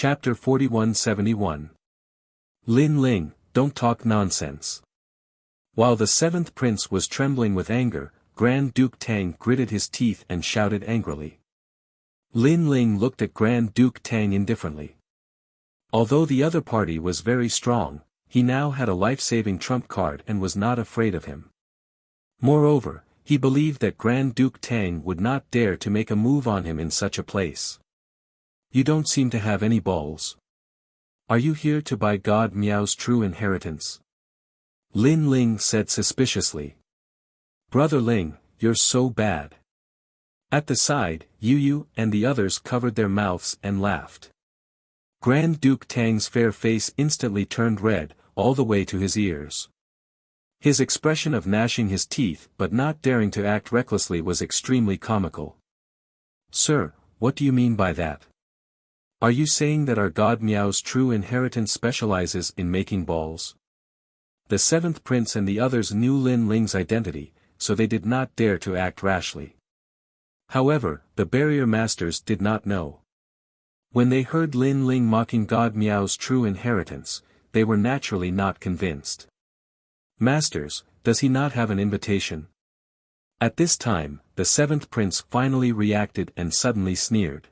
Chapter 4171. Lin Ling, don't talk nonsense. While the seventh prince was trembling with anger, Grand Duke Tang gritted his teeth and shouted angrily. Lin Ling looked at Grand Duke Tang indifferently. Although the other party was very strong, he now had a life-saving trump card and was not afraid of him. Moreover, he believed that Grand Duke Tang would not dare to make a move on him in such a place. You don't seem to have any balls. Are you here to buy God Miao's true inheritance? Lin Ling said suspiciously. Brother Ling, you're so bad. At the side, Yu and the others covered their mouths and laughed. Grand Duke Tang's fair face instantly turned red, all the way to his ears. His expression of gnashing his teeth but not daring to act recklessly was extremely comical. Sir, what do you mean by that? Are you saying that our God Miao's true inheritance specializes in making balls? The seventh prince and the others knew Lin Ling's identity, so they did not dare to act rashly. However, the barrier masters did not know. When they heard Lin Ling mocking God Miao's true inheritance, they were naturally not convinced. Masters, does he not have an invitation? At this time, the seventh prince finally reacted and suddenly sneered.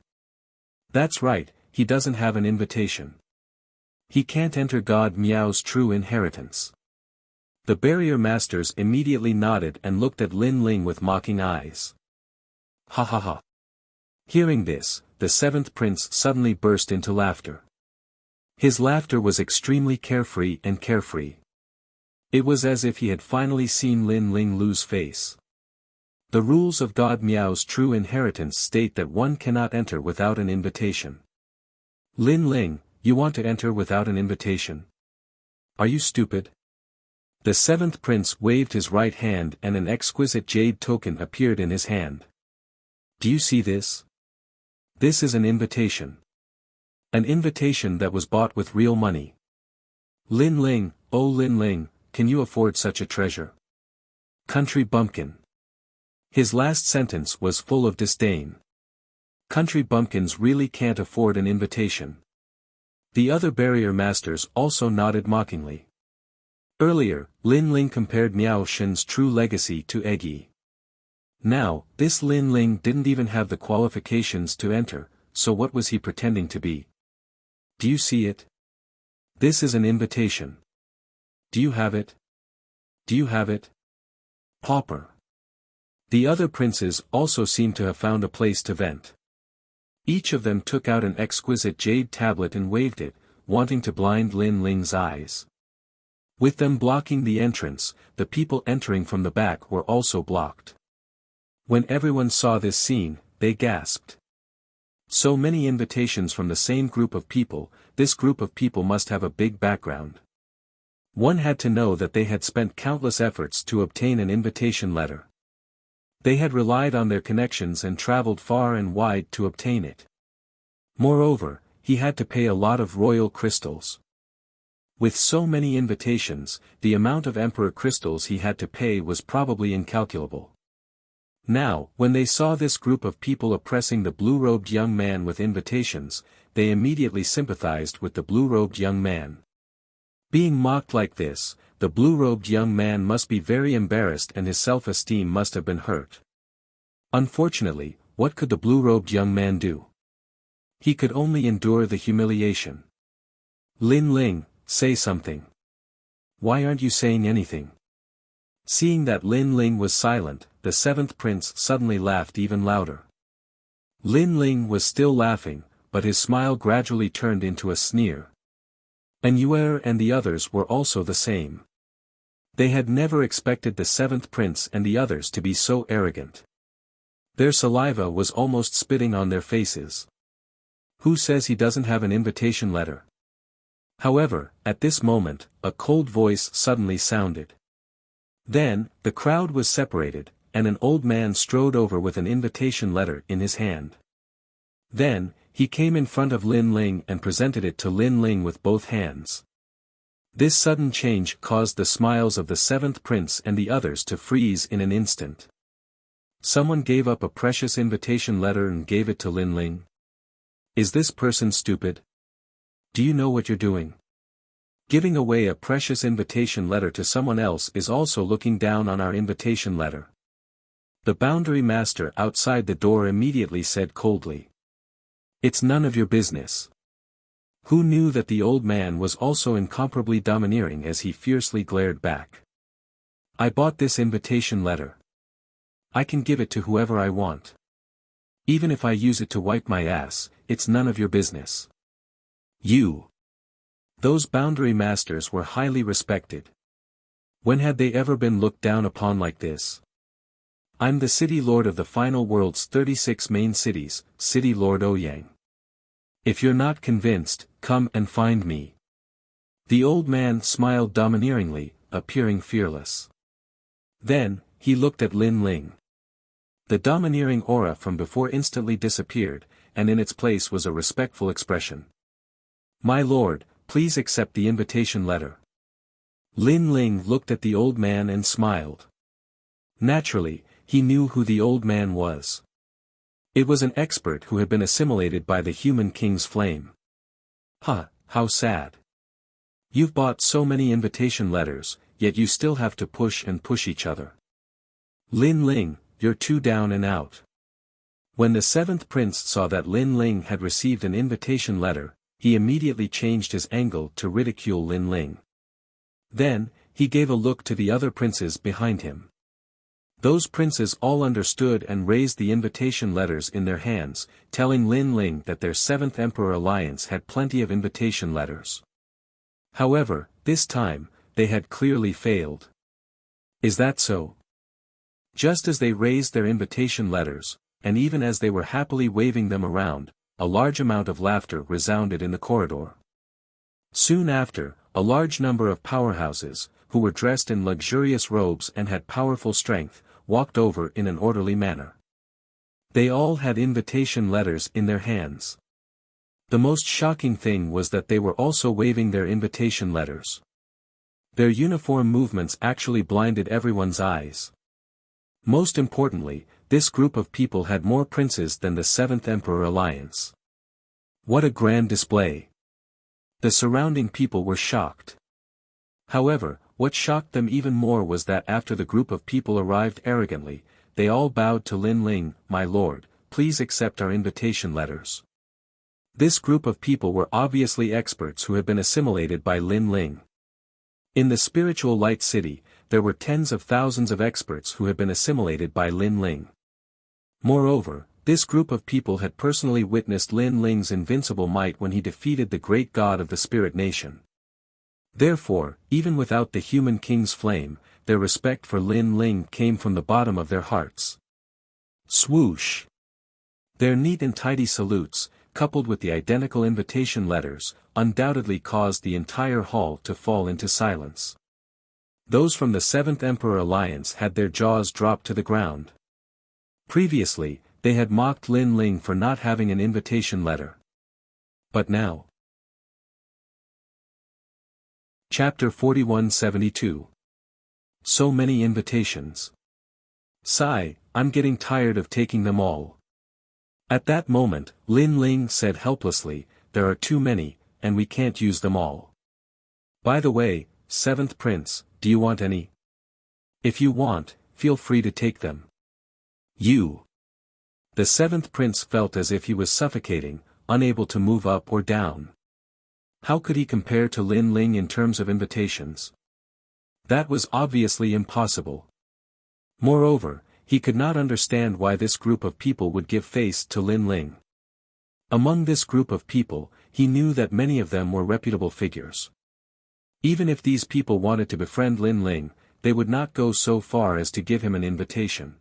That's right, he doesn't have an invitation. He can't enter God Miao's true inheritance. The barrier masters immediately nodded and looked at Lin Ling with mocking eyes. Ha ha ha. Hearing this, the seventh prince suddenly burst into laughter. His laughter was extremely carefree. It was as if he had finally seen Lin Ling lose face. The rules of God Miao's true inheritance state that one cannot enter without an invitation. Lin Ling, you want to enter without an invitation? Are you stupid? The seventh prince waved his right hand and an exquisite jade token appeared in his hand. Do you see this? This is an invitation. An invitation that was bought with real money. Lin Ling, oh Lin Ling, can you afford such a treasure? Country bumpkin. His last sentence was full of disdain. Country bumpkins really can't afford an invitation. The other barrier masters also nodded mockingly. Earlier, Lin Ling compared Miao Shen's true legacy to Eggy. Now, this Lin Ling didn't even have the qualifications to enter, so what was he pretending to be? Do you see it? This is an invitation. Do you have it? Do you have it? Pauper. The other princes also seemed to have found a place to vent. Each of them took out an exquisite jade tablet and waved it, wanting to blind Lin Ling's eyes. With them blocking the entrance, the people entering from the back were also blocked. When everyone saw this scene, they gasped. So many invitations from the same group of people, this group of people must have a big background. One had to know that they had spent countless efforts to obtain an invitation letter. They had relied on their connections and traveled far and wide to obtain it. Moreover, he had to pay a lot of royal crystals. With so many invitations, the amount of emperor crystals he had to pay was probably incalculable. Now, when they saw this group of people oppressing the blue-robed young man with invitations, they immediately sympathized with the blue-robed young man. Being mocked like this, the blue-robed young man must be very embarrassed and his self-esteem must have been hurt. Unfortunately, what could the blue-robed young man do? He could only endure the humiliation. Lin Ling, say something. Why aren't you saying anything? Seeing that Lin Ling was silent, the seventh prince suddenly laughed even louder. Lin Ling was still laughing, but his smile gradually turned into a sneer. And Yuer and the others were also the same. They had never expected the seventh prince and the others to be so arrogant. Their saliva was almost spitting on their faces. Who says he doesn't have an invitation letter? However, at this moment, a cold voice suddenly sounded. Then, the crowd was separated, and an old man strode over with an invitation letter in his hand. Then, he came in front of Lin Ling and presented it to Lin Ling with both hands. This sudden change caused the smiles of the seventh prince and the others to freeze in an instant. Someone gave up a precious invitation letter and gave it to Lin Ling. Is this person stupid? Do you know what you're doing? Giving away a precious invitation letter to someone else is also looking down on our invitation letter. The boundary master outside the door immediately said coldly. It's none of your business. Who knew that the old man was also incomparably domineering as he fiercely glared back. I bought this invitation letter. I can give it to whoever I want. Even if I use it to wipe my ass, it's none of your business. You. Those boundary masters were highly respected. When had they ever been looked down upon like this? I'm the city lord of the final world's 36 main cities, City Lord Ouyang. If you're not convinced, come and find me. The old man smiled domineeringly, appearing fearless. Then, he looked at Lin Ling. The domineering aura from before instantly disappeared, and in its place was a respectful expression. My lord, please accept the invitation letter. Lin Ling looked at the old man and smiled. Naturally, he knew who the old man was. It was an expert who had been assimilated by the human king's flame. Huh, how sad. You've bought so many invitation letters, yet you still have to push and push each other. Lin Ling, you're too down and out. When the seventh prince saw that Lin Ling had received an invitation letter, he immediately changed his angle to ridicule Lin Ling. Then, he gave a look to the other princes behind him. Those princes all understood and raised the invitation letters in their hands, telling Lin Ling that their seventh emperor alliance had plenty of invitation letters. However, this time, they had clearly failed. Is that so? Just as they raised their invitation letters, and even as they were happily waving them around, a large amount of laughter resounded in the corridor. Soon after, a large number of powerhouses, who were dressed in luxurious robes and had powerful strength, walked over in an orderly manner. They all had invitation letters in their hands. The most shocking thing was that they were also waving their invitation letters. Their uniform movements actually blinded everyone's eyes. Most importantly, this group of people had more princes than the Seventh Emperor Alliance. What a grand display! The surrounding people were shocked. However, what shocked them even more was that after the group of people arrived arrogantly, they all bowed to Lin Ling. My lord, please accept our invitation letters. This group of people were obviously experts who had been assimilated by Lin Ling. In the spiritual light city, there were tens of thousands of experts who had been assimilated by Lin Ling. Moreover, this group of people had personally witnessed Lin Ling's invincible might when he defeated the great god of the spirit nation. Therefore, even without the human king's flame, their respect for Lin Ling came from the bottom of their hearts. Swoosh! Their neat and tidy salutes, coupled with the identical invitation letters, undoubtedly caused the entire hall to fall into silence. Those from the Seventh Emperor Alliance had their jaws dropped to the ground. Previously, they had mocked Lin Ling for not having an invitation letter. But now. Chapter 4172. So many invitations. Sigh, I'm getting tired of taking them all. At that moment, Lin Ling said helplessly, there are too many, and we can't use them all. By the way, Seventh Prince, do you want any? If you want, feel free to take them. You. The seventh prince felt as if he was suffocating, unable to move up or down. How could he compare to Lin Ling in terms of invitations? That was obviously impossible. Moreover, he could not understand why this group of people would give face to Lin Ling. Among this group of people, he knew that many of them were reputable figures. Even if these people wanted to befriend Lin Ling, they would not go so far as to give him an invitation.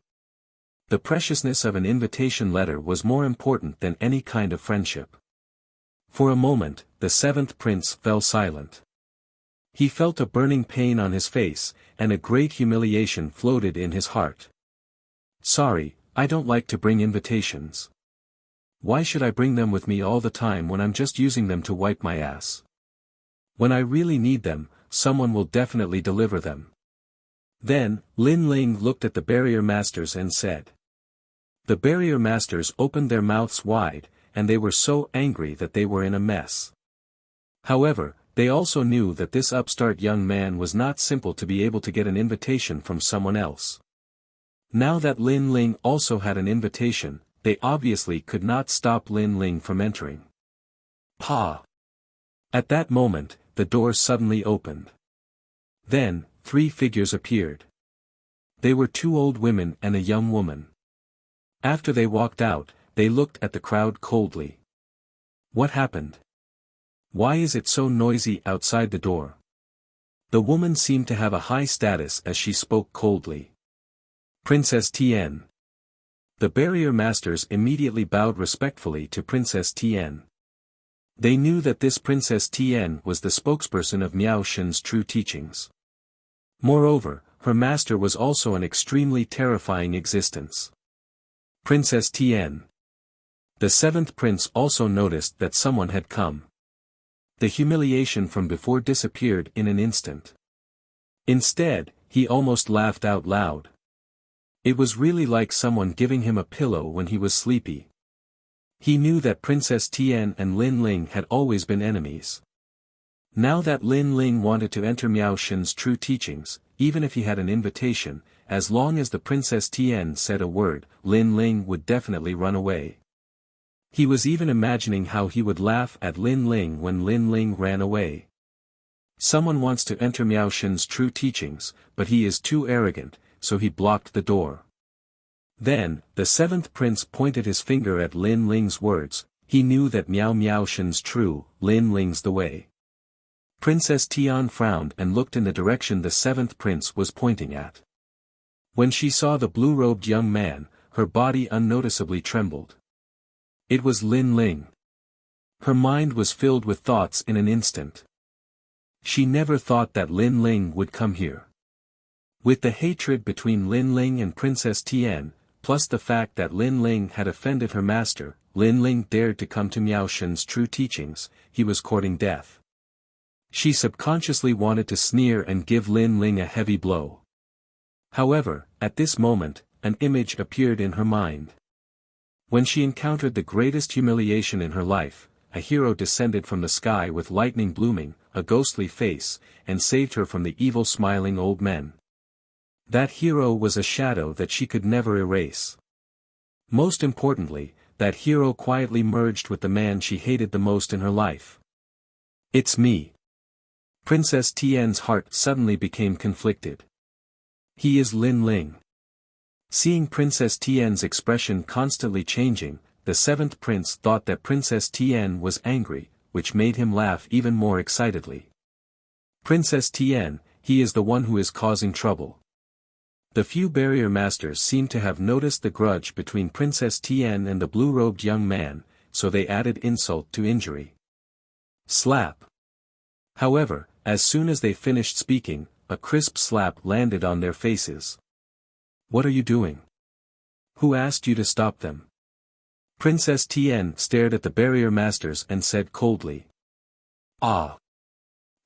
The preciousness of an invitation letter was more important than any kind of friendship. For a moment, the seventh prince fell silent. He felt a burning pain on his face, and a great humiliation floated in his heart. Sorry, I don't like to bring invitations. Why should I bring them with me all the time when I'm just using them to wipe my ass? When I really need them, someone will definitely deliver them. Then, Lin Ling looked at the barrier masters and said. The barrier masters opened their mouths wide, and they were so angry that they were in a mess. However, they also knew that this upstart young man was not simple to be able to get an invitation from someone else. Now that Lin Ling also had an invitation, they obviously could not stop Lin Ling from entering. Pa! At that moment, the door suddenly opened. Then, 3 figures appeared. They were 2 old women and a young woman. After they walked out, they looked at the crowd coldly. What happened? Why is it so noisy outside the door? The woman seemed to have a high status as she spoke coldly. Princess Tian. The barrier masters immediately bowed respectfully to Princess Tian. They knew that this Princess Tian was the spokesperson of Miao Shen's true teachings. Moreover, her master was also an extremely terrifying existence. Princess Tian. The 7th prince also noticed that someone had come. The humiliation from before disappeared in an instant. Instead, he almost laughed out loud. It was really like someone giving him a pillow when he was sleepy. He knew that Princess Tian and Lin Ling had always been enemies. Now that Lin Ling wanted to enter Miao Shen's true teachings, even if he had an invitation, as long as the Princess Tian said a word, Lin Ling would definitely run away. He was even imagining how he would laugh at Lin Ling when Lin Ling ran away. Someone wants to enter Miao Shen's true teachings, but he is too arrogant, so he blocked the door. Then, the 7th prince pointed his finger at Lin Ling's words. He knew that Miao Shen's true, Lin Ling's the way. Princess Tian frowned and looked in the direction the 7th prince was pointing at. When she saw the blue-robed young man, her body unnoticeably trembled. It was Lin Ling. Her mind was filled with thoughts in an instant. She never thought that Lin Ling would come here. With the hatred between Lin Ling and Princess Tian, plus the fact that Lin Ling had offended her master, Lin Ling dared to come to Miao Shen's true teachings. He was courting death. She subconsciously wanted to sneer and give Lin Ling a heavy blow. However, at this moment, an image appeared in her mind. When she encountered the greatest humiliation in her life, a hero descended from the sky with lightning blooming, a ghostly face, and saved her from the evil smiling old men. That hero was a shadow that she could never erase. Most importantly, that hero quietly merged with the man she hated the most in her life. It's me. Princess Tian's heart suddenly became conflicted. He is Lin Ling. Seeing Princess Tian's expression constantly changing, the 7th prince thought that Princess Tian was angry, which made him laugh even more excitedly. Princess Tian, he is the one who is causing trouble. The few barrier masters seemed to have noticed the grudge between Princess Tian and the blue-robed young man, so they added insult to injury. Slap. However, as soon as they finished speaking, a crisp slap landed on their faces. What are you doing? Who asked you to stop them? Princess Tian stared at the barrier masters and said coldly. Ah!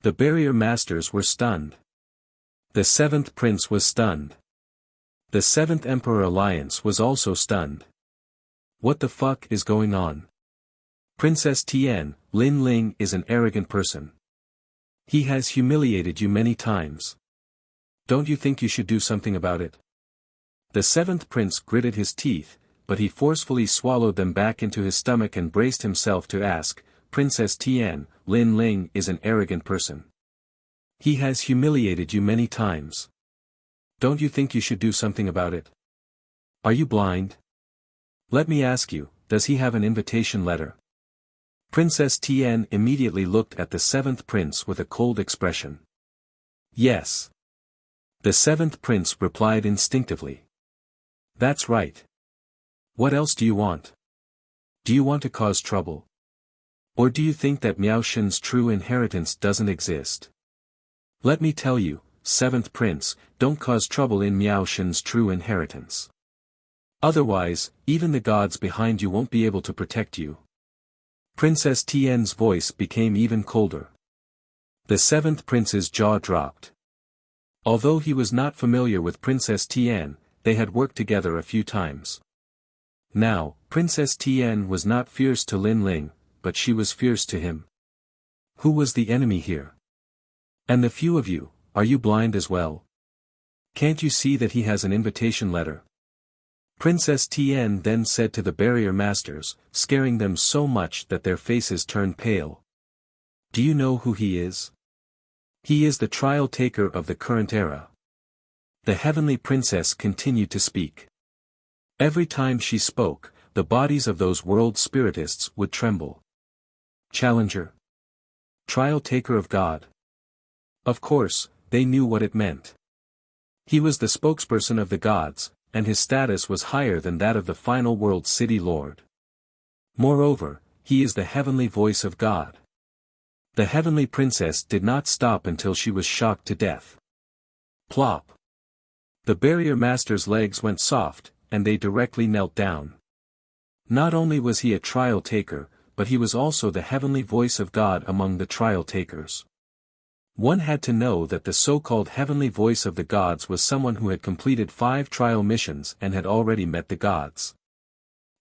The barrier masters were stunned. The 7th prince was stunned. The 7th Emperor Alliance was also stunned. What the fuck is going on? Princess Tian, Lin Ling is an arrogant person. He has humiliated you many times. Don't you think you should do something about it? The 7th prince gritted his teeth, but he forcefully swallowed them back into his stomach and braced himself to ask, Princess Tian, Lin Ling is an arrogant person. He has humiliated you many times. Don't you think you should do something about it? Are you blind? Let me ask you, does he have an invitation letter? Princess Tian immediately looked at the 7th prince with a cold expression. Yes. The 7th prince replied instinctively. That's right. What else do you want? Do you want to cause trouble? Or do you think that Miao Shen's true inheritance doesn't exist? Let me tell you, 7th prince, don't cause trouble in Miao Shen's true inheritance. Otherwise, even the gods behind you won't be able to protect you. Princess Tian's voice became even colder. The 7th prince's jaw dropped. Although he was not familiar with Princess Tian, they had worked together a few times. Now, Princess Tian was not fierce to Lin Ling, but she was fierce to him. Who was the enemy here? And the few of you, are you blind as well? Can't you see that he has an invitation letter? Princess Tien then said to the barrier masters, scaring them so much that their faces turned pale. Do you know who he is? He is the trial taker of the current era. The heavenly princess continued to speak. Every time she spoke, the bodies of those world spiritists would tremble. Challenger. Trial taker of God. Of course, they knew what it meant. He was the spokesperson of the gods, and his status was higher than that of the final world city lord. Moreover, he is the heavenly voice of God. The heavenly princess did not stop until she was shocked to death. Plop. The barrier master's legs went soft, and they directly knelt down. Not only was he a trial taker, but he was also the heavenly voice of God among the trial takers. One had to know that the so-called heavenly voice of the gods was someone who had completed 5 trial missions and had already met the gods.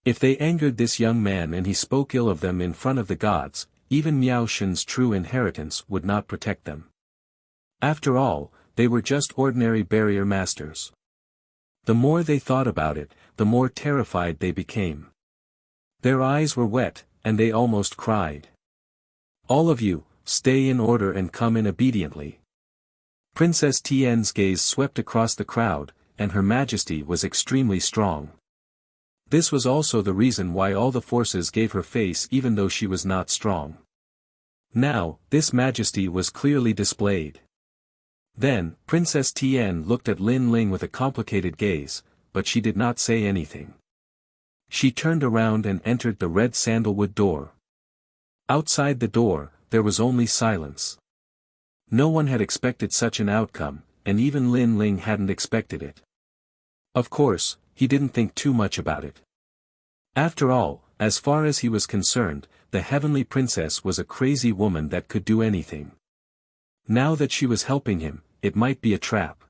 If they angered this young man and he spoke ill of them in front of the gods, even Miao Shen's true inheritance would not protect them. After all, they were just ordinary barrier masters. The more they thought about it, the more terrified they became. Their eyes were wet, and they almost cried. All of you, stay in order and come in obediently. Princess Tien's gaze swept across the crowd, and her majesty was extremely strong. This was also the reason why all the forces gave her face even though she was not strong. Now, this majesty was clearly displayed. Then, Princess Tien looked at Lin Ling with a complicated gaze, but she did not say anything. She turned around and entered the red sandalwood door. Outside the door, there was only silence. No one had expected such an outcome, and even Lin Ling hadn't expected it. Of course, he didn't think too much about it. After all, as far as he was concerned, the heavenly princess was a crazy woman that could do anything. Now that she was helping him, it might be a trap.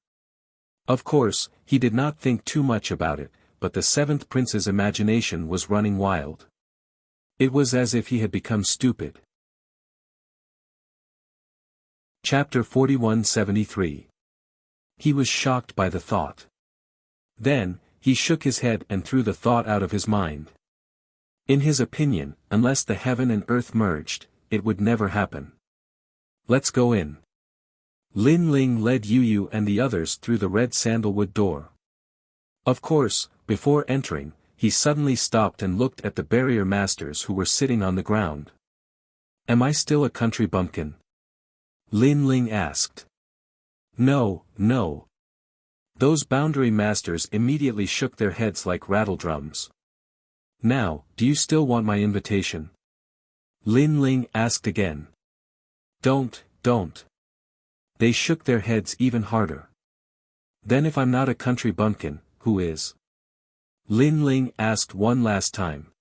Of course, he did not think too much about it, but the 7th prince's imagination was running wild. It was as if he had become stupid. Chapter 4173. He was shocked by the thought. Then, he shook his head and threw the thought out of his mind. In his opinion, unless the heaven and earth merged, it would never happen. Let's go in. Lin Ling led Yu Yu and the others through the red sandalwood door. Of course, before entering, he suddenly stopped and looked at the barrier masters who were sitting on the ground. Am I still a country bumpkin? Lin Ling asked. No, no. Those boundary masters immediately shook their heads like rattledrums. Now, do you still want my invitation? Lin Ling asked again. Don't. They shook their heads even harder. Then if I'm not a country bumpkin, who is? Lin Ling asked one last time.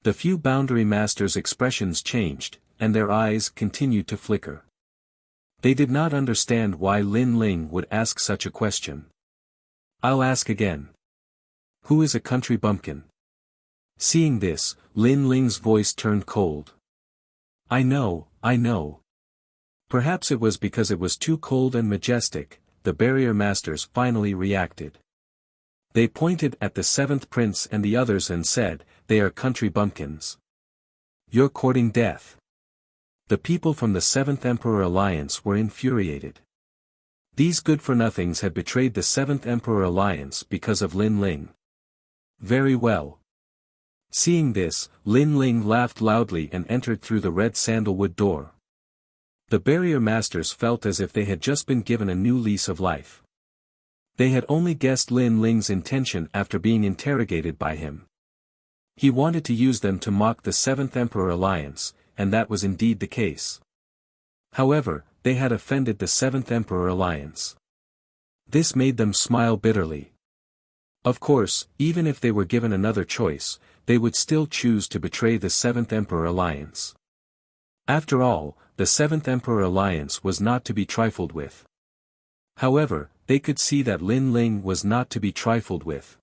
The few boundary masters' expressions changed, and their eyes continued to flicker. They did not understand why Lin Ling would ask such a question. I'll ask again. Who is a country bumpkin? Seeing this, Lin Ling's voice turned cold. I know. Perhaps it was because it was too cold and majestic, the barrier masters finally reacted. They pointed at the 7th prince and the others and said, they are country bumpkins. You're courting death. The people from the 7th Emperor Alliance were infuriated. These good-for-nothings had betrayed the 7th Emperor Alliance because of Lin Ling. Very well. Seeing this, Lin Ling laughed loudly and entered through the red sandalwood door. The barrier masters felt as if they had just been given a new lease of life. They had only guessed Lin Ling's intention after being interrogated by him. He wanted to use them to mock the 7th Emperor Alliance, and that was indeed the case. However, they had offended the 7th Emperor Alliance. This made them smile bitterly. Of course, even if they were given another choice, they would still choose to betray the 7th Emperor Alliance. After all, the 7th Emperor Alliance was not to be trifled with. However, they could see that Lin Ling was not to be trifled with.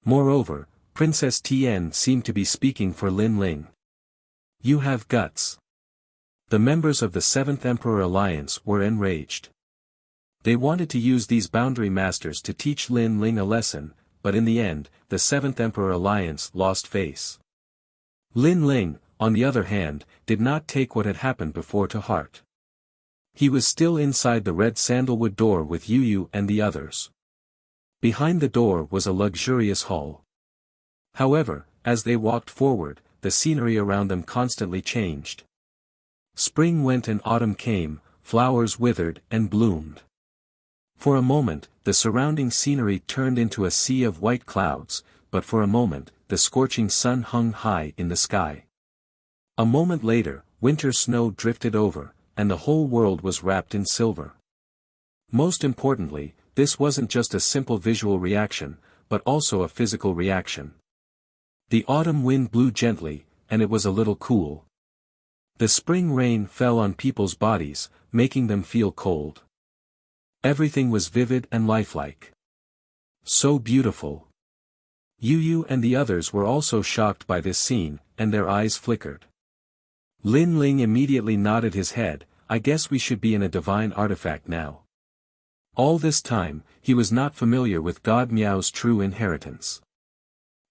Moreover, Princess Tien seemed to be speaking for Lin Ling. You have guts. The members of the Seventh Emperor Alliance were enraged. They wanted to use these boundary masters to teach Lin Ling a lesson, but in the end, the Seventh Emperor Alliance lost face. Lin Ling, on the other hand, did not take what had happened before to heart. He was still inside the red sandalwood door with Yu Yu and the others. Behind the door was a luxurious hall. However, as they walked forward, the scenery around them constantly changed. Spring went and autumn came, flowers withered and bloomed. For a moment, the surrounding scenery turned into a sea of white clouds, but for a moment, the scorching sun hung high in the sky. A moment later, winter snow drifted over, and the whole world was wrapped in silver. Most importantly, this wasn't just a simple visual reaction, but also a physical reaction. The autumn wind blew gently, and it was a little cool. The spring rain fell on people's bodies, making them feel cold. Everything was vivid and lifelike. So beautiful. Yu Yu and the others were also shocked by this scene, and their eyes flickered. Lin Ling immediately nodded his head. I guess we should be in a divine artifact now. All this time, he was not familiar with God Miao's true inheritance.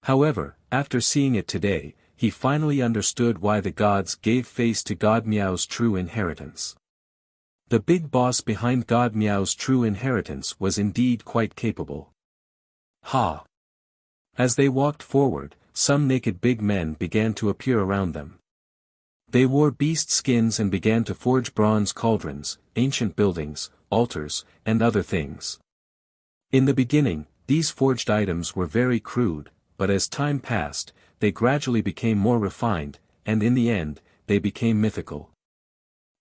However, after seeing it today, he finally understood why the gods gave face to God Miao's true inheritance. The big boss behind God Miao's true inheritance was indeed quite capable. Ha! As they walked forward, some naked big men began to appear around them. They wore beast skins and began to forge bronze cauldrons, ancient buildings, altars, and other things. In the beginning, these forged items were very crude, but as time passed, they gradually became more refined, and in the end, they became mythical.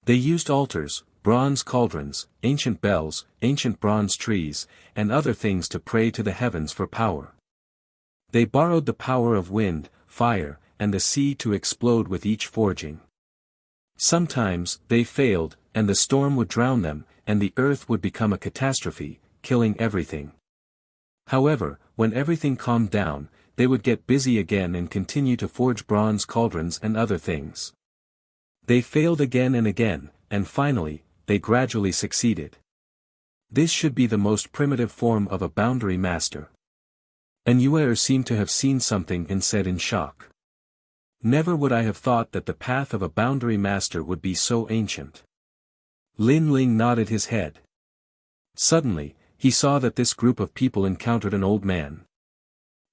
They used altars, bronze cauldrons, ancient bells, ancient bronze trees, and other things to pray to the heavens for power. They borrowed the power of wind, fire, and the sea to explode with each forging. Sometimes, they failed, and the storm would drown them, and the earth would become a catastrophe, killing everything. However, when everything calmed down, they would get busy again and continue to forge bronze cauldrons and other things. They failed again and again, and finally, they gradually succeeded. This should be the most primitive form of a boundary master. And Yuer seemed to have seen something and said in shock. Never would I have thought that the path of a boundary master would be so ancient. Lin Ling nodded his head. Suddenly, he saw that this group of people encountered an old man.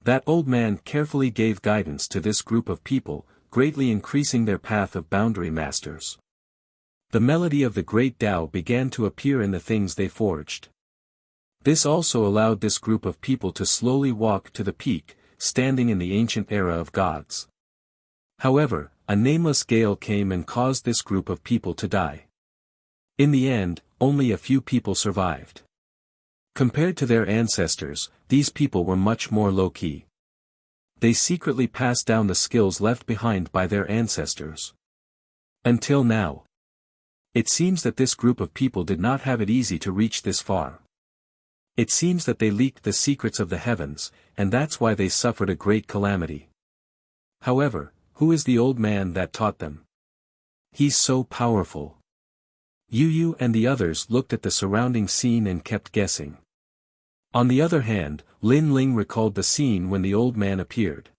That old man carefully gave guidance to this group of people, greatly increasing their path of boundary masters. The melody of the great Tao began to appear in the things they forged. This also allowed this group of people to slowly walk to the peak, standing in the ancient era of gods. However, a nameless gale came and caused this group of people to die. In the end, only a few people survived. Compared to their ancestors, these people were much more low-key. They secretly passed down the skills left behind by their ancestors. Until now. It seems that this group of people did not have it easy to reach this far. It seems that they leaked the secrets of the heavens, and that's why they suffered a great calamity. However, who is the old man that taught them? He's so powerful. Yu Yu and the others looked at the surrounding scene and kept guessing. On the other hand, Lin Ling recalled the scene when the old man appeared.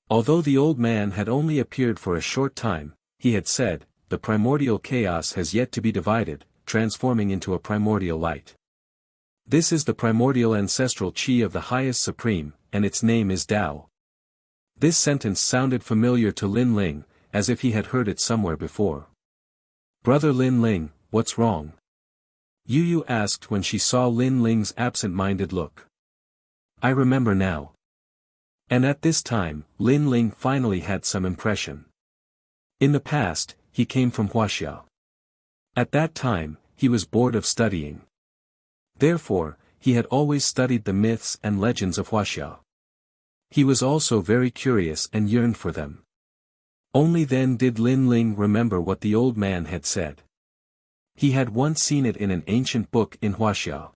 Although the old man had only appeared for a short time, he had said, "The primordial chaos has yet to be divided, transforming into a primordial light. This is the primordial ancestral chi of the highest supreme, and its name is Tao." This sentence sounded familiar to Lin Ling, as if he had heard it somewhere before. "Brother Lin Ling, what's wrong?" Yu Yu asked when she saw Lin Ling's absent-minded look. "I remember now." And at this time, Lin Ling finally had some impression. In the past, he came from Wuxia. At that time, he was bored of studying. Therefore, he had always studied the myths and legends of Wuxia. He was also very curious and yearned for them. Only then did Lin Ling remember what the old man had said. He had once seen it in an ancient book in Wuxia.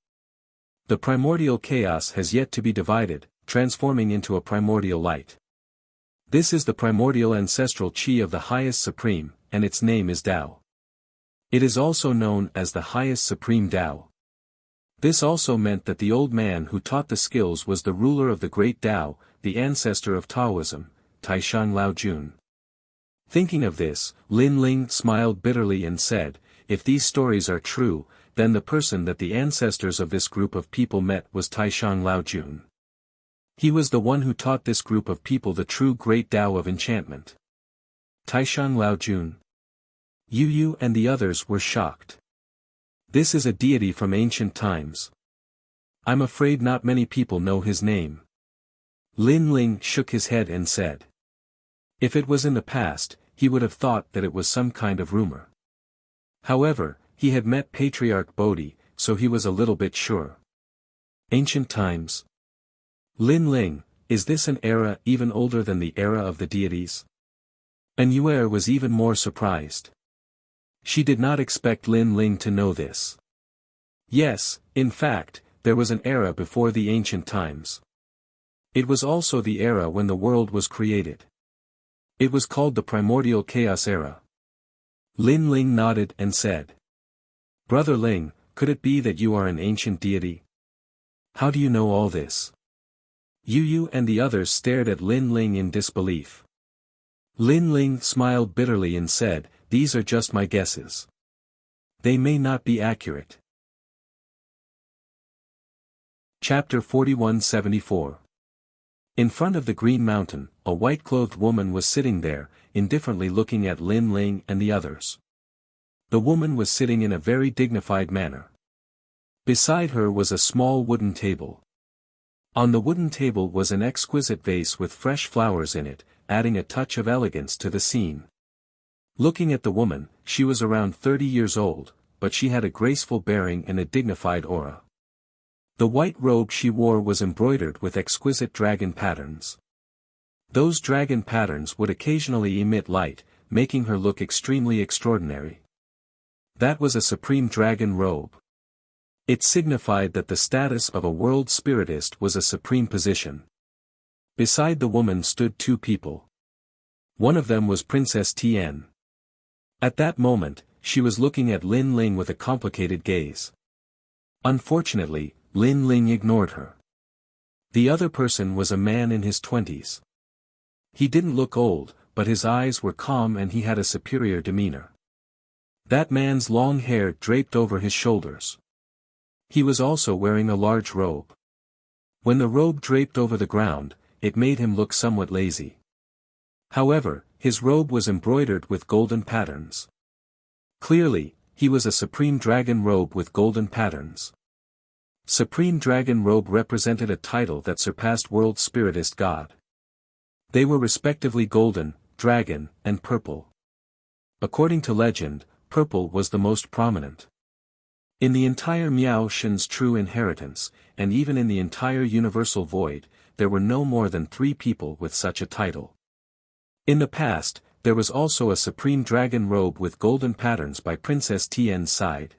The primordial chaos has yet to be divided, transforming into a primordial light. This is the primordial ancestral chi of the highest supreme, and its name is Tao. It is also known as the highest supreme Tao. This also meant that the old man who taught the skills was the ruler of the great Tao, the ancestor of Taoism, Taishan Laojun. Thinking of this, Lin Ling smiled bitterly and said, if these stories are true, then the person that the ancestors of this group of people met was Taishan Laojun. He was the one who taught this group of people the true great Tao of enchantment. Taishan Laojun. Yu Yu and the others were shocked. This is a deity from ancient times. I'm afraid not many people know his name. Lin Ling shook his head and said. If it was in the past, he would have thought that it was some kind of rumor. However, he had met Patriarch Bodhi, so he was a little bit sure. Ancient times. Lin Ling, is this an era even older than the era of the deities? And Yue was even more surprised. She did not expect Lin Ling to know this. Yes, in fact, there was an era before the ancient times. It was also the era when the world was created. It was called the Primordial Chaos Era. Lin Ling nodded and said. Brother Ling, could it be that you are an ancient deity? How do you know all this? Yu Yu and the others stared at Lin Ling in disbelief. Lin Ling smiled bitterly and said, these are just my guesses. They may not be accurate. Chapter 4174. In front of the Green Mountain, a white-clothed woman was sitting there, indifferently looking at Lin Ling and the others. The woman was sitting in a very dignified manner. Beside her was a small wooden table. On the wooden table was an exquisite vase with fresh flowers in it, adding a touch of elegance to the scene. Looking at the woman, she was around 30 years old, but she had a graceful bearing and a dignified aura. The white robe she wore was embroidered with exquisite dragon patterns. Those dragon patterns would occasionally emit light, making her look extremely extraordinary. That was a supreme dragon robe. It signified that the status of a world spiritist was a supreme position. Beside the woman stood two people. One of them was Princess Tian. At that moment, she was looking at Lin Ling with a complicated gaze. Unfortunately, Lin Ling ignored her. The other person was a man in his 20s. He didn't look old, but his eyes were calm and he had a superior demeanor. That man's long hair draped over his shoulders. He was also wearing a large robe. When the robe draped over the ground, it made him look somewhat lazy. However, his robe was embroidered with golden patterns. Clearly, he was a supreme dragon robe with golden patterns. Supreme Dragon Robe represented a title that surpassed World Spiritist God. They were respectively golden, dragon, and purple. According to legend, purple was the most prominent. In the entire Miao Shen's true inheritance, and even in the entire Universal Void, there were no more than 3 people with such a title. In the past, there was also a Supreme Dragon Robe with golden patterns by Princess Tian's side.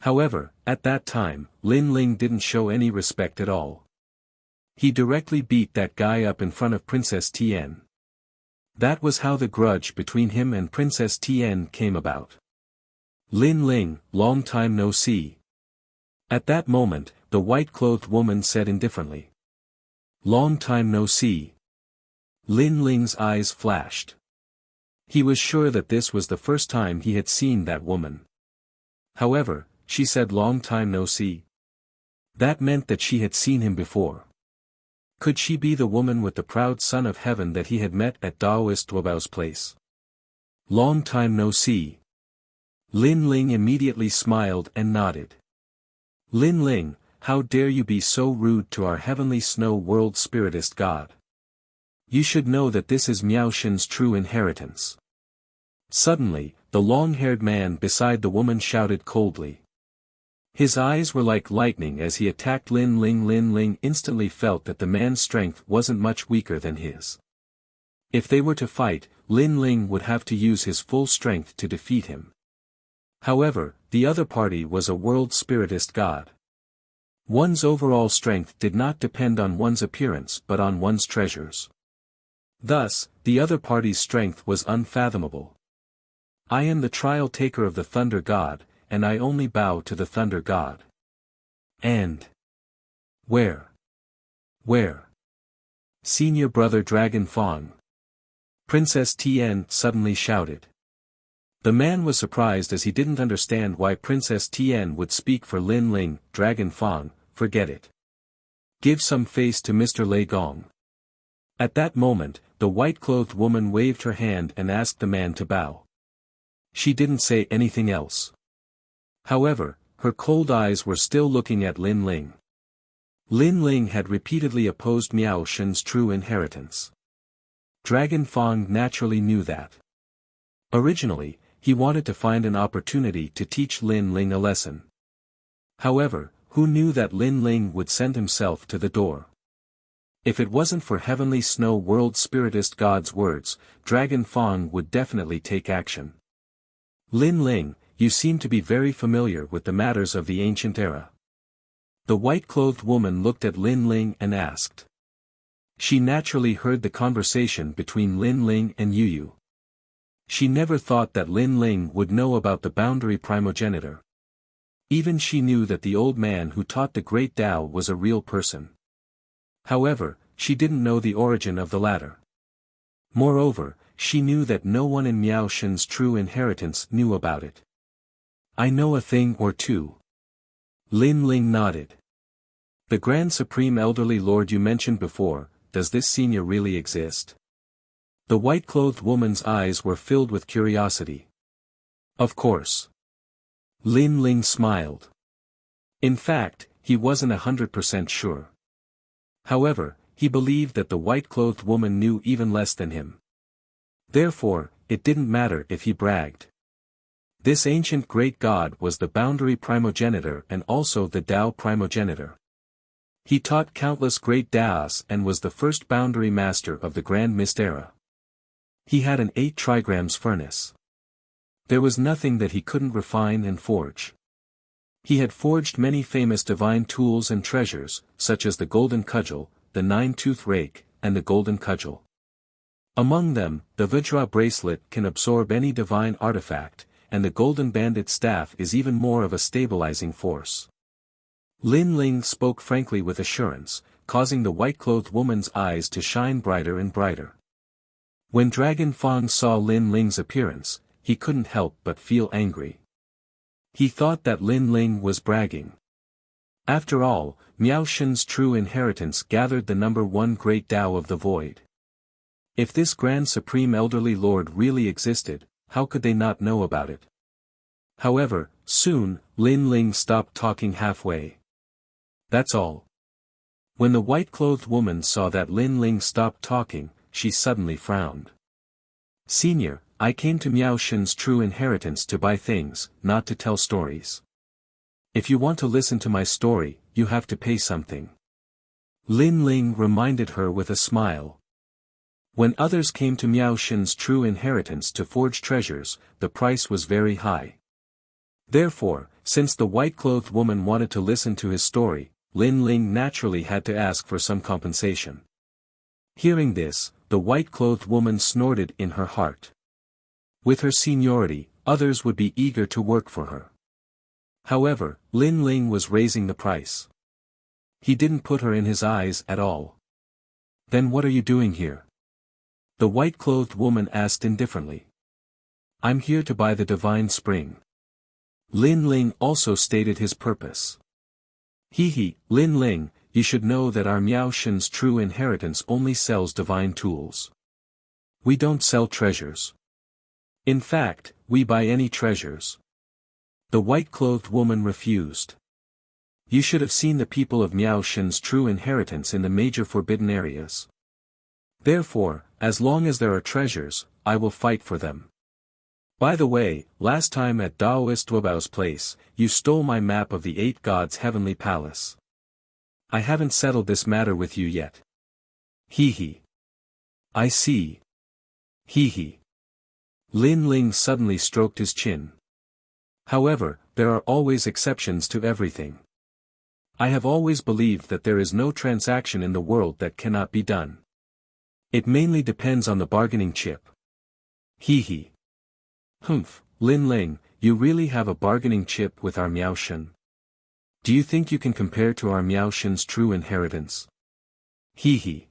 However, at that time, Lin Ling didn't show any respect at all. He directly beat that guy up in front of Princess Tian. That was how the grudge between him and Princess Tian came about. Lin Ling, long time no see. At that moment, the white-clothed woman said indifferently. Long time no see. Lin Ling's eyes flashed. He was sure that this was the first time he had seen that woman. However, she said long time no see. That meant that she had seen him before. Could she be the woman with the proud son of heaven that he had met at Daoist Duobao's place? Long time no see. Lin Ling immediately smiled and nodded. Lin Ling, how dare you be so rude to our heavenly snow world spiritist god? You should know that this is Miao Shen's true inheritance. Suddenly, the long-haired man beside the woman shouted coldly. His eyes were like lightning as he attacked Lin Ling. Lin Ling instantly felt that the man's strength wasn't much weaker than his. If they were to fight, Lin Ling would have to use his full strength to defeat him. However, the other party was a world spiritist god. One's overall strength did not depend on one's appearance but on one's treasures. Thus, the other party's strength was unfathomable. I am the trial taker of the Thunder God, and I only bow to the Thunder God. And where? Senior brother Dragon Fong. Princess Tien suddenly shouted. The man was surprised as he didn't understand why Princess Tien would speak for Lin Ling. Dragon Fong, forget it. Give some face to Mr. Lei Gong. At that moment, the white-clothed woman waved her hand and asked the man to bow. She didn't say anything else. However, her cold eyes were still looking at Lin Ling. Lin Ling had repeatedly opposed Miao Shen's true inheritance. Dragon Fong naturally knew that. Originally, he wanted to find an opportunity to teach Lin Ling a lesson. However, who knew that Lin Ling would send himself to the door? If it wasn't for Heavenly Snow World Spiritist God's words, Dragon Fong would definitely take action. Lin Ling, you seem to be very familiar with the matters of the ancient era. The white-clothed woman looked at Lin Ling and asked. She naturally heard the conversation between Lin Ling and Yu Yu. She never thought that Lin Ling would know about the boundary primogenitor. Even she knew that the old man who taught the great Tao was a real person. However, she didn't know the origin of the latter. Moreover, she knew that no one in Miao Shen's true inheritance knew about it. I know a thing or two. Lin Ling nodded. The Grand Supreme Elderly Lord you mentioned before, does this senior really exist? The white-clothed woman's eyes were filled with curiosity. Of course. Lin Ling smiled. In fact, he wasn't 100% sure. However, he believed that the white-clothed woman knew even less than him. Therefore, it didn't matter if he bragged. This ancient great god was the boundary primogenitor and also the Tao primogenitor. He taught countless great Taos and was the first boundary master of the Grand Mist era. He had an 8 trigrams furnace. There was nothing that he couldn't refine and forge. He had forged many famous divine tools and treasures, such as the golden cudgel, the 9-tooth rake, and the golden cudgel. Among them, the Vajra bracelet can absorb any divine artifact, and the golden banded staff is even more of a stabilizing force. Lin Ling spoke frankly with assurance, causing the white-clothed woman's eyes to shine brighter and brighter. When Dragon Fong saw Lin Ling's appearance, he couldn't help but feel angry. He thought that Lin Ling was bragging. After all, Miao Shen's true inheritance gathered the number 1 great Tao of the void. If this Grand Supreme Elderly Lord really existed, how could they not know about it? However, soon, Lin Ling stopped talking halfway. That's all. When the white-clothed woman saw that Lin Ling stopped talking, she suddenly frowned. Senior, I came to Miao Shen's true inheritance to buy things, not to tell stories. If you want to listen to my story, you have to pay something. Lin Ling reminded her with a smile. When others came to Miao Shen's true inheritance to forge treasures, the price was very high. Therefore, since the white-clothed woman wanted to listen to his story, Lin Ling naturally had to ask for some compensation. Hearing this, the white-clothed woman snorted in her heart. With her seniority, others would be eager to work for her. However, Lin Ling was raising the price. He didn't put her in his eyes at all. Then what are you doing here? The white-clothed woman asked indifferently. I'm here to buy the divine spring. Lin Ling also stated his purpose. Lin Ling, you should know that our Miao Shen's true inheritance only sells divine tools. We don't sell treasures. In fact, we buy any treasures. The white-clothed woman refused. You should have seen the people of Miao Shen's true inheritance in the major forbidden areas. Therefore, as long as there are treasures, I will fight for them. By the way, last time at Daoist Duobao's place, you stole my map of the 8 gods' heavenly palace. I haven't settled this matter with you yet. I see. Lin Ling suddenly stroked his chin. However, there are always exceptions to everything. I have always believed that there is no transaction in the world that cannot be done. It mainly depends on the bargaining chip. Humph, Lin Ling, you really have a bargaining chip with our Miao Shen. Do you think you can compare to our Miao Shen's true inheritance? Hee hee.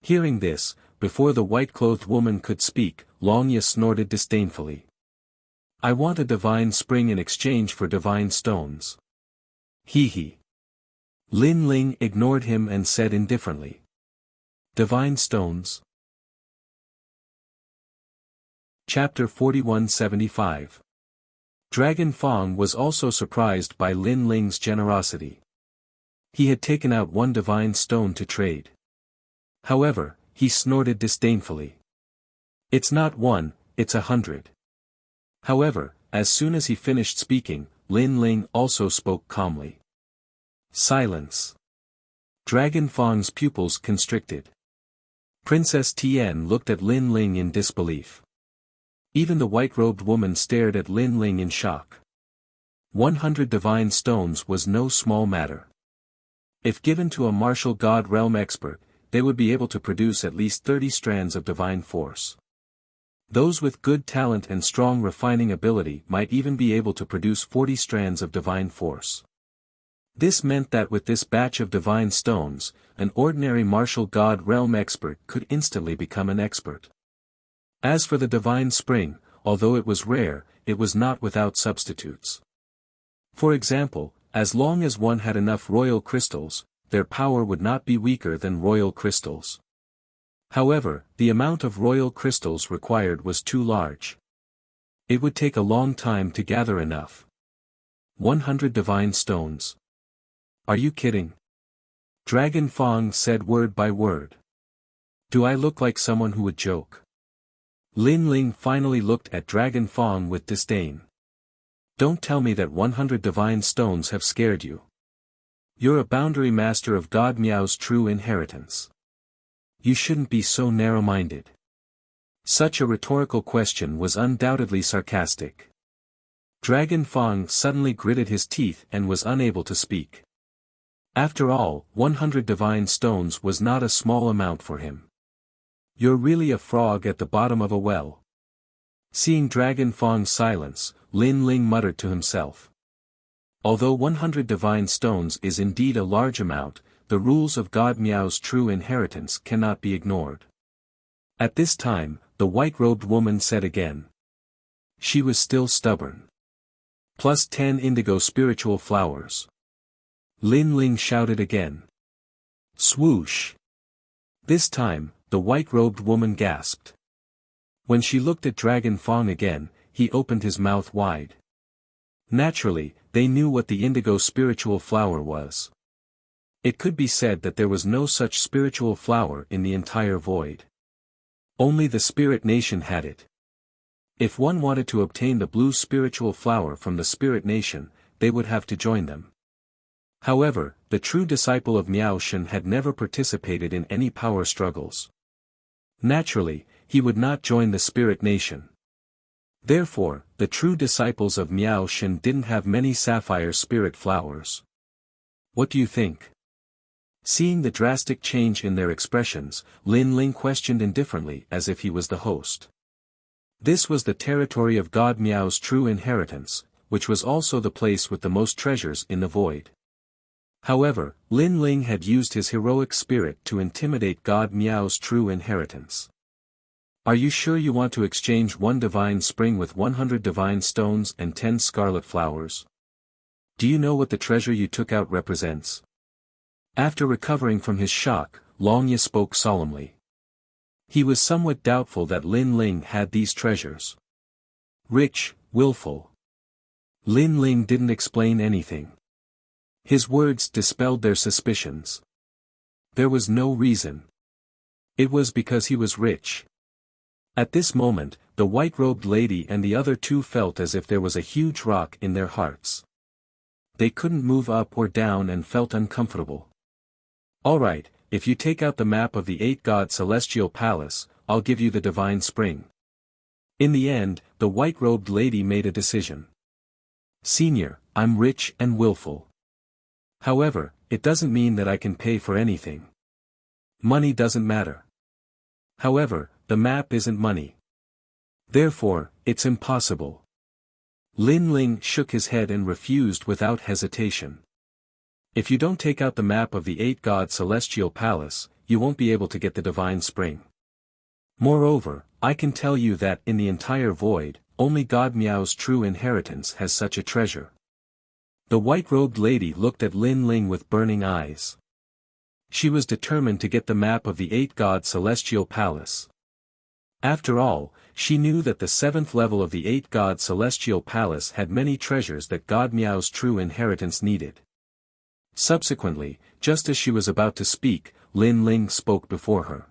Hearing this, before the white-clothed woman could speak, Long Ye snorted disdainfully. I want a divine spring in exchange for divine stones. Hee hee. Lin Ling ignored him and said indifferently. Divine stones? Chapter 4175. Dragon Fong was also surprised by Lin Ling's generosity. He had taken out one divine stone to trade. However, he snorted disdainfully. It's not one, it's 100. However, as soon as he finished speaking, Lin Ling also spoke calmly. Silence. Dragon Fong's pupils constricted. Princess Tian looked at Lin Ling in disbelief. Even the white-robed woman stared at Lin Ling in shock. 100 divine stones was no small matter. If given to a martial god realm expert, they would be able to produce at least 30 strands of divine force. Those with good talent and strong refining ability might even be able to produce 40 strands of divine force. This meant that with this batch of divine stones, an ordinary martial god realm expert could instantly become an expert. As for the divine spring, although it was rare, it was not without substitutes. For example, as long as one had enough royal crystals, their power would not be weaker than royal crystals. However, the amount of royal crystals required was too large. It would take a long time to gather enough. 100 divine stones. Are you kidding? Dragon Fong said word by word. Do I look like someone who would joke? Lin Ling finally looked at Dragon Fong with disdain. Don't tell me that 100 divine stones have scared you. You're a boundary master of God Miao's true inheritance. You shouldn't be so narrow-minded. Such a rhetorical question was undoubtedly sarcastic. Dragon Fong suddenly gritted his teeth and was unable to speak. After all, 100 divine stones was not a small amount for him. You're really a frog at the bottom of a well. Seeing Dragon Fong's silence, Lin Ling muttered to himself. Although 100 divine stones is indeed a large amount, the rules of God Miao's true inheritance cannot be ignored. At this time, the white-robed woman said again. She was still stubborn. Plus 10 indigo spiritual flowers. Lin Ling shouted again. Swoosh. This time, the white-robed woman gasped. When she looked at Dragon Fong again, he opened his mouth wide. Naturally, they knew what the indigo spiritual flower was. It could be said that there was no such spiritual flower in the entire void. Only the spirit nation had it. If one wanted to obtain the blue spiritual flower from the spirit nation, they would have to join them. However, the true disciple of Miao Shen had never participated in any power struggles. Naturally, he would not join the spirit nation. Therefore, the true disciples of Miao Shen didn't have many sapphire spirit flowers. What do you think? Seeing the drastic change in their expressions, Lin Ling questioned indifferently as if he was the host. This was the territory of God Miao's true inheritance, which was also the place with the most treasures in the void. However, Lin Ling had used his heroic spirit to intimidate God Miao's true inheritance. Are you sure you want to exchange one divine spring with 100 divine stones and 10 scarlet flowers? Do you know what the treasure you took out represents? After recovering from his shock, Long Ye spoke solemnly. He was somewhat doubtful that Lin Ling had these treasures. Rich, willful. Lin Ling didn't explain anything. His words dispelled their suspicions. There was no reason. It was because he was rich. At this moment, the white-robed lady and the other two felt as if there was a huge rock in their hearts. They couldn't move up or down and felt uncomfortable. Alright, if you take out the map of the 8-god celestial palace, I'll give you the divine spring. In the end, the white-robed lady made a decision. Senior, I'm rich and willful. However, it doesn't mean that I can pay for anything. Money doesn't matter. However, the map isn't money. Therefore, it's impossible. Lin Ling shook his head and refused without hesitation. If you don't take out the map of the 8-god celestial palace, you won't be able to get the divine spring. Moreover, I can tell you that in the entire void, only God Miao's true inheritance has such a treasure. The white-robed lady looked at Lin Ling with burning eyes. She was determined to get the map of the 8-god celestial palace. After all, she knew that the 7th level of the 8-god celestial palace had many treasures that God Miao's true inheritance needed. Subsequently, just as she was about to speak, Lin Ling spoke before her.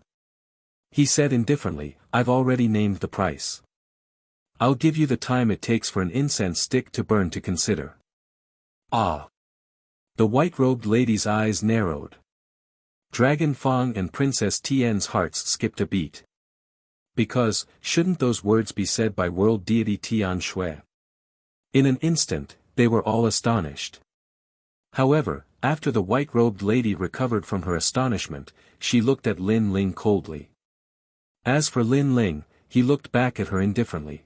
He said indifferently, "I've already named the price. I'll give you the time it takes for an incense stick to burn to consider." Ah! The white-robed lady's eyes narrowed. Dragon Fang and Princess Tian's hearts skipped a beat. Because, shouldn't those words be said by world deity Tian Shui? In an instant, they were all astonished. However, after the white-robed lady recovered from her astonishment, she looked at Lin Ling coldly. As for Lin Ling, he looked back at her indifferently.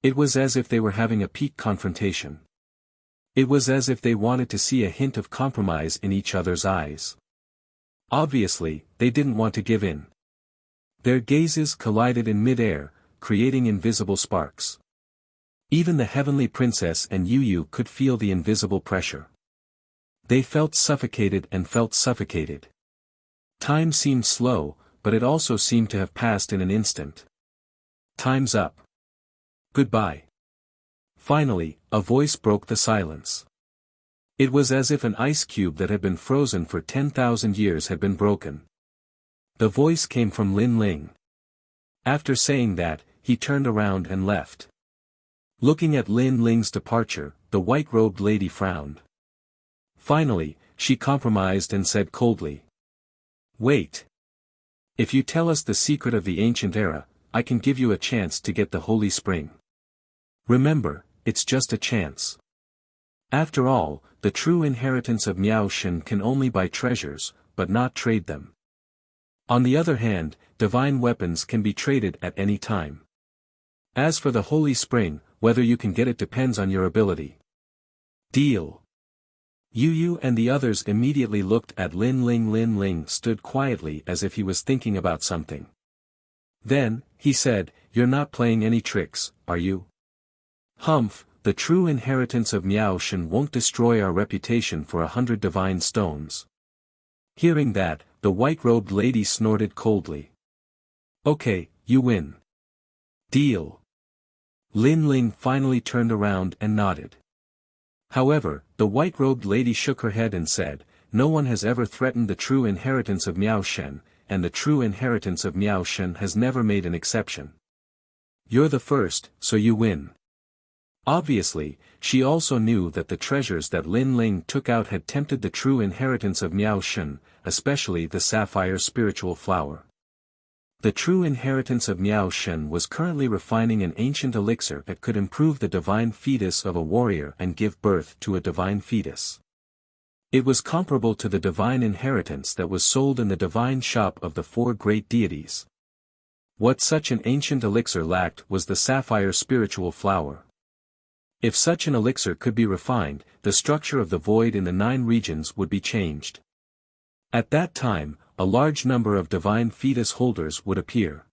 It was as if they were having a peak confrontation. It was as if they wanted to see a hint of compromise in each other's eyes. Obviously, they didn't want to give in. Their gazes collided in mid-air, creating invisible sparks. Even the heavenly princess and Yu could feel the invisible pressure. They felt suffocated and felt suffocated. Time seemed slow, but it also seemed to have passed in an instant. Time's up. Goodbye. Finally, a voice broke the silence. It was as if an ice cube that had been frozen for 10,000 years had been broken. The voice came from Lin Ling. After saying that, he turned around and left. Looking at Lin Ling's departure, the white-robed lady frowned. Finally, she compromised and said coldly. "Wait. If you tell us the secret of the ancient era, I can give you a chance to get the holy spring. Remember, it's just a chance. After all, the true inheritance of Miao Shen can only buy treasures, but not trade them. On the other hand, divine weapons can be traded at any time. As for the holy spring, whether you can get it depends on your ability. Deal." Yu and the others immediately looked at Lin Ling. Lin Ling stood quietly as if he was thinking about something. Then, he said, "You're not playing any tricks, are you?" "Humph, the true inheritance of Miao Shen won't destroy our reputation for 100 divine stones." Hearing that, the white-robed lady snorted coldly. "Okay, you win. Deal." Lin Ling finally turned around and nodded. However, the white-robed lady shook her head and said, "No one has ever threatened the true inheritance of Miao Shen, and the true inheritance of Miao Shen has never made an exception. You're the first, so you win." Obviously, she also knew that the treasures that Lin Ling took out had tempted the true inheritance of Miao Shen, especially the sapphire spiritual flower. The true inheritance of Miao Shen was currently refining an ancient elixir that could improve the divine fetus of a warrior and give birth to a divine fetus. It was comparable to the divine inheritance that was sold in the divine shop of the 4 great deities. What such an ancient elixir lacked was the sapphire spiritual flower. If such an elixir could be refined, the structure of the void in the 9 regions would be changed. At that time, a large number of divine fetus holders would appear.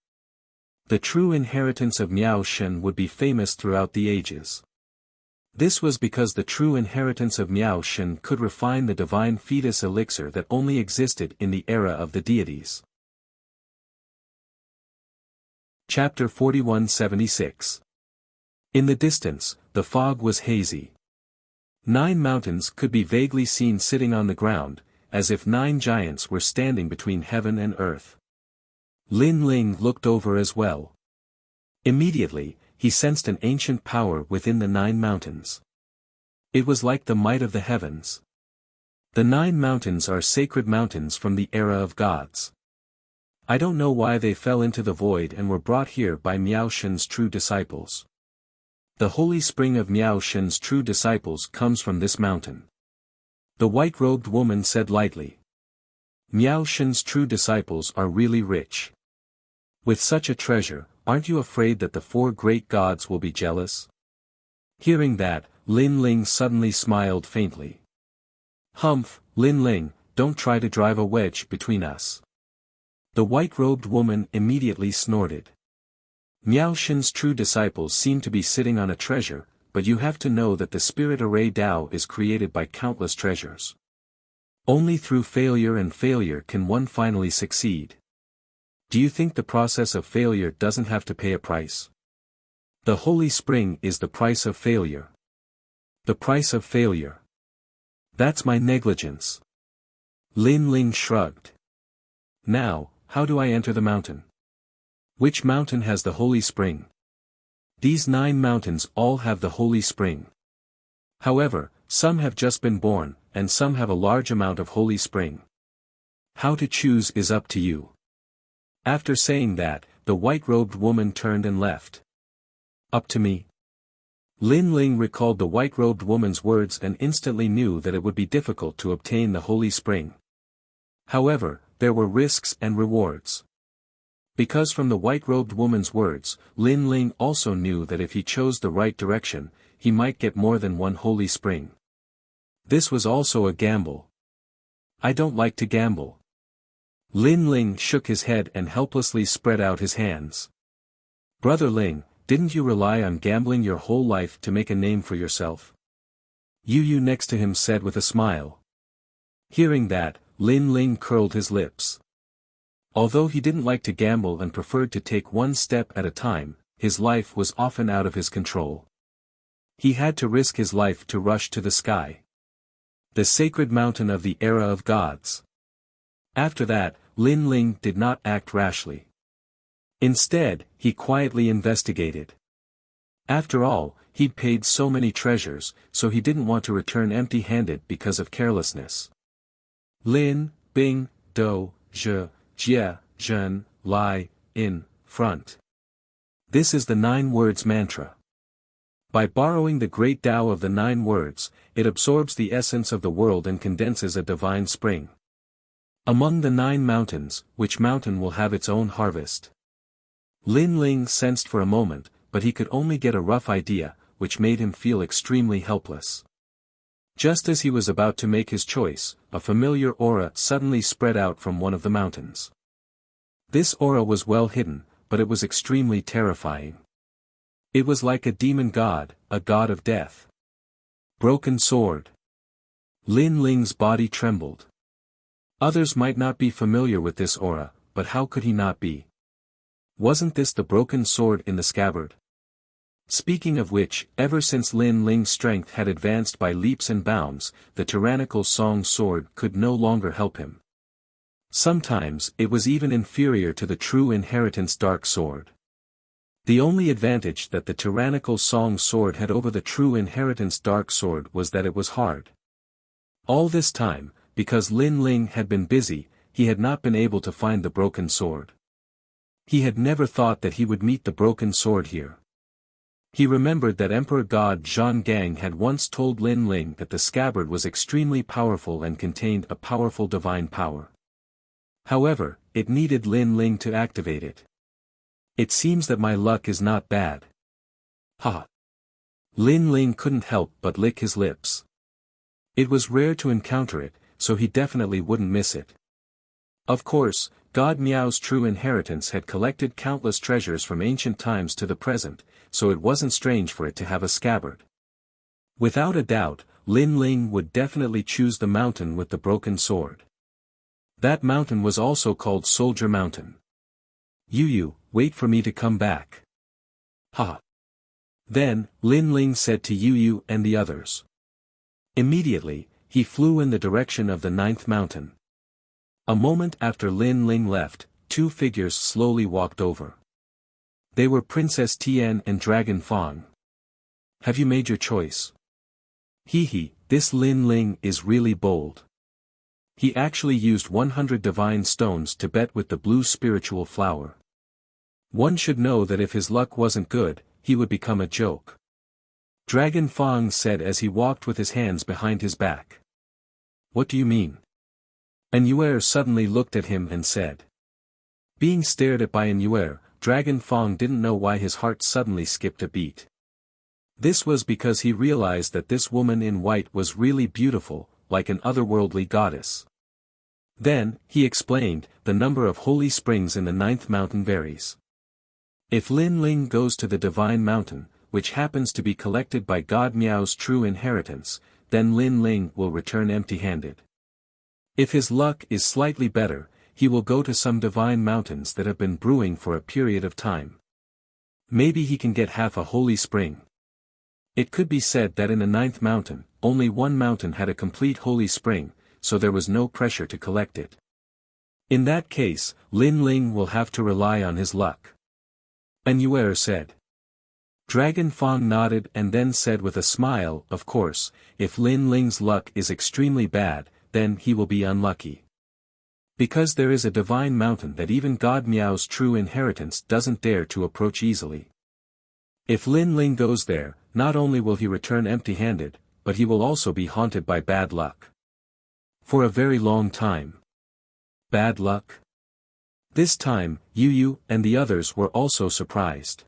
The true inheritance of Miao Shen would be famous throughout the ages. This was because the true inheritance of Miao Shen could refine the divine fetus elixir that only existed in the era of the deities. Chapter 4176. In the distance, the fog was hazy. 9 mountains could be vaguely seen sitting on the ground, as if 9 giants were standing between heaven and earth. Lin Ling looked over as well. Immediately, he sensed an ancient power within the 9 mountains. It was like the might of the heavens. The 9 mountains are sacred mountains from the era of gods. I don't know why they fell into the void and were brought here by Miao Shen's true disciples. The holy spring of Miao Shen's true disciples comes from this mountain. The white-robed woman said lightly. Miao Shen's true disciples are really rich. With such a treasure, aren't you afraid that the four great gods will be jealous? Hearing that, Lin Ling suddenly smiled faintly. Humph, Lin Ling, don't try to drive a wedge between us. The white-robed woman immediately snorted. Miao Shen's true disciples seem to be sitting on a treasure, but you have to know that the spirit array Tao is created by countless treasures. Only through failure and failure can one finally succeed. Do you think the process of failure doesn't have to pay a price? The Holy Spring is the price of failure. The price of failure. That's my negligence. Lin Ling shrugged. Now, how do I enter the mountain? Which mountain has the Holy Spring? These 9 mountains all have the Holy Spring. However, some have just been born, and some have a large amount of Holy Spring. How to choose is up to you. After saying that, the white-robed woman turned and left. Up to me? Lin Ling recalled the white-robed woman's words and instantly knew that it would be difficult to obtain the Holy Spring. However, there were risks and rewards. Because from the white-robed woman's words, Lin Ling also knew that if he chose the right direction, he might get more than one Holy Spring. This was also a gamble. I don't like to gamble. Lin Ling shook his head and helplessly spread out his hands. Brother Ling, didn't you rely on gambling your whole life to make a name for yourself? Yu Yu next to him said with a smile. Hearing that, Lin Ling curled his lips. Although he didn't like to gamble and preferred to take one step at a time, his life was often out of his control. He had to risk his life to rush to the sky. The sacred mountain of the era of gods. After that, Lin Ling did not act rashly. Instead, he quietly investigated. After all, he'd paid so many treasures, so he didn't want to return empty-handed because of carelessness. Lin, Bing, Do, Zhe, Jie, Zhen, Lai, in, front. This is the 9 words mantra. By borrowing the great Tao of the 9 words, it absorbs the essence of the world and condenses a divine spring. Among the 9 mountains, which mountain will have its own harvest? Lin Ling sensed for a moment, but he could only get a rough idea, which made him feel extremely helpless. Just as he was about to make his choice, a familiar aura suddenly spread out from one of the mountains. This aura was well hidden, but it was extremely terrifying. It was like a demon god, a god of death. Broken sword. Lin Ling's body trembled. Others might not be familiar with this aura, but how could he not be? Wasn't this the broken sword in the scabbard? Speaking of which, ever since Lin Ling's strength had advanced by leaps and bounds, the tyrannical Song sword could no longer help him. Sometimes it was even inferior to the true inheritance dark sword. The only advantage that the tyrannical Song sword had over the true inheritance dark sword was that it was hard. All this time, because Lin Ling had been busy, he had not been able to find the broken sword. He had never thought that he would meet the broken sword here. He remembered that Emperor God Zhang Gang had once told Lin Ling that the scabbard was extremely powerful and contained a powerful divine power. However, it needed Lin Ling to activate it. It seems that my luck is not bad. Ha! Lin Ling couldn't help but lick his lips. It was rare to encounter it, so he definitely wouldn't miss it. Of course, God Miao's true inheritance had collected countless treasures from ancient times to the present, so it wasn't strange for it to have a scabbard. Without a doubt, Lin Ling would definitely choose the mountain with the broken sword. That mountain was also called Soldier Mountain. Yu Yu, wait for me to come back. Ha! Then, Lin Ling said to Yu Yu and the others. Immediately, he flew in the direction of the 9th mountain. A moment after Lin Ling left, 2 figures slowly walked over. They were Princess Tian and Dragon Fang. Have you made your choice? Hee, this Lin Ling is really bold. He actually used 100 divine stones to bet with the blue spiritual flower. One should know that if his luck wasn't good, he would become a joke. Dragon Fang said as he walked with his hands behind his back. What do you mean? An Yuer suddenly looked at him and said. Being stared at by an Yuer, Dragon Fong didn't know why his heart suddenly skipped a beat. This was because he realized that this woman in white was really beautiful, like an otherworldly goddess. Then, he explained, the number of holy springs in the 9th mountain varies. If Lin Ling goes to the divine mountain, which happens to be collected by God Miao's true inheritance, then Lin Ling will return empty-handed. If his luck is slightly better, he will go to some divine mountains that have been brewing for a period of time. Maybe he can get half a holy spring. It could be said that in the 9th mountain, only one mountain had a complete holy spring, so there was no pressure to collect it. In that case, Lin Ling will have to rely on his luck. An Yuer said. Dragon Fong nodded and then said with a smile, of course, if Lin Ling's luck is extremely bad, then he will be unlucky. Because there is a divine mountain that even God Miao's true inheritance doesn't dare to approach easily. If Lin Ling goes there, not only will he return empty-handed, but he will also be haunted by bad luck. For a very long time. Bad luck? This time, Yu and the others were also surprised.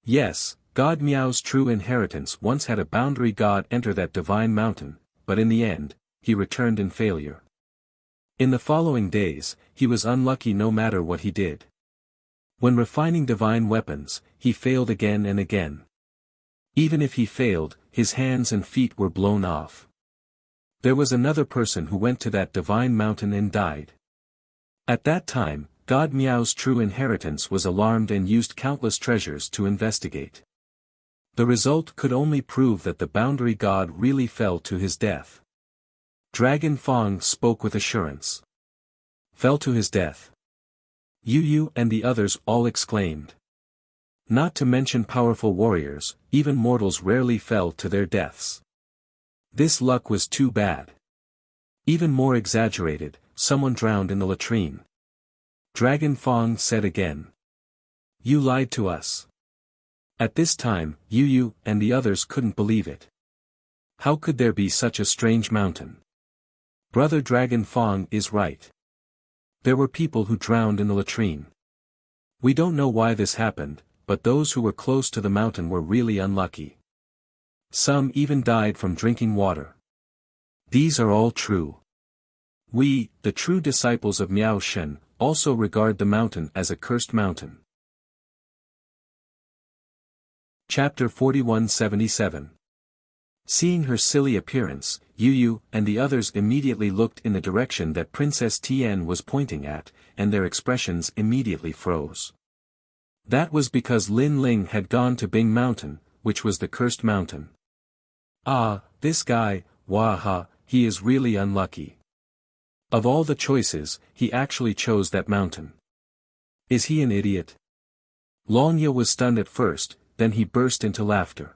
Yes, God Miao's true inheritance once had a boundary god enter that divine mountain, but in the end, he returned in failure. In the following days, he was unlucky no matter what he did. When refining divine weapons, he failed again and again. Even if he failed, his hands and feet were blown off. There was another person who went to that divine mountain and died. At that time, God Miao's true inheritance was alarmed and used countless treasures to investigate. The result could only prove that the boundary god really fell to his death. Dragon Fong spoke with assurance. Fell to his death. Yu and the others all exclaimed. Not to mention powerful warriors, even mortals rarely fell to their deaths. This luck was too bad. Even more exaggerated, someone drowned in the latrine. Dragon Fong said again. You lied to us. At this time, Yu and the others couldn't believe it. How could there be such a strange mountain? Brother Dragon Fong is right. There were people who drowned in the latrine. We don't know why this happened, but those who were close to the mountain were really unlucky. Some even died from drinking water. These are all true. We, the true disciples of Miao Shen, also regard the mountain as a cursed mountain. Chapter 4177. Seeing her silly appearance, Yu and the others immediately looked in the direction that Princess Tian was pointing at, and their expressions immediately froze. That was because Lin Ling had gone to Bing Mountain, which was the cursed mountain. Ah, this guy, waha, he is really unlucky. Of all the choices, he actually chose that mountain. Is he an idiot? Long Ye was stunned at first, then he burst into laughter.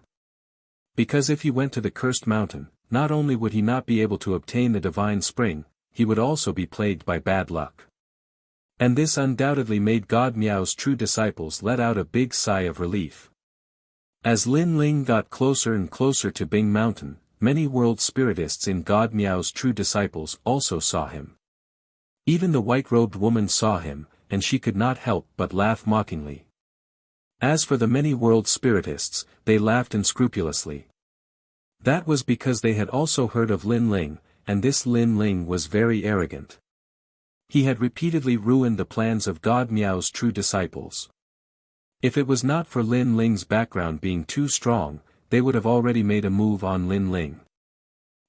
Because if he went to the cursed mountain, not only would he not be able to obtain the divine spring, he would also be plagued by bad luck. And this undoubtedly made God Miao's true disciples let out a big sigh of relief. As Lin Ling got closer and closer to Bing Mountain, many world spiritists in God Miao's true disciples also saw him. Even the white-robed woman saw him, and she could not help but laugh mockingly. As for the many world spiritists, they laughed unscrupulously. That was because they had also heard of Lin Ling, and this Lin Ling was very arrogant. He had repeatedly ruined the plans of God Miao's true disciples. If it was not for Lin Ling's background being too strong, they would have already made a move on Lin Ling.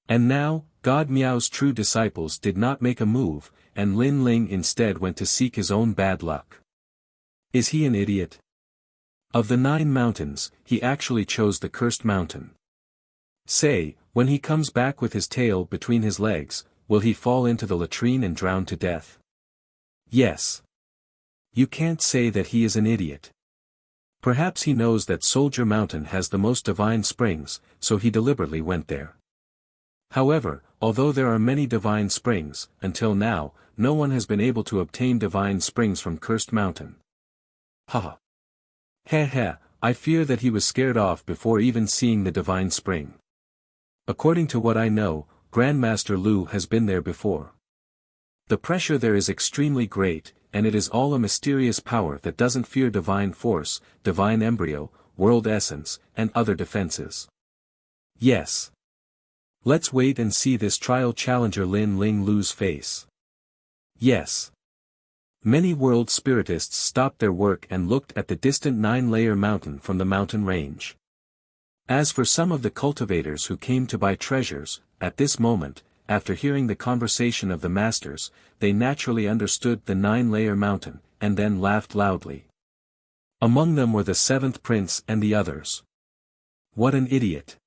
And now, God Miao's true disciples did not make a move, and Lin Ling instead went to seek his own bad luck. Is he an idiot? Of the 9 mountains, he actually chose the cursed mountain. Say, when he comes back with his tail between his legs, will he fall into the latrine and drown to death? Yes. You can't say that he is an idiot. Perhaps he knows that Soldier Mountain has the most divine springs, so he deliberately went there. However, although there are many divine springs, until now, no one has been able to obtain divine springs from Cursed Mountain. Haha. Heh, I fear that he was scared off before even seeing the divine spring. According to what I know, Grandmaster Lu has been there before. The pressure there is extremely great, and it is all a mysterious power that doesn't fear divine force, divine embryo, world essence, and other defenses. Yes. Let's wait and see this trial challenger Lin Ling lose face. Yes. Many world spiritists stopped their work and looked at the distant 9-layer mountain from the mountain range. As for some of the cultivators who came to buy treasures, at this moment, after hearing the conversation of the masters, they naturally understood the 9-layer mountain, and then laughed loudly. Among them were the 7th prince and the others. What an idiot!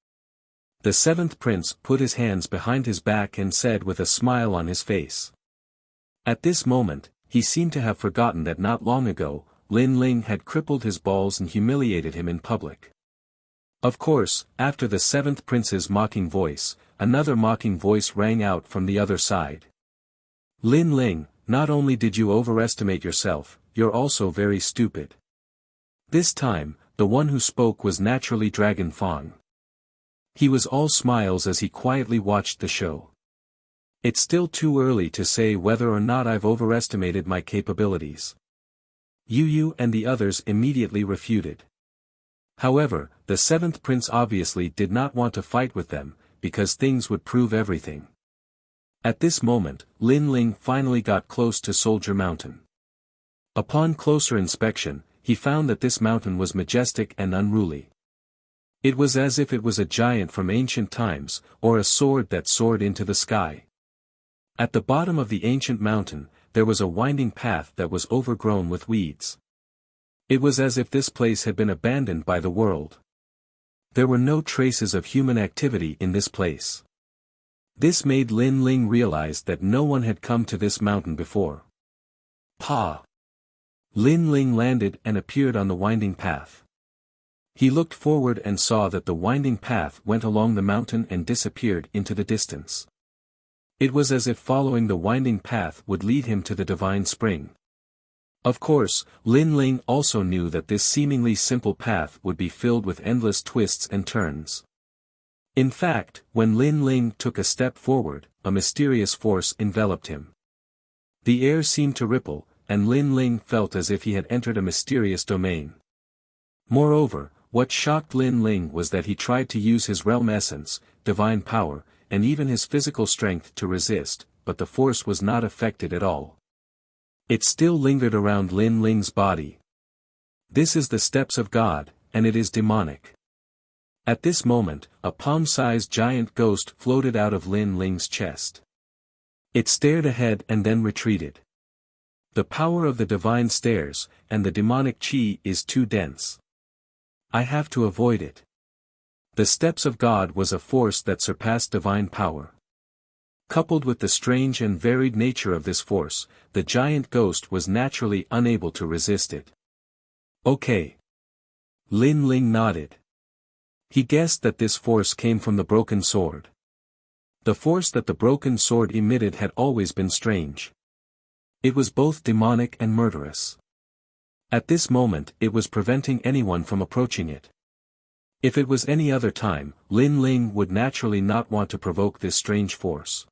The 7th prince put his hands behind his back and said with a smile on his face. At this moment, he seemed to have forgotten that not long ago, Lin Ling had crippled his balls and humiliated him in public. Of course, after the 7th prince's mocking voice, another mocking voice rang out from the other side. Lin Ling, not only did you overestimate yourself, you're also very stupid. This time, the one who spoke was naturally Dragon Fong. He was all smiles as he quietly watched the show. It's still too early to say whether or not I've overestimated my capabilities. Yu and the others immediately refuted. However, the 7th prince obviously did not want to fight with them, because things would prove everything. At this moment, Lin Ling finally got close to Soldier Mountain. Upon closer inspection, he found that this mountain was majestic and unruly. It was as if it was a giant from ancient times, or a sword that soared into the sky. At the bottom of the ancient mountain, there was a winding path that was overgrown with weeds. It was as if this place had been abandoned by the world. There were no traces of human activity in this place. This made Lin Ling realize that no one had come to this mountain before. Pa! Lin Ling landed and appeared on the winding path. He looked forward and saw that the winding path went along the mountain and disappeared into the distance. It was as if following the winding path would lead him to the divine spring. Of course, Lin Ling also knew that this seemingly simple path would be filled with endless twists and turns. In fact, when Lin Ling took a step forward, a mysterious force enveloped him. The air seemed to ripple, and Lin Ling felt as if he had entered a mysterious domain. Moreover, what shocked Lin Ling was that he tried to use his realm essence, divine power, and even his physical strength to resist, but the force was not affected at all. It still lingered around Lin Ling's body. This is the steps of God, and it is demonic. At this moment, a palm-sized giant ghost floated out of Lin Ling's chest. It stared ahead and then retreated. The power of the divine stairs, and the demonic chi is too dense. I have to avoid it. The steps of God was a force that surpassed divine power. Coupled with the strange and varied nature of this force, the giant ghost was naturally unable to resist it. Okay. Lin Ling nodded. He guessed that this force came from the broken sword. The force that the broken sword emitted had always been strange. It was both demonic and murderous. At this moment it was preventing anyone from approaching it. If it was any other time, Lin Ling would naturally not want to provoke this strange force.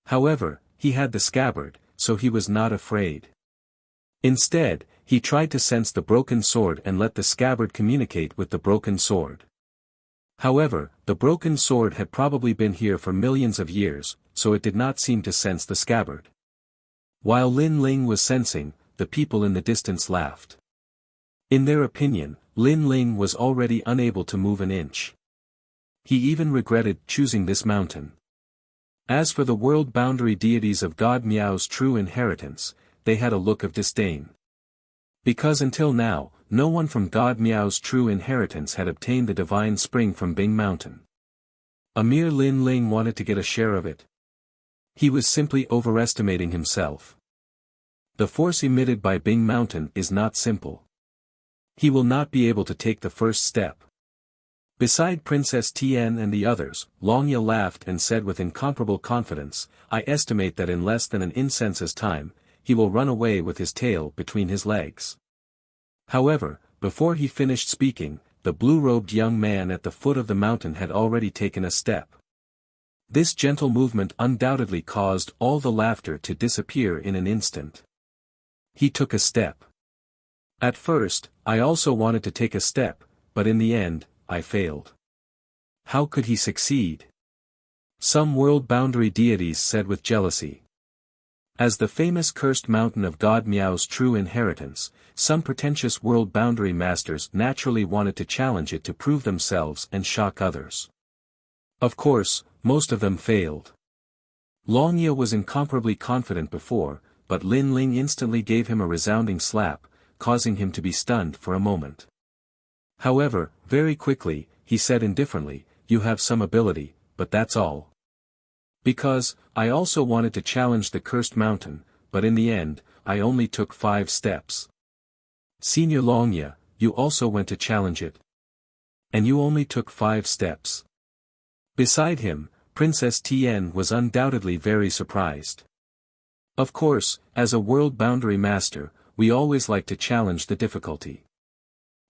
However, he had the scabbard, so he was not afraid. Instead, he tried to sense the broken sword and let the scabbard communicate with the broken sword. However, the broken sword had probably been here for millions of years, so it did not seem to sense the scabbard. While Lin Ling was sensing, the people in the distance laughed. In their opinion, Lin Ling was already unable to move an inch. He even regretted choosing this mountain. As for the world boundary deities of God Miao's true inheritance, they had a look of disdain. Because until now, no one from God Miao's true inheritance had obtained the divine spring from Bing Mountain. A mere Lin Ling wanted to get a share of it. He was simply overestimating himself. The force emitted by Bing Mountain is not simple. He will not be able to take the first step. Beside Princess Tian and the others, Longya laughed and said with incomparable confidence, I estimate that in less than an incense's time, he will run away with his tail between his legs. However, before he finished speaking, the blue-robed young man at the foot of the mountain had already taken a step. This gentle movement undoubtedly caused all the laughter to disappear in an instant. He took a step. At first, I also wanted to take a step, but in the end, I failed. How could he succeed? Some world boundary deities said with jealousy. As the famous cursed mountain of God Miao's true inheritance, some pretentious world boundary masters naturally wanted to challenge it to prove themselves and shock others. Of course, most of them failed. Longye was incomparably confident before, but Lin Ling instantly gave him a resounding slap, causing him to be stunned for a moment. However, very quickly, he said indifferently, "You have some ability, but that's all." Because, I also wanted to challenge the cursed mountain, but in the end, I only took 5 steps. Senior Longye, you also went to challenge it. And you only took 5 steps. Beside him, Princess Tien was undoubtedly very surprised. Of course, as a world boundary master, we always like to challenge the difficulty.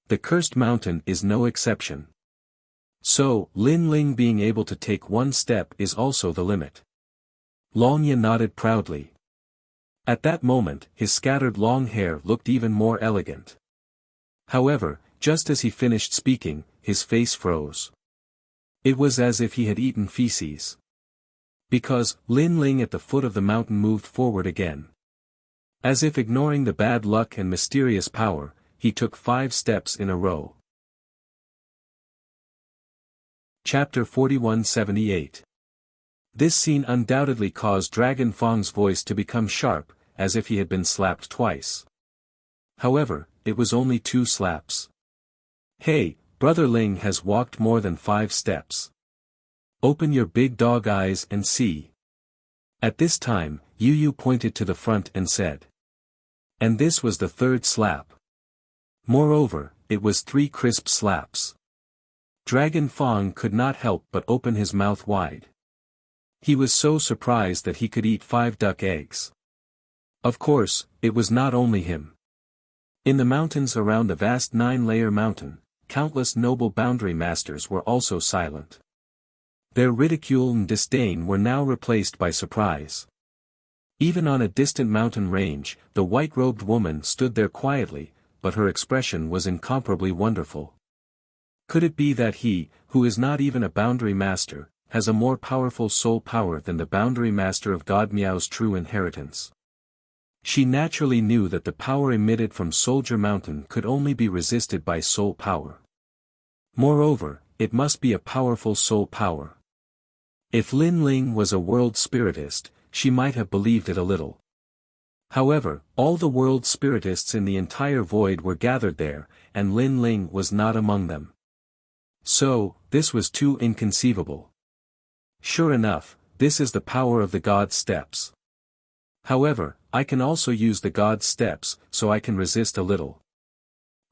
The cursed mountain is no exception. So, Lin Ling being able to take 1 step is also the limit. Longye nodded proudly. At that moment, his scattered long hair looked even more elegant. However, just as he finished speaking, his face froze. It was as if he had eaten feces. Because, Lin Ling at the foot of the mountain moved forward again. As if ignoring the bad luck and mysterious power, he took 5 steps in a row. Chapter 4178. This scene undoubtedly caused Dragon Fong's voice to become sharp, as if he had been slapped twice. However, it was only 2 slaps. Hey, Brother Ling has walked more than 5 steps. Open your big dog eyes and see. At this time, Yu Yu pointed to the front and said. And this was the 3rd slap. Moreover, it was 3 crisp slaps. Dragon Fong could not help but open his mouth wide. He was so surprised that he could eat 5 duck eggs. Of course, it was not only him. In the mountains around the vast 9-layer mountain, countless noble boundary masters were also silent. Their ridicule and disdain were now replaced by surprise. Even on a distant mountain range, the white-robed woman stood there quietly, but her expression was incomparably wonderful. Could it be that he, who is not even a boundary master, has a more powerful soul power than the boundary master of God Miao's true inheritance? She naturally knew that the power emitted from Soldier Mountain could only be resisted by soul power. Moreover, it must be a powerful soul power. If Lin Ling was a world spiritist, she might have believed it a little. However, all the world spiritists in the entire void were gathered there, and Lin Ling was not among them. So, this was too inconceivable. Sure enough, this is the power of the God steps. However, I can also use the God steps, so I can resist a little.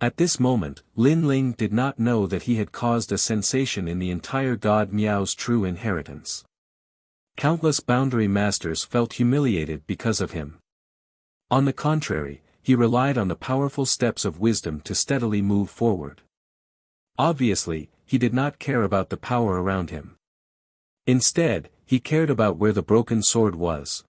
At this moment, Lin Ling did not know that he had caused a sensation in the entire God Miao's true inheritance. Countless boundary masters felt humiliated because of him. On the contrary, he relied on the powerful steps of wisdom to steadily move forward. Obviously, he did not care about the power around him. Instead, he cared about where the broken sword was.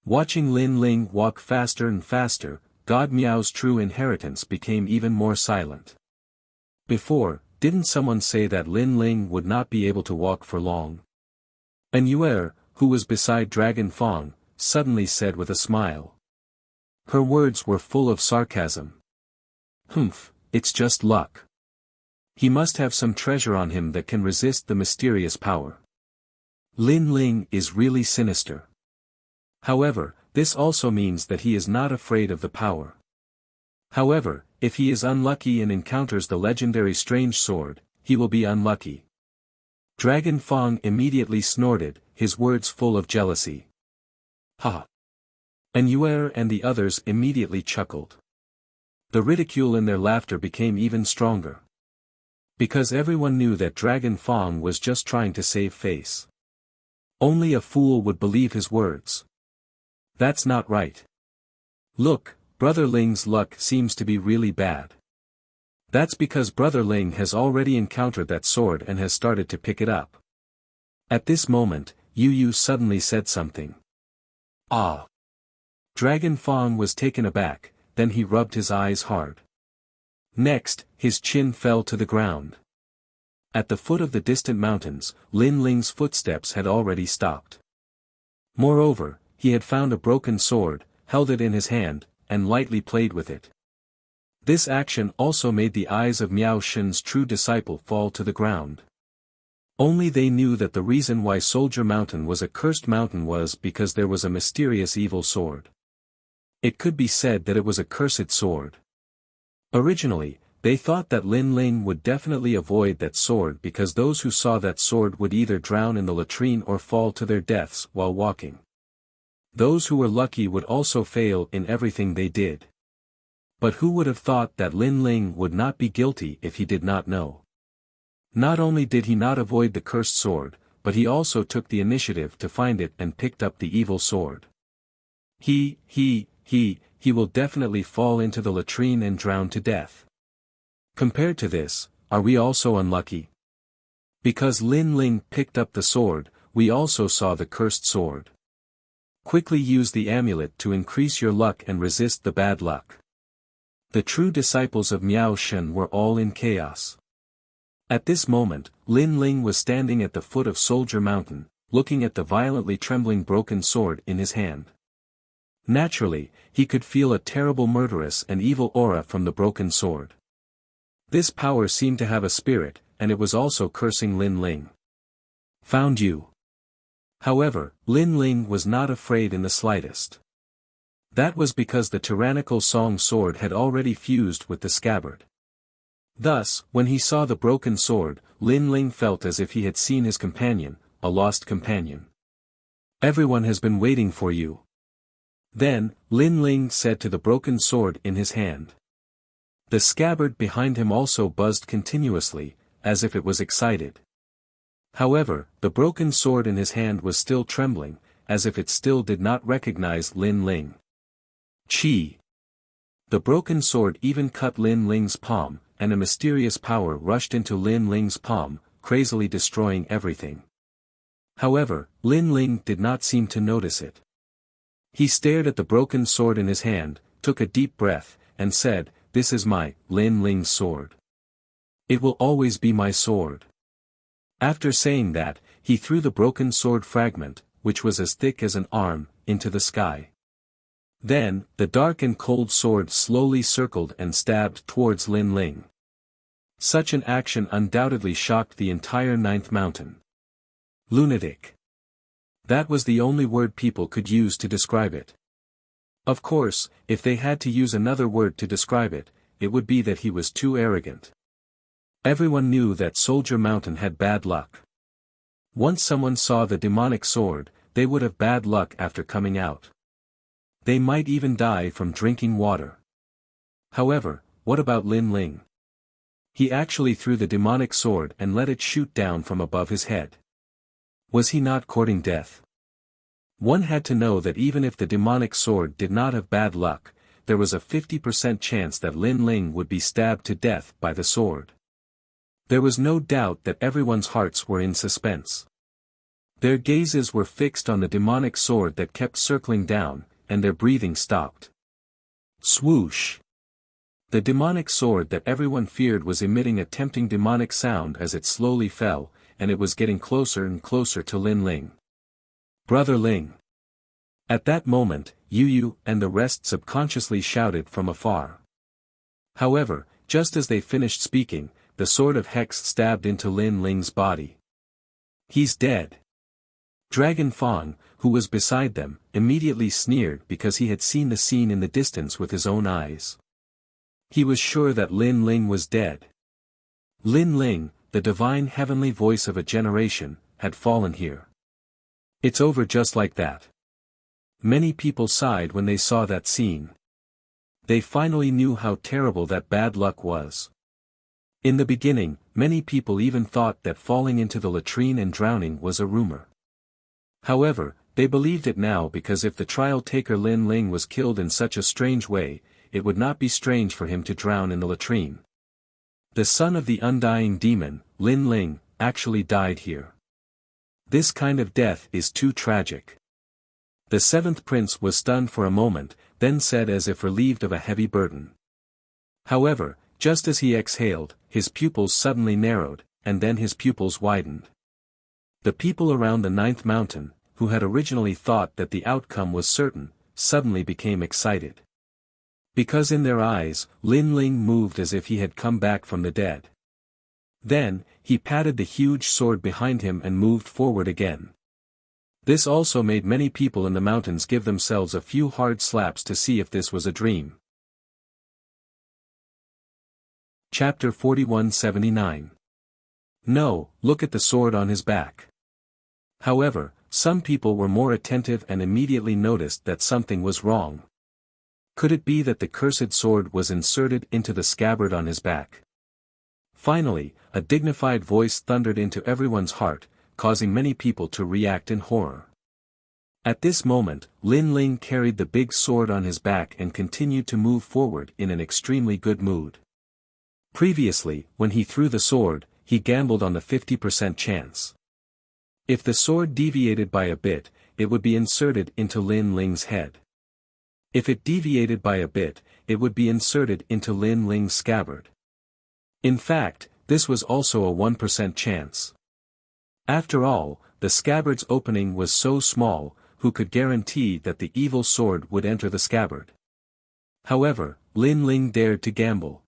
Watching Lin Ling walk faster and faster, God Miao's true inheritance became even more silent. Before, didn't someone say that Lin Ling would not be able to walk for long? And Yuer, who was beside Dragon Fong, suddenly said with a smile. Her words were full of sarcasm. Humph, it's just luck. He must have some treasure on him that can resist the mysterious power. Lin Ling is really sinister. However, this also means that he is not afraid of the power. However, if he is unlucky and encounters the legendary strange sword, he will be unlucky. Dragon Fong immediately snorted, his words full of jealousy. Ha! And Yuer and the others immediately chuckled. The ridicule in their laughter became even stronger. Because everyone knew that Dragon Fong was just trying to save face. Only a fool would believe his words. That's not right. Look, Brother Ling's luck seems to be really bad. That's because Brother Ling has already encountered that sword and has started to pick it up. At this moment, Yu Yu suddenly said something. Ah! Dragon Fang was taken aback, then he rubbed his eyes hard. Next, his chin fell to the ground. At the foot of the distant mountains, Lin Ling's footsteps had already stopped. Moreover, he had found a broken sword, held it in his hand, and lightly played with it. This action also made the eyes of Miao Shen's true disciple fall to the ground. Only they knew that the reason why Soldier Mountain was a cursed mountain was because there was a mysterious evil sword. It could be said that it was a cursed sword. Originally, they thought that Lin Ling would definitely avoid that sword because those who saw that sword would either drown in the latrine or fall to their deaths while walking. Those who were lucky would also fail in everything they did. But who would have thought that Lin Ling would not be guilty if he did not know? Not only did he not avoid the cursed sword, but he also took the initiative to find it and picked up the evil sword. He will definitely fall into the latrine and drown to death. Compared to this, are we also unlucky? Because Lin Ling picked up the sword, we also saw the cursed sword. Quickly use the amulet to increase your luck and resist the bad luck. The true disciples of Miao Shen were all in chaos. At this moment, Lin Ling was standing at the foot of Soldier Mountain, looking at the violently trembling broken sword in his hand. Naturally, he could feel a terrible murderous and evil aura from the broken sword. This power seemed to have a spirit, and it was also cursing Lin Ling. Found you. However, Lin Ling was not afraid in the slightest. That was because the tyrannical Song sword had already fused with the scabbard. Thus, when he saw the broken sword, Lin Ling felt as if he had seen his companion, a lost companion. Everyone has been waiting for you. Then, Lin Ling said to the broken sword in his hand. The scabbard behind him also buzzed continuously, as if it was excited. However, the broken sword in his hand was still trembling, as if it still did not recognize Lin Ling. Chi! The broken sword even cut Lin Ling's palm, and a mysterious power rushed into Lin Ling's palm, crazily destroying everything. However, Lin Ling did not seem to notice it. He stared at the broken sword in his hand, took a deep breath, and said, "This is my, Lin Ling's sword. It will always be my sword." After saying that, he threw the broken sword fragment, which was as thick as an arm, into the sky. Then, the dark and cold sword slowly circled and stabbed towards Lin Ling. Such an action undoubtedly shocked the entire Ninth Mountain. Lunatic. That was the only word people could use to describe it. Of course, if they had to use another word to describe it, it would be that he was too arrogant. Everyone knew that Soldier Mountain had bad luck. Once someone saw the demonic sword, they would have bad luck after coming out. They might even die from drinking water. However, what about Lin Ling? He actually threw the demonic sword and let it shoot down from above his head. Was he not courting death? One had to know that even if the demonic sword did not have bad luck, there was a 50% chance that Lin Ling would be stabbed to death by the sword. There was no doubt that everyone's hearts were in suspense. Their gazes were fixed on the demonic sword that kept circling down, and their breathing stopped. Swoosh! The demonic sword that everyone feared was emitting a tempting demonic sound as it slowly fell, and it was getting closer and closer to Lin Ling. Brother Ling! At that moment, Yu and the rest subconsciously shouted from afar. However, just as they finished speaking, the sword of Hex stabbed into Lin Ling's body. He's dead. Dragon Fang, who was beside them, immediately sneered because he had seen the scene in the distance with his own eyes. He was sure that Lin Ling was dead. Lin Ling, the divine heavenly voice of a generation, had fallen here. It's over just like that. Many people sighed when they saw that scene. They finally knew how terrible that bad luck was. In the beginning, many people even thought that falling into the latrine and drowning was a rumor. However, they believed it now because if the trial taker Lin Ling was killed in such a strange way, it would not be strange for him to drown in the latrine. The son of the undying demon, Lin Ling, actually died here. This kind of death is too tragic. The seventh prince was stunned for a moment, then said as if relieved of a heavy burden. However, just as he exhaled, his pupils suddenly narrowed, and then his pupils widened. The people around the ninth mountain, who had originally thought that the outcome was certain, suddenly became excited. Because in their eyes, Lin Ling moved as if he had come back from the dead. Then, he patted the huge sword behind him and moved forward again. This also made many people in the mountains give themselves a few hard slaps to see if this was a dream. Chapter 41-79. No, look at the sword on his back. However, some people were more attentive and immediately noticed that something was wrong. Could it be that the cursed sword was inserted into the scabbard on his back? Finally, a dignified voice thundered into everyone's heart, causing many people to react in horror. At this moment, Lin Ling carried the big sword on his back and continued to move forward in an extremely good mood. Previously, when he threw the sword, he gambled on the 50% chance. If the sword deviated by a bit, it would be inserted into Lin Ling's head. If it deviated by a bit, it would be inserted into Lin Ling's scabbard. In fact, this was also a 1% chance. After all, the scabbard's opening was so small, who could guarantee that the evil sword would enter the scabbard? However, Lin Ling dared to gamble.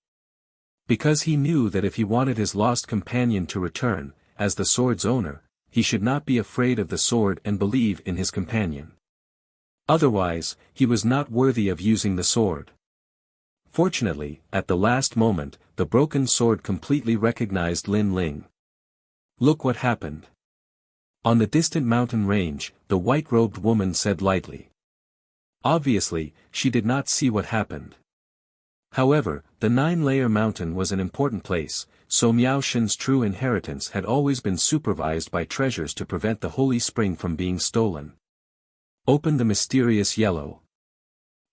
Because he knew that if he wanted his lost companion to return, as the sword's owner, he should not be afraid of the sword and believe in his companion. Otherwise, he was not worthy of using the sword. Fortunately, at the last moment, the broken sword completely recognized Lin Ling. Look what happened. On the distant mountain range, the white-robed woman said lightly. Obviously, she did not see what happened. However, the 9-layer mountain was an important place, so Miao Shen's true inheritance had always been supervised by treasures to prevent the holy spring from being stolen. Open the mysterious yellow.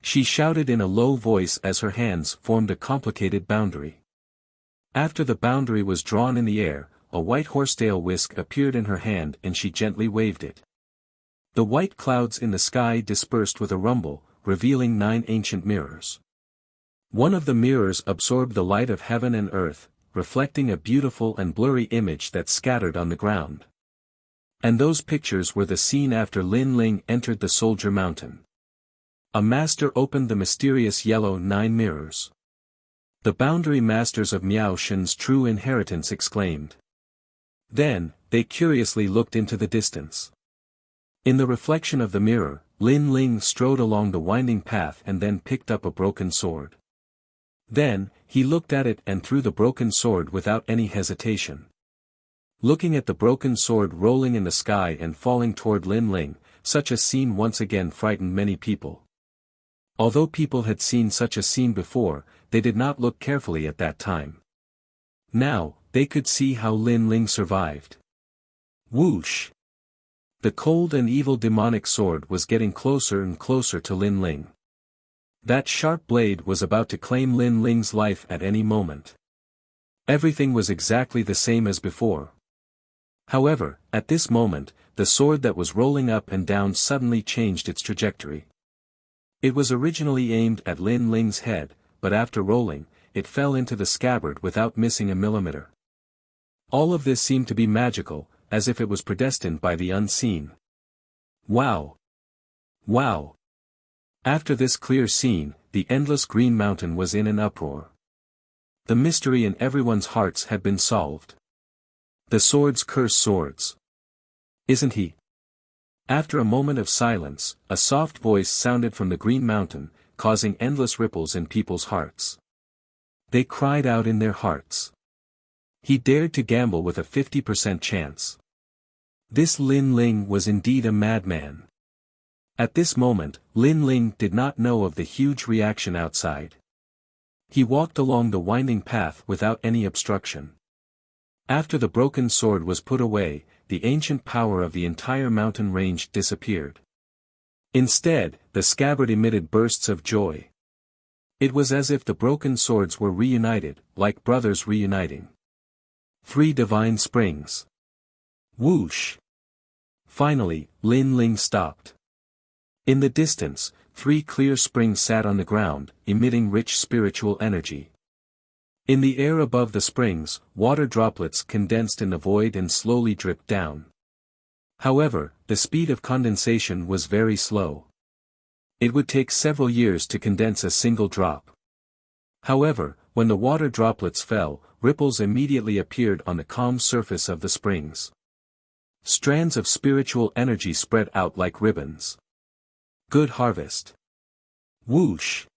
She shouted in a low voice as her hands formed a complicated boundary. After the boundary was drawn in the air, a white horsetail whisk appeared in her hand and she gently waved it. The white clouds in the sky dispersed with a rumble, revealing 9 ancient mirrors. One of the mirrors absorbed the light of heaven and earth, reflecting a beautiful and blurry image that scattered on the ground. And those pictures were the scene after Lin Ling entered the Soldier Mountain. A master opened the mysterious yellow 9 mirrors. The boundary masters of Miao Shen's true inheritance exclaimed. Then, they curiously looked into the distance. In the reflection of the mirror, Lin Ling strode along the winding path and then picked up a broken sword. Then, he looked at it and threw the broken sword without any hesitation. Looking at the broken sword rolling in the sky and falling toward Lin Ling, such a scene once again frightened many people. Although people had seen such a scene before, they did not look carefully at that time. Now, they could see how Lin Ling survived. Whoosh! The cold and evil demonic sword was getting closer and closer to Lin Ling. That sharp blade was about to claim Lin Ling's life at any moment. Everything was exactly the same as before. However, at this moment, the sword that was rolling up and down suddenly changed its trajectory. It was originally aimed at Lin Ling's head, but after rolling, it fell into the scabbard without missing a millimeter. All of this seemed to be magical, as if it was predestined by the unseen. Wow! Wow! After this clear scene, the endless green mountain was in an uproar. The mystery in everyone's hearts had been solved. The swords curse swords. Isn't he? After a moment of silence, a soft voice sounded from the green mountain, causing endless ripples in people's hearts. They cried out in their hearts. He dared to gamble with a 50% chance. This Lin Ling was indeed a madman. At this moment, Lin Ling did not know of the huge reaction outside. He walked along the winding path without any obstruction. After the broken sword was put away, the ancient power of the entire mountain range disappeared. Instead, the scabbard emitted bursts of joy. It was as if the broken swords were reunited, like brothers reuniting. 3 divine springs. Whoosh! Finally, Lin Ling stopped. In the distance, 3 clear springs sat on the ground, emitting rich spiritual energy. In the air above the springs, water droplets condensed in the void and slowly dripped down. However, the speed of condensation was very slow. It would take several years to condense a single drop. However, when the water droplets fell, ripples immediately appeared on the calm surface of the springs. Strands of spiritual energy spread out like ribbons. Good harvest. Whoosh!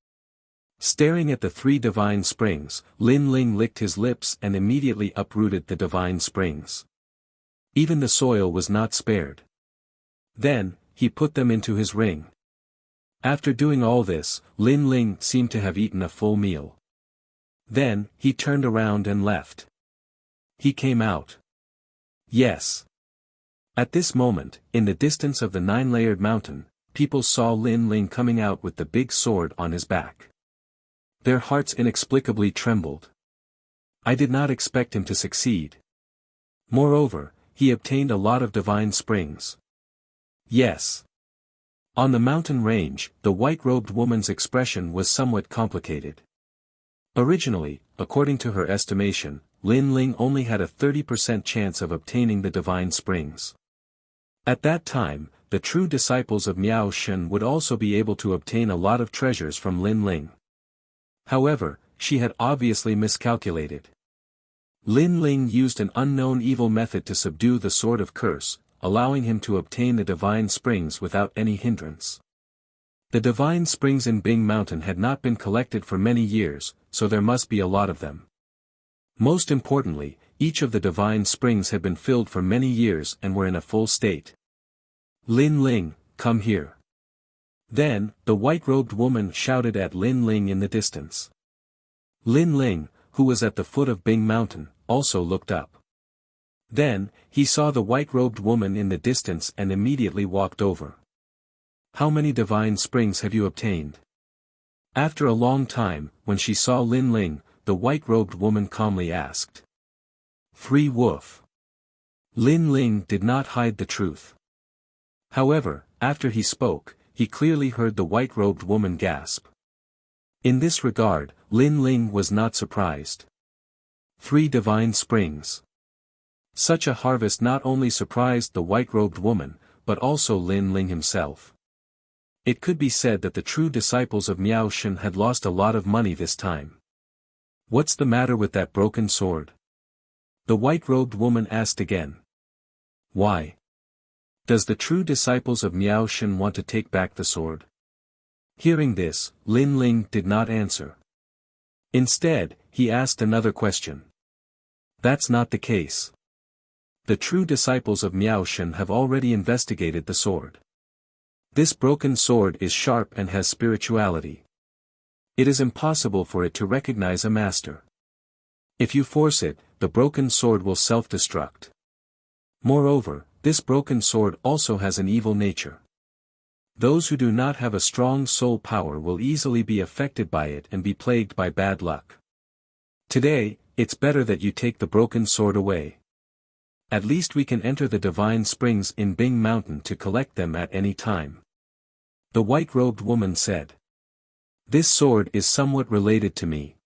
Staring at the 3 divine springs, Lin Ling licked his lips and immediately uprooted the divine springs. Even the soil was not spared. Then, he put them into his ring. After doing all this, Lin Ling seemed to have eaten a full meal. Then, he turned around and left. He came out. Yes. At this moment, in the distance of the 9-layered mountain, people saw Lin Ling coming out with the big sword on his back. Their hearts inexplicably trembled. I did not expect him to succeed. Moreover, he obtained a lot of divine springs. Yes. On the mountain range, the white-robed woman's expression was somewhat complicated. Originally, according to her estimation, Lin Ling only had a 30% chance of obtaining the divine springs. At that time, the true disciples of Miao Shen would also be able to obtain a lot of treasures from Lin Ling. However, she had obviously miscalculated. Lin Ling used an unknown evil method to subdue the sword of curse, allowing him to obtain the divine springs without any hindrance. The divine springs in Bing Mountain had not been collected for many years, so there must be a lot of them. Most importantly, each of the divine springs had been filled for many years and were in a full state. Lin Ling, come here. Then, the white-robed woman shouted at Lin Ling in the distance. Lin Ling, who was at the foot of Bing Mountain, also looked up. Then, he saw the white-robed woman in the distance and immediately walked over. How many divine springs have you obtained? After a long time, when she saw Lin Ling, the white-robed woman calmly asked. 3 woof. Lin Ling did not hide the truth. However, after he spoke, he clearly heard the white-robed woman gasp. In this regard, Lin Ling was not surprised. 3 divine springs. Such a harvest not only surprised the white-robed woman, but also Lin Ling himself. It could be said that the true disciples of Miao Shen had lost a lot of money this time. What's the matter with that broken sword? The white-robed woman asked again. Why? Does the true disciples of Miao Shen want to take back the sword? Hearing this, Lin Ling did not answer. Instead, he asked another question. That's not the case. The true disciples of Miao Shen have already investigated the sword. This broken sword is sharp and has spirituality. It is impossible for it to recognize a master. If you force it, the broken sword will self-destruct. Moreover, this broken sword also has an evil nature. Those who do not have a strong soul power will easily be affected by it and be plagued by bad luck. Today, it's better that you take the broken sword away. At least we can enter the divine springs in Bing Mountain to collect them at any time. The white-robed woman said. This sword is somewhat related to me.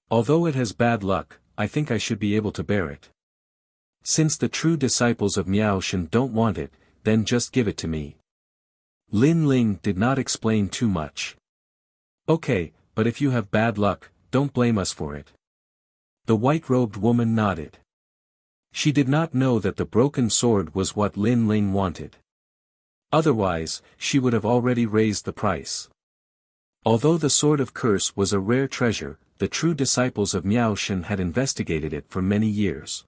Although it has bad luck, I think I should be able to bear it. Since the true disciples of Miao Shen don't want it, then just give it to me. Lin Ling did not explain too much. Okay, but if you have bad luck, don't blame us for it. The white-robed woman nodded. She did not know that the broken sword was what Lin Ling wanted. Otherwise, she would have already raised the price. Although the sword of curse was a rare treasure, the true disciples of Miao Shen had investigated it for many years.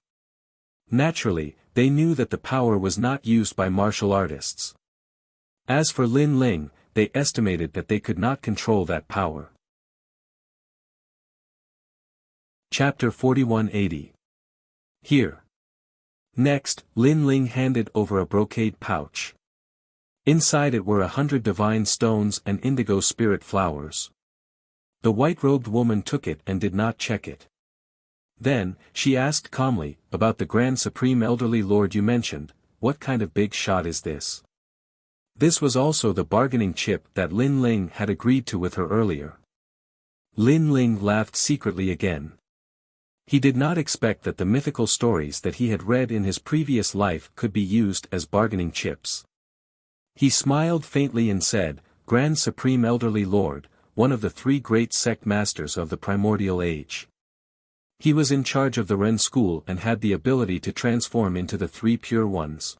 Naturally, they knew that the power was not used by martial artists. As for Lin Ling, they estimated that they could not control that power. Chapter 4180. Here. Next, Lin Ling handed over a brocade pouch. Inside it were 100 divine stones and indigo spirit flowers. The white-robed woman took it and did not check it. Then, she asked calmly, about the Grand Supreme Elderly Lord you mentioned, what kind of big shot is this? This was also the bargaining chip that Lin Ling had agreed to with her earlier. Lin Ling laughed secretly again. He did not expect that the mythical stories that he had read in his previous life could be used as bargaining chips. He smiled faintly and said, "Grand Supreme Elderly Lord, one of the three great sect masters of the primordial age." He was in charge of the Ren school and had the ability to transform into the three pure ones.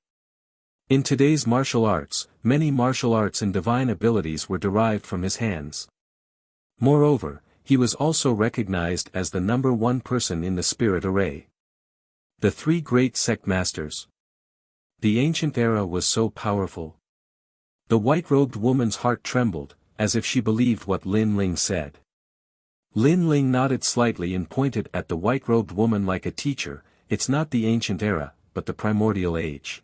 In today's martial arts, many martial arts and divine abilities were derived from his hands. Moreover, he was also recognized as the number one person in the spirit array. The three great sect masters. The ancient era was so powerful. The white-robed woman's heart trembled, as if she believed what Lin Ling said. Lin Ling nodded slightly and pointed at the white-robed woman like a teacher. "It's not the ancient era, but the primordial age.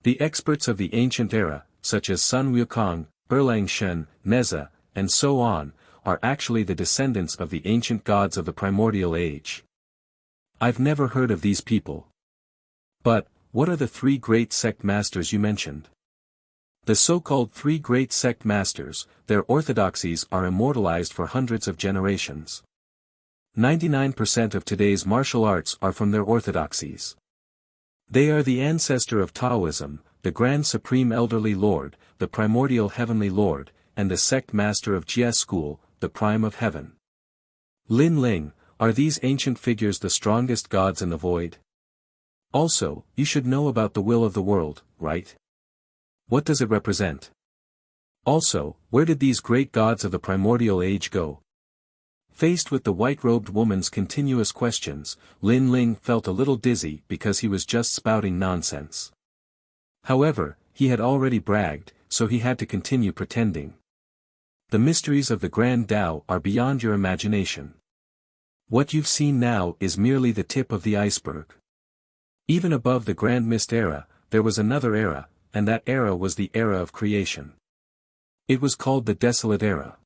The experts of the ancient era, such as Sun Wukong, Erlang Shen, Neza, and so on, are actually the descendants of the ancient gods of the primordial age. I've never heard of these people. But, what are the three great sect masters you mentioned?" The so-called three great sect masters, their orthodoxies are immortalized for hundreds of generations. 99% of today's martial arts are from their orthodoxies. They are the ancestor of Taoism, the Grand Supreme Elderly Lord, the Primordial Heavenly Lord, and the sect master of Jia School, the Prime of Heaven. Lin Ling, are these ancient figures the strongest gods in the void? Also, you should know about the will of the world, right? What does it represent? Also, where did these great gods of the primordial age go? Faced with the white-robed woman's continuous questions, Lin Ling felt a little dizzy because he was just spouting nonsense. However, he had already bragged, so he had to continue pretending. The mysteries of the Grand Tao are beyond your imagination. What you've seen now is merely the tip of the iceberg. Even above the Grand Mist era, there was another era, and that era was the era of creation. It was called the Desolate Era.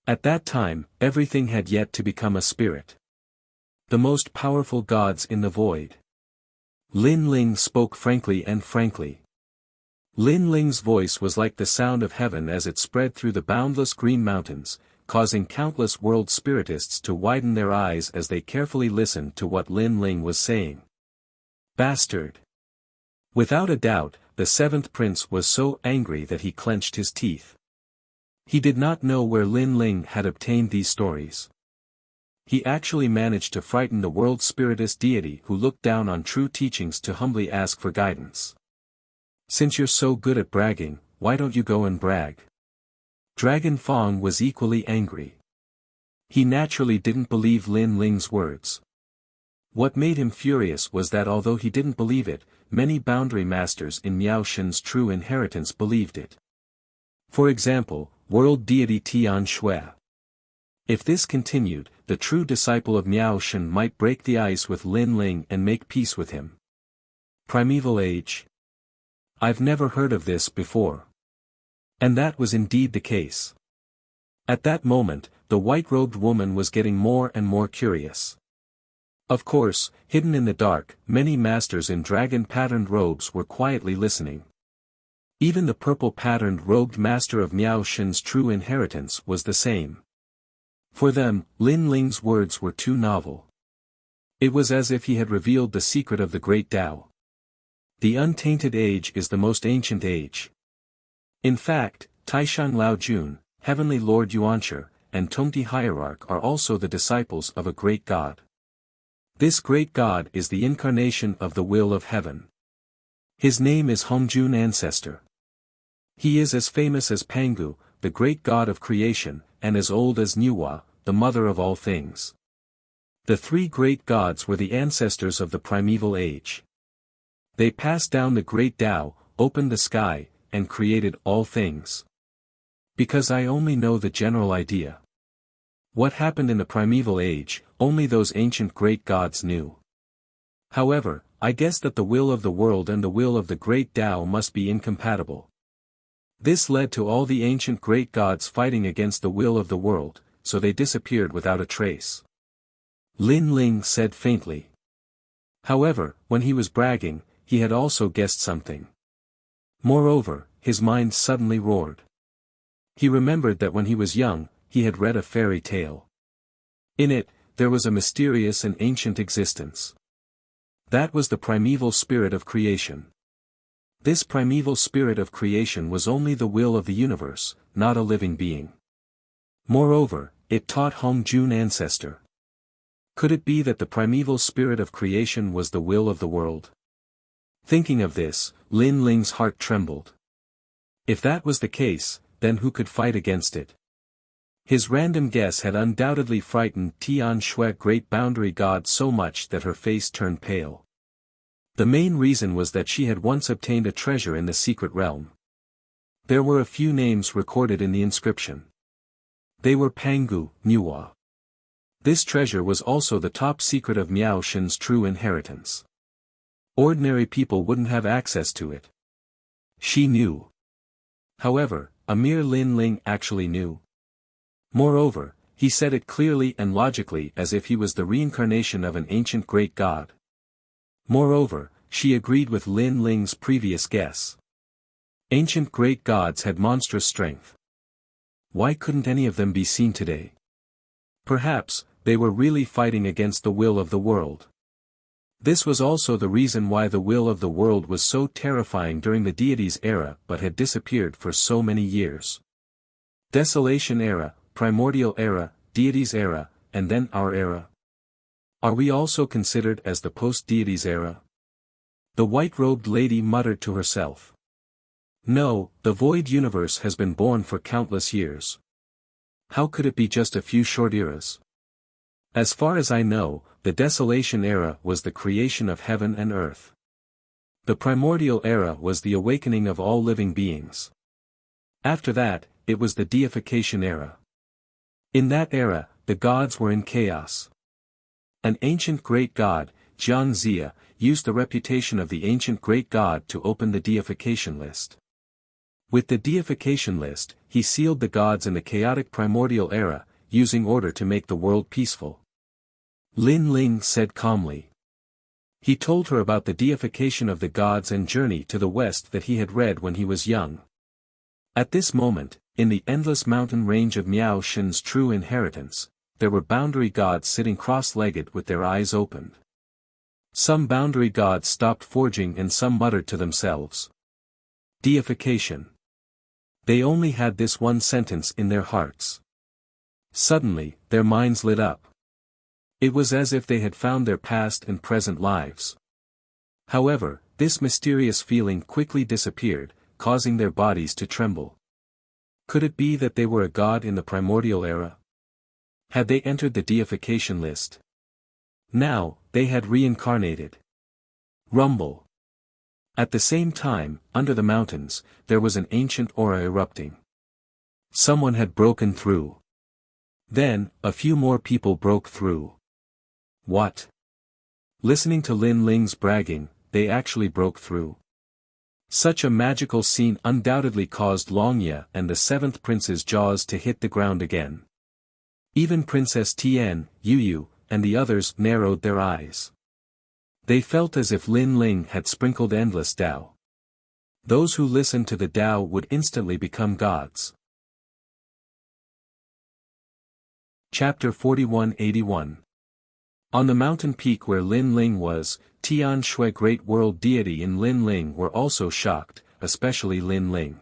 At that time, everything had yet to become a spirit. The most powerful gods in the void. Lin Ling spoke frankly and frankly. Lin Ling's voice was like the sound of heaven as it spread through the boundless green mountains, causing countless world spiritists to widen their eyes as they carefully listened to what Lin Ling was saying. Bastard! Without a doubt, the seventh prince was so angry that he clenched his teeth. He did not know where Lin Ling had obtained these stories. He actually managed to frighten the world spiritist deity who looked down on true teachings to humbly ask for guidance. Since you're so good at bragging, why don't you go and brag? Dragon Fong was equally angry. He naturally didn't believe Lin Ling's words. What made him furious was that although he didn't believe it, many boundary masters in Miao Shen's true inheritance believed it. For example, world deity Tian Shui. If this continued, the true disciple of Miao Shen might break the ice with Lin Ling and make peace with him. Primeval Age. I've never heard of this before. And that was indeed the case. At that moment, the white-robed woman was getting more and more curious. Of course, hidden in the dark, many masters in dragon-patterned robes were quietly listening. Even the purple-patterned robed master of Miao Shen's true inheritance was the same. For them, Lin Ling's words were too novel. It was as if he had revealed the secret of the great Tao. The untainted age is the most ancient age. In fact, Taishan Laojun, Heavenly Lord Yuanshi, and Tongti Hierarch are also the disciples of a great god. This great god is the incarnation of the will of heaven. His name is Hongjun Ancestor. He is as famous as Pangu, the great god of creation, and as old as Nuwa, the mother of all things. The three great gods were the ancestors of the primeval age. They passed down the great Tao, opened the sky, and created all things. Because I only know the general idea. What happened in the primeval age, only those ancient great gods knew. However, I guess that the will of the world and the will of the great Tao must be incompatible. This led to all the ancient great gods fighting against the will of the world, so they disappeared without a trace. Lin Ling said faintly. However, when he was bragging, he had also guessed something. Moreover, his mind suddenly roared. He remembered that when he was young, he had read a fairy tale. In it, there was a mysterious and ancient existence. That was the primeval spirit of creation. This primeval spirit of creation was only the will of the universe, not a living being. Moreover, it taught Hong Jun ancestor. Could it be that the primeval spirit of creation was the will of the world? Thinking of this, Lin Ling's heart trembled. If that was the case, then who could fight against it? His random guess had undoubtedly frightened Tian Shui, great boundary god, so much that her face turned pale. The main reason was that she had once obtained a treasure in the secret realm. There were a few names recorded in the inscription. They were Pangu, Nuwa. This treasure was also the top secret of Miao Shen's true inheritance. Ordinary people wouldn't have access to it. She knew. However, a mere Lin Ling actually knew. Moreover, he said it clearly and logically, as if he was the reincarnation of an ancient great god. Moreover, she agreed with Lin Ling's previous guess. Ancient great gods had monstrous strength. Why couldn't any of them be seen today? Perhaps, they were really fighting against the will of the world. This was also the reason why the will of the world was so terrifying during the deities' era but had disappeared for so many years. Desolation era, primordial era, deities' era, and then our era. Are we also considered as the post-deities era? The white-robed lady muttered to herself. No, the void universe has been born for countless years. How could it be just a few short eras? As far as I know, the desolation era was the creation of heaven and earth. The primordial era was the awakening of all living beings. After that, it was the deification era. In that era, the gods were in chaos. An ancient great god, Jian Zia, used the reputation of the ancient great god to open the deification list. With the deification list, he sealed the gods in the chaotic primordial era, using order to make the world peaceful. Lin Ling said calmly. He told her about the deification of the gods and journey to the west that he had read when he was young. At this moment, in the endless mountain range of Miao Shen's true inheritance, there were boundary gods sitting cross-legged with their eyes opened. Some boundary gods stopped forging and some muttered to themselves. Deification. They only had this one sentence in their hearts. Suddenly, their minds lit up. It was as if they had found their past and present lives. However, this mysterious feeling quickly disappeared, causing their bodies to tremble. Could it be that they were a god in the primordial era? Had they entered the deification list? Now, they had reincarnated. Rumble. At the same time, under the mountains, there was an ancient aura erupting. Someone had broken through. Then, a few more people broke through. What? Listening to Lin Ling's bragging, they actually broke through. Such a magical scene undoubtedly caused Longya and the seventh prince's jaws to hit the ground again. Even Princess Tian, Yu, and the others narrowed their eyes. They felt as if Lin Ling had sprinkled endless Tao. Those who listened to the Tao would instantly become gods. Chapter 4181. On the mountain peak where Lin Ling was, Tian Shui, great world deity, and Lin Ling were also shocked, especially Lin Ling.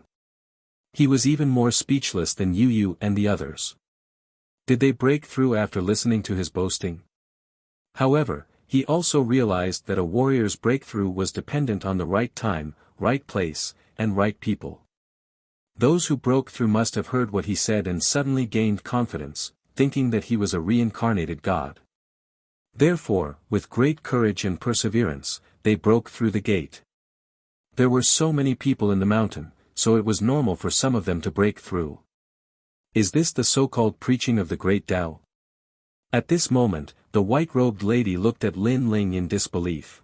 He was even more speechless than Yu and the others. Did they break through after listening to his boasting? However, he also realized that a warrior's breakthrough was dependent on the right time, right place, and right people. Those who broke through must have heard what he said and suddenly gained confidence, thinking that he was a reincarnated god. Therefore, with great courage and perseverance, they broke through the gate. There were so many people in the mountain, so it was normal for some of them to break through. Is this the so-called preaching of the great Tao? At this moment, the white-robed lady looked at Lin Ling in disbelief.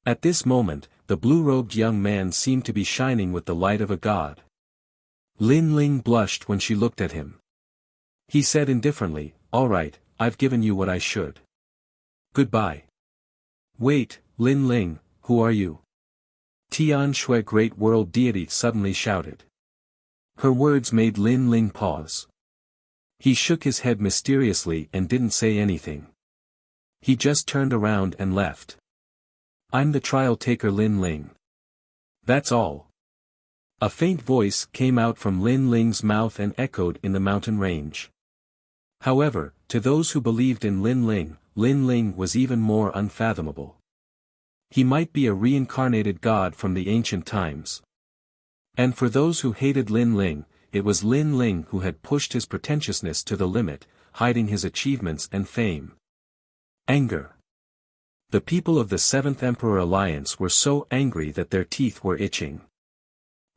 At this moment, the blue-robed young man seemed to be shining with the light of a god. Lin Ling blushed when she looked at him. He said indifferently, "All right, I've given you what I should. Goodbye." "Wait, Lin Ling, who are you?" Tian Shui Great World Deity suddenly shouted. Her words made Lin Ling pause. He shook his head mysteriously and didn't say anything. He just turned around and left. I'm the trial taker Lin Ling. That's all. A faint voice came out from Lin Ling's mouth and echoed in the mountain range. However, to those who believed in Lin Ling was even more unfathomable. He might be a reincarnated god from the ancient times. And for those who hated Lin Ling, it was Lin Ling who had pushed his pretentiousness to the limit, hiding his achievements and fame. Anger. The people of the Seventh Emperor Alliance were so angry that their teeth were itching.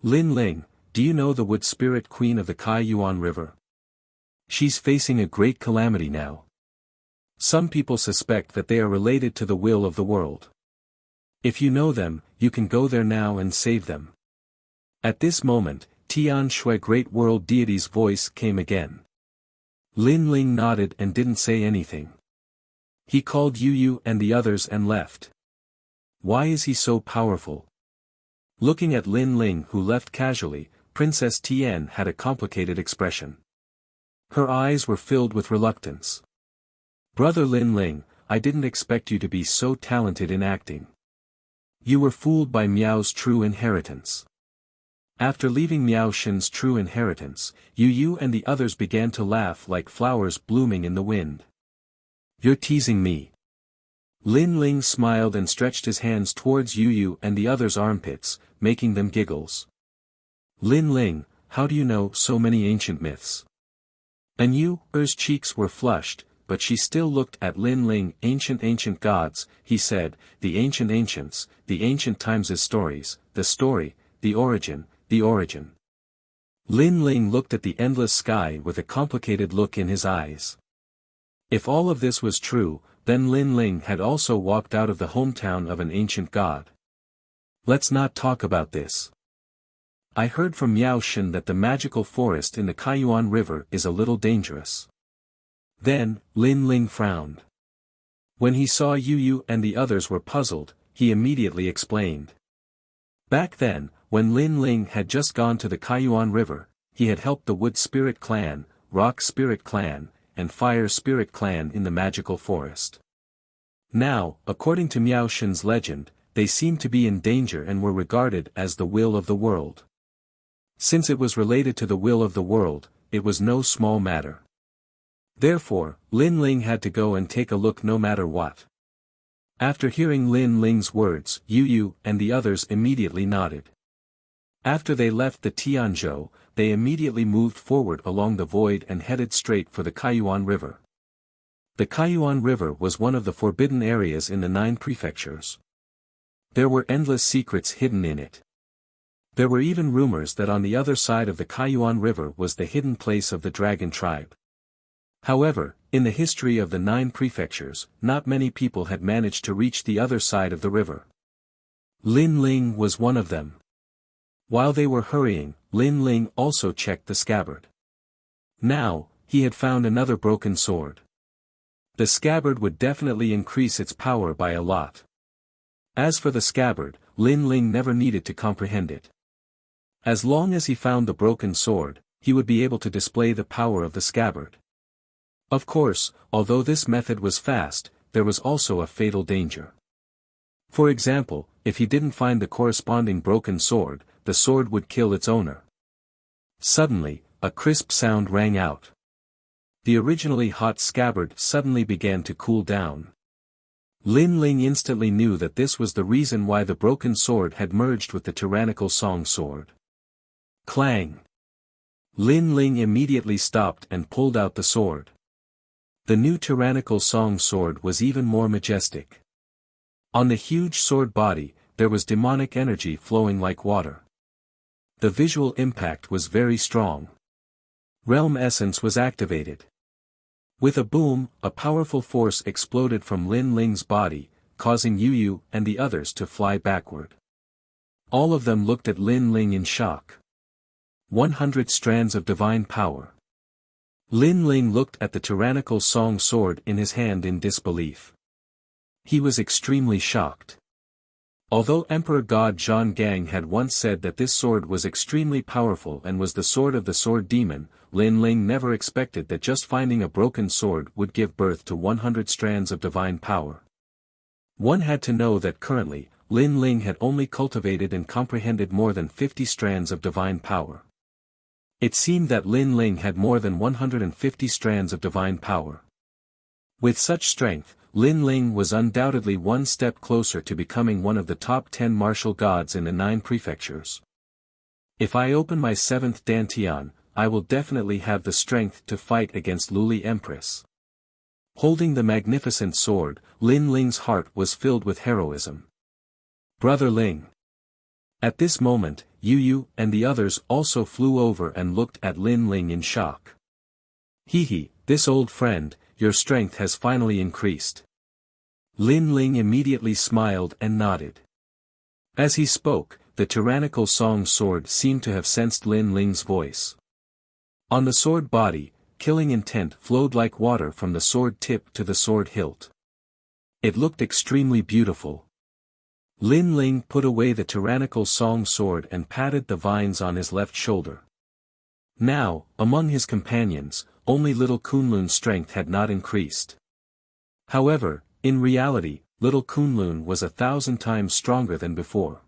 Lin Ling, do you know the wood spirit queen of the Kaiyuan River? She's facing a great calamity now. Some people suspect that they are related to the will of the world. If you know them, you can go there now and save them. At this moment, Tian Shui Great World Deity's voice came again. Lin Ling nodded and didn't say anything. He called Yu and the others and left. Why is he so powerful? Looking at Lin Ling who left casually, Princess Tian had a complicated expression. Her eyes were filled with reluctance. Brother Lin Ling, I didn't expect you to be so talented in acting. You were fooled by Miao's true inheritance. After leaving Miao Shen's true inheritance, Yu and the others began to laugh like flowers blooming in the wind. You're teasing me. Lin Ling smiled and stretched his hands towards Yu and the others' armpits, making them giggles. Lin Ling, how do you know so many ancient myths? And Yu's cheeks were flushed, but she still looked at Lin Ling. Ancient gods, he said, the ancient ancients, the ancient times' stories, the story, the origin. Lin Ling looked at the endless sky with a complicated look in his eyes. If all of this was true, then Lin Ling had also walked out of the hometown of an ancient god. Let's not talk about this. I heard from Miao Shen that the magical forest in the Kaiyuan River is a little dangerous. Then, Lin Ling frowned. When he saw Yu and the others were puzzled, he immediately explained. Back then, when Lin Ling had just gone to the Kaiyuan River, he had helped the Wood Spirit Clan, Rock Spirit Clan, and Fire Spirit Clan in the magical forest. Now, according to Miao Shen's legend, they seemed to be in danger and were regarded as the will of the world. Since it was related to the will of the world, it was no small matter. Therefore, Lin Ling had to go and take a look no matter what. After hearing Lin Ling's words, Yu and the others immediately nodded. After they left the Tianzhou, they immediately moved forward along the void and headed straight for the Kaiyuan River. The Kaiyuan River was one of the forbidden areas in the 9 prefectures. There were endless secrets hidden in it. There were even rumors that on the other side of the Kaiyuan River was the hidden place of the dragon tribe. However, in the history of the 9 prefectures, not many people had managed to reach the other side of the river. Lin Ling was one of them. While they were hurrying, Lin Ling also checked the scabbard. Now, he had found another broken sword. The scabbard would definitely increase its power by a lot. As for the scabbard, Lin Ling never needed to comprehend it. As long as he found the broken sword, he would be able to display the power of the scabbard. Of course, although this method was fast, there was also a fatal danger. For example, if he didn't find the corresponding broken sword, the sword would kill its owner. Suddenly, a crisp sound rang out. The originally hot scabbard suddenly began to cool down. Lin Ling instantly knew that this was the reason why the broken sword had merged with the tyrannical song sword. Clang! Lin Ling immediately stopped and pulled out the sword. The new tyrannical song sword was even more majestic. On the huge sword body, there was demonic energy flowing like water. The visual impact was very strong. Realm essence was activated. With a boom, a powerful force exploded from Lin Ling's body, causing Yu and the others to fly backward. All of them looked at Lin Ling in shock. 100 strands of divine power. Lin Ling looked at the tyrannical song sword in his hand in disbelief. He was extremely shocked. Although Emperor God Zhang Gang had once said that this sword was extremely powerful and was the sword of the sword demon, Lin Ling never expected that just finding a broken sword would give birth to 100 strands of divine power. One had to know that currently, Lin Ling had only cultivated and comprehended more than 50 strands of divine power. It seemed that Lin Ling had more than 150 strands of divine power. With such strength, Lin Ling was undoubtedly one step closer to becoming one of the top 10 martial gods in the 9 prefectures. If I open my 7th Dantian, I will definitely have the strength to fight against Luli Empress. Holding the magnificent sword, Lin Ling's heart was filled with heroism. Brother Ling. At this moment, Yu Yu and the others also flew over and looked at Lin Ling in shock. Hee, this old friend, your strength has finally increased. Lin Ling immediately smiled and nodded. As he spoke, the tyrannical song sword seemed to have sensed Lin Ling's voice. On the sword body, killing intent flowed like water from the sword tip to the sword hilt. It looked extremely beautiful. Lin Ling put away the tyrannical song sword and patted the vines on his left shoulder. Now, among his companions, only little Kunlun's strength had not increased. However, in reality, little Kunlun was 1,000 times stronger than before.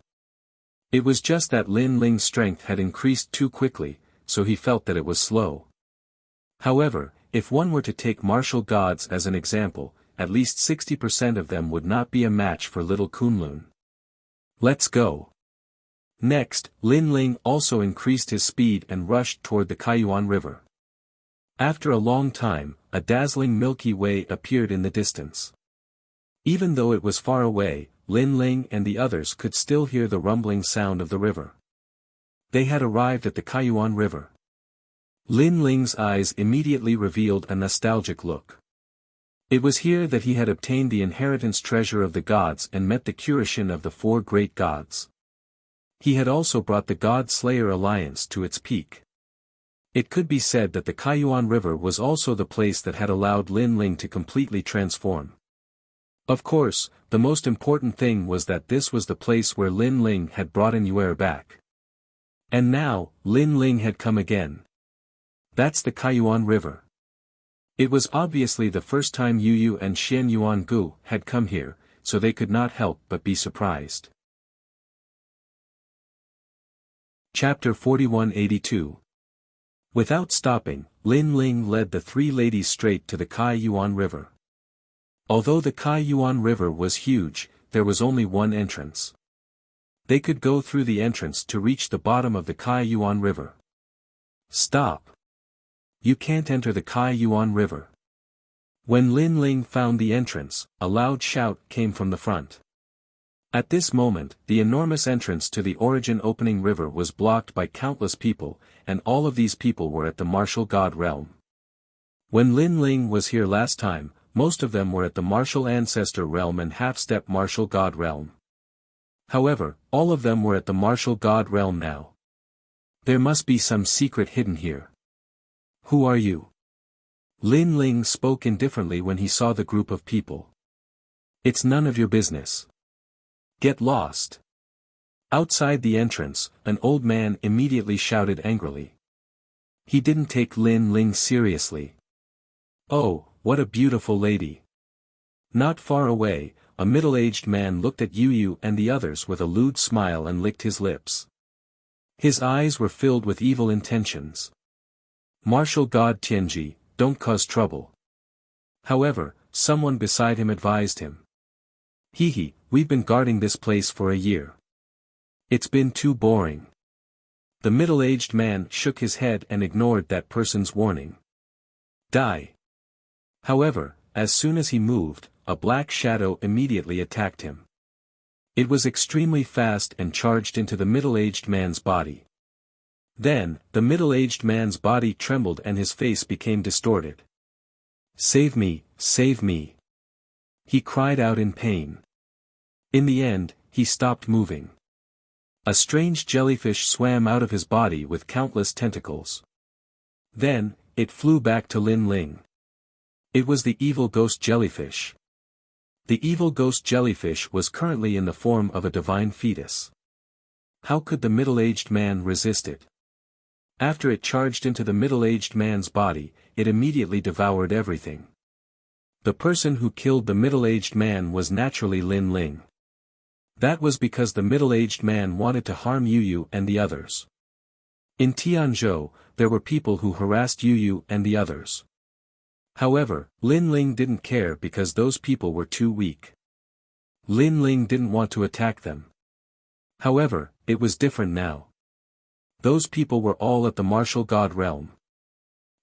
It was just that Lin Ling's strength had increased too quickly, so he felt that it was slow. However, if one were to take martial gods as an example, at least 60% of them would not be a match for little Kunlun. Let's go. Next, Lin Ling also increased his speed and rushed toward the Kaiyuan River. After a long time, a dazzling Milky Way appeared in the distance. Even though it was far away, Lin Ling and the others could still hear the rumbling sound of the river. They had arrived at the Kaiyuan River. Lin Ling's eyes immediately revealed a nostalgic look. It was here that he had obtained the inheritance treasure of the gods and met the Kurishin of the 4 great gods. He had also brought the God Slayer alliance to its peak. It could be said that the Kaiyuan River was also the place that had allowed Lin Ling to completely transform. Of course, the most important thing was that this was the place where Lin Ling had brought Yuer back. And now, Lin Ling had come again. That's the Kaiyuan River. It was obviously the first time Yu Yu and Xian Yuan Gu had come here, so they could not help but be surprised. Chapter 4182. Without stopping, Lin Ling led the 3 ladies straight to the Kaiyuan River. Although the Kaiyuan River was huge, there was only one entrance. They could go through the entrance to reach the bottom of the Kaiyuan River. Stop! You can't enter the Kaiyuan River. When Lin Ling found the entrance, a loud shout came from the front. At this moment, the enormous entrance to the origin opening river was blocked by countless people, and all of these people were at the martial god realm. When Lin Ling was here last time, most of them were at the martial ancestor realm and half-step martial god realm. However, all of them were at the martial god realm now. There must be some secret hidden here. Who are you? Lin Ling spoke indifferently when he saw the group of people. It's none of your business. Get lost. Outside the entrance, an old man immediately shouted angrily. He didn't take Lin Ling seriously. Oh, what a beautiful lady. Not far away, a middle-aged man looked at Yu Yu and the others with a lewd smile and licked his lips. His eyes were filled with evil intentions. Martial god Tianji, don't cause trouble. However, someone beside him advised him. We've been guarding this place for a year. It's been too boring. The middle-aged man shook his head and ignored that person's warning. Die. However, as soon as he moved, a black shadow immediately attacked him. It was extremely fast and charged into the middle-aged man's body. Then, the middle-aged man's body trembled and his face became distorted. Save me, save me. He cried out in pain. In the end, he stopped moving. A strange jellyfish swam out of his body with countless tentacles. Then, it flew back to Lin Ling. It was the evil ghost jellyfish. The evil ghost jellyfish was currently in the form of a divine fetus. How could the middle-aged man resist it? After it charged into the middle-aged man's body, it immediately devoured everything. The person who killed the middle-aged man was naturally Lin Ling. That was because the middle-aged man wanted to harm Yu Yu and the others. In Tianzhou, there were people who harassed Yu Yu and the others. However, Lin Ling didn't care because those people were too weak. Lin Ling didn't want to attack them. However, it was different now. Those people were all at the martial god realm.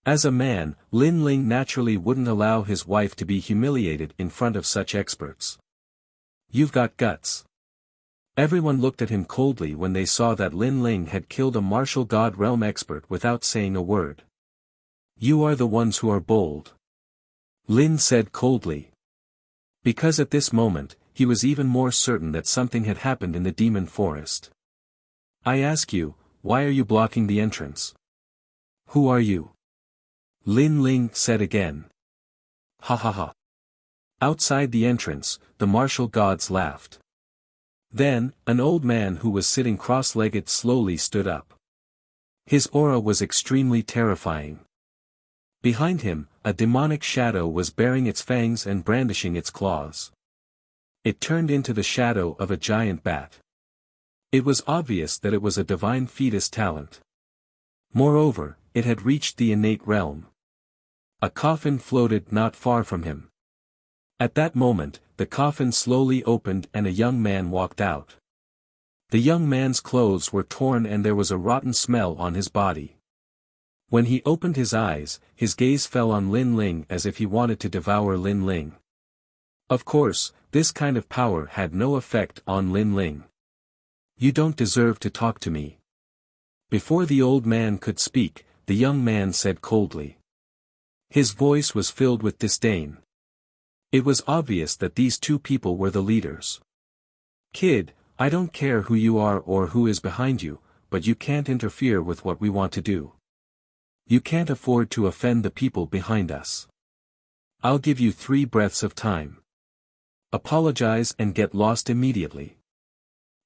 As a man, Lin Ling naturally wouldn't allow his wife to be humiliated in front of such experts. You've got guts. Everyone looked at him coldly when they saw that Lin Ling had killed a martial god realm expert without saying a word. You are the ones who are bold. Lin said coldly. Because at this moment, he was even more certain that something had happened in the demon forest. I ask you, why are you blocking the entrance? Who are you? Lin Ling said again. Ha ha ha. Outside the entrance, the martial gods laughed. Then, an old man who was sitting cross-legged slowly stood up. His aura was extremely terrifying. Behind him, a demonic shadow was baring its fangs and brandishing its claws. It turned into the shadow of a giant bat. It was obvious that it was a divine fetus talent. Moreover, it had reached the innate realm. A coffin floated not far from him. At that moment, the coffin slowly opened and a young man walked out. The young man's clothes were torn and there was a rotten smell on his body. When he opened his eyes, his gaze fell on Lin Ling as if he wanted to devour Lin Ling. Of course, this kind of power had no effect on Lin Ling. You don't deserve to talk to me. Before the old man could speak, the young man said coldly. His voice was filled with disdain. It was obvious that these two people were the leaders. Kid, I don't care who you are or who is behind you, but you can't interfere with what we want to do. You can't afford to offend the people behind us. I'll give you 3 breaths of time. Apologize and get lost immediately.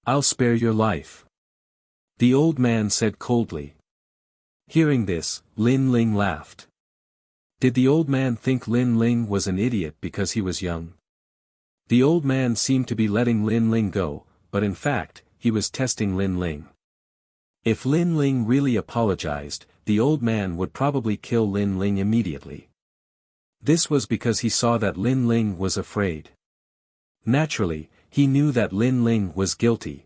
I'll spare your life. The old man said coldly. Hearing this, Lin Ling laughed. Did the old man think Lin Ling was an idiot because he was young? The old man seemed to be letting Lin Ling go, but in fact, he was testing Lin Ling. If Lin Ling really apologized, the old man would probably kill Lin Ling immediately. This was because he saw that Lin Ling was afraid. Naturally, he knew that Lin Ling was guilty.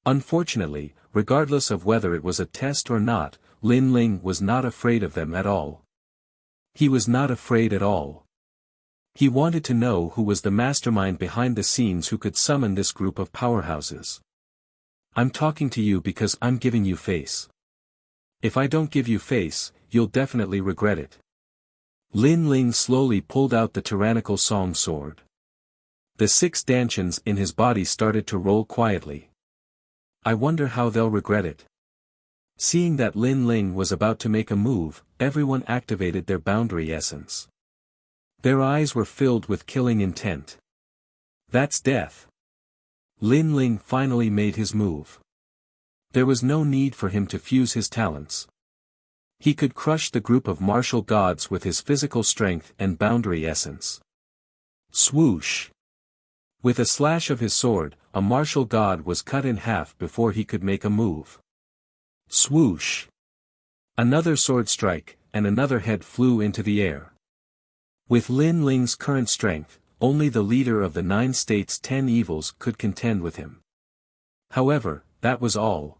Unfortunately, regardless of whether it was a test or not, Lin Ling was not afraid of them at all. He was not afraid at all. He wanted to know who was the mastermind behind the scenes who could summon this group of powerhouses. I'm talking to you because I'm giving you face. If I don't give you face, you'll definitely regret it. Lin Ling slowly pulled out the tyrannical song sword. The 6 dantians in his body started to roll quietly. I wonder how they'll regret it. Seeing that Lin Ling was about to make a move, everyone activated their boundary essence. Their eyes were filled with killing intent. That's death. Lin Ling finally made his move. There was no need for him to fuse his talents. He could crush the group of martial gods with his physical strength and boundary essence. Swoosh! With a slash of his sword, a martial god was cut in half before he could make a move. Swoosh! Another sword strike, and another head flew into the air. With Lin Ling's current strength, only the leader of the 9 states' 10 evils could contend with him. However, that was all.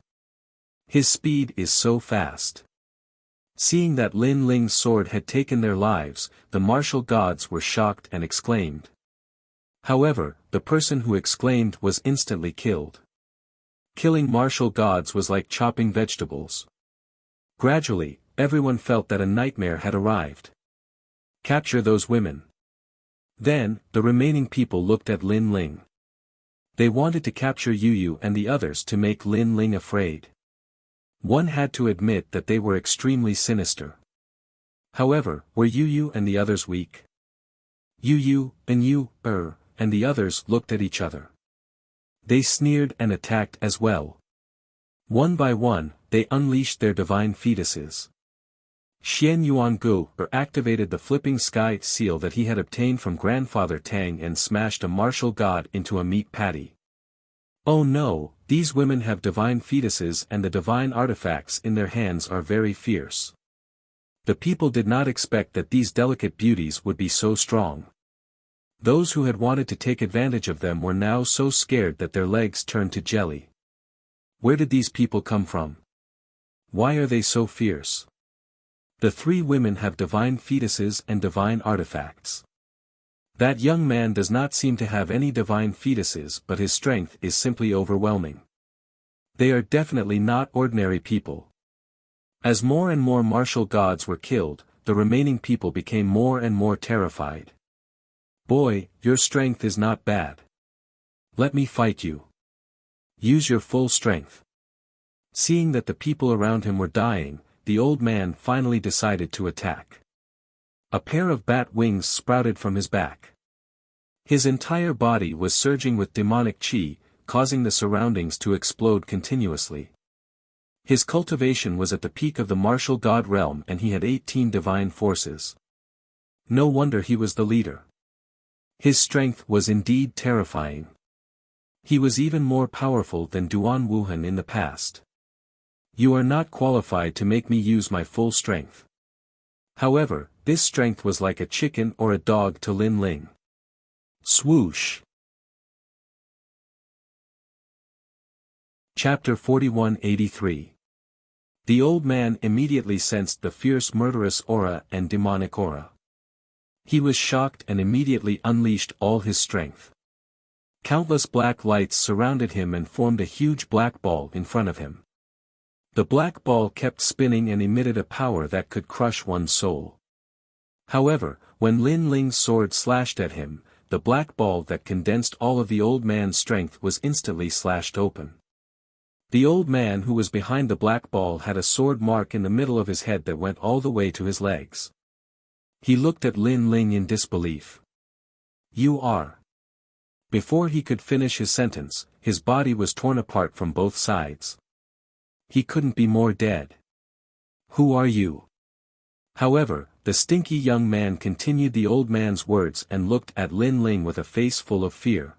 His speed is so fast. Seeing that Lin Ling's sword had taken their lives, the martial gods were shocked and exclaimed. However, the person who exclaimed was instantly killed. Killing martial gods was like chopping vegetables. Gradually, everyone felt that a nightmare had arrived. Capture those women. Then, the remaining people looked at Lin Ling. They wanted to capture Yu Yu and the others to make Lin Ling afraid. One had to admit that they were extremely sinister. However, were Yu Yu and the others weak? Yu Yu, and and the others looked at each other. They sneered and attacked as well. One by one, they unleashed their divine fetuses. Xian Yuangu activated the flipping sky seal that he had obtained from Grandfather Tang and smashed a martial god into a meat patty. Oh no, these women have divine fetuses and the divine artifacts in their hands are very fierce. The people did not expect that these delicate beauties would be so strong. Those who had wanted to take advantage of them were now so scared that their legs turned to jelly. Where did these people come from? Why are they so fierce? The three women have divine fetuses and divine artifacts. That young man does not seem to have any divine fetuses, but his strength is simply overwhelming. They are definitely not ordinary people. As more and more martial gods were killed, the remaining people became more and more terrified. Boy, your strength is not bad. Let me fight you. Use your full strength. Seeing that the people around him were dying, the old man finally decided to attack. A pair of bat wings sprouted from his back. His entire body was surging with demonic chi, causing the surroundings to explode continuously. His cultivation was at the peak of the martial god realm and he had 18 divine forces. No wonder he was the leader. His strength was indeed terrifying. He was even more powerful than Duan Wuhan in the past. You are not qualified to make me use my full strength. However, this strength was like a chicken or a dog to Lin Ling. Swoosh! Chapter 4183. The old man immediately sensed the fierce murderous aura and demonic aura. He was shocked and immediately unleashed all his strength. Countless black lights surrounded him and formed a huge black ball in front of him. The black ball kept spinning and emitted a power that could crush one's soul. However, when Lin Ling's sword slashed at him, the black ball that condensed all of the old man's strength was instantly slashed open. The old man who was behind the black ball had a sword mark in the middle of his head that went all the way to his legs. He looked at Lin Ling in disbelief. You are. Before he could finish his sentence, his body was torn apart from both sides. He couldn't be more dead. Who are you? However, the stinky young man continued the old man's words and looked at Lin Ling with a face full of fear.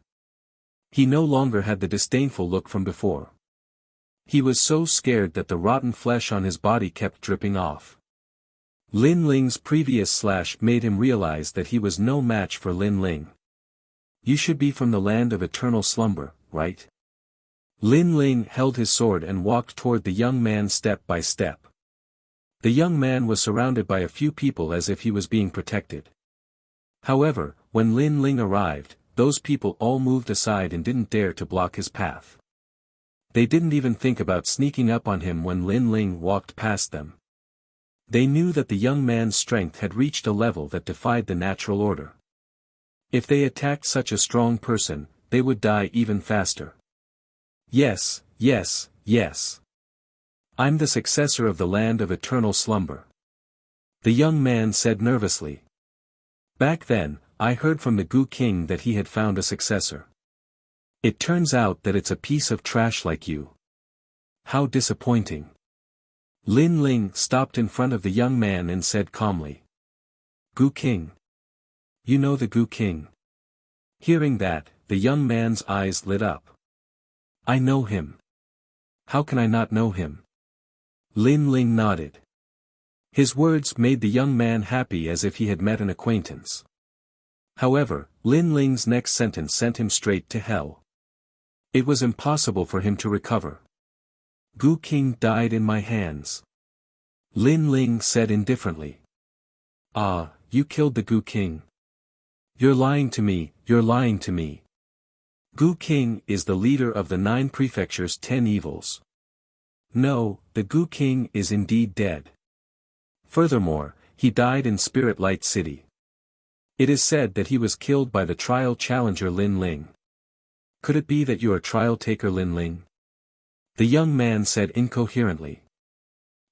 He no longer had the disdainful look from before. He was so scared that the rotten flesh on his body kept dripping off. Lin Ling's previous slash made him realize that he was no match for Lin Ling. You should be from the land of eternal slumber, right? Lin Ling held his sword and walked toward the young man step by step. The young man was surrounded by a few people as if he was being protected. However, when Lin Ling arrived, those people all moved aside and didn't dare to block his path. They didn't even think about sneaking up on him when Lin Ling walked past them. They knew that the young man's strength had reached a level that defied the natural order. If they attacked such a strong person, they would die even faster. Yes, yes, yes. I'm the successor of the land of eternal slumber. The young man said nervously. Back then, I heard from the Gu King that he had found a successor. It turns out that it's a piece of trash like you. How disappointing. Lin Ling stopped in front of the young man and said calmly. Gu King. You know the Gu King. Hearing that, the young man's eyes lit up. I know him. How can I not know him? Lin Ling nodded. His words made the young man happy as if he had met an acquaintance. However, Lin Ling's next sentence sent him straight to hell. It was impossible for him to recover. Gu King died in my hands. Lin Ling said indifferently. Ah, you killed the Gu King. You're lying to me, you're lying to me. Gu King is the leader of the 9 prefectures' 10 evils. No, the Gu King is indeed dead. Furthermore, he died in Spirit Light City. It is said that he was killed by the trial challenger Lin Ling. Could it be that you are trial taker Lin Ling? The young man said incoherently.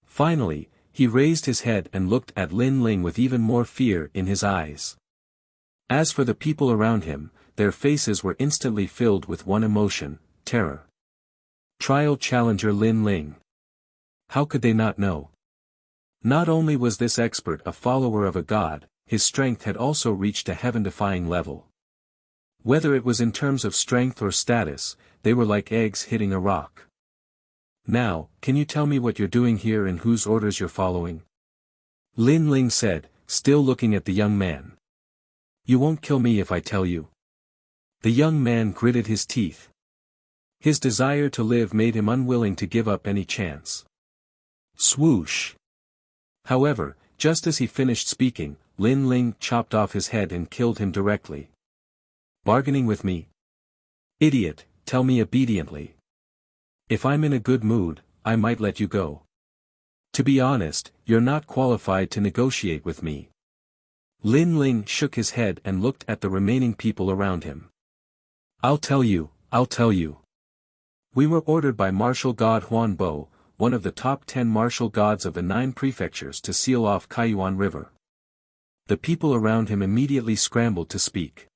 Finally, he raised his head and looked at Lin Ling with even more fear in his eyes. As for the people around him, their faces were instantly filled with one emotion, terror. Trial challenger Lin Ling. How could they not know? Not only was this expert a follower of a god, his strength had also reached a heaven-defying level. Whether it was in terms of strength or status, they were like eggs hitting a rock. Now, can you tell me what you're doing here and whose orders you're following? Lin Ling said, still looking at the young man. You won't kill me if I tell you. The young man gritted his teeth. His desire to live made him unwilling to give up any chance. Swoosh. However, just as he finished speaking, Lin Ling chopped off his head and killed him directly. Bargaining with me? Idiot, tell me obediently. If I'm in a good mood, I might let you go. To be honest, you're not qualified to negotiate with me. Lin Ling shook his head and looked at the remaining people around him. I'll tell you. We were ordered by martial god Huan Bo, one of the top 10 martial gods of the 9 prefectures, to seal off Kaiyuan River. The people around him immediately scrambled to speak.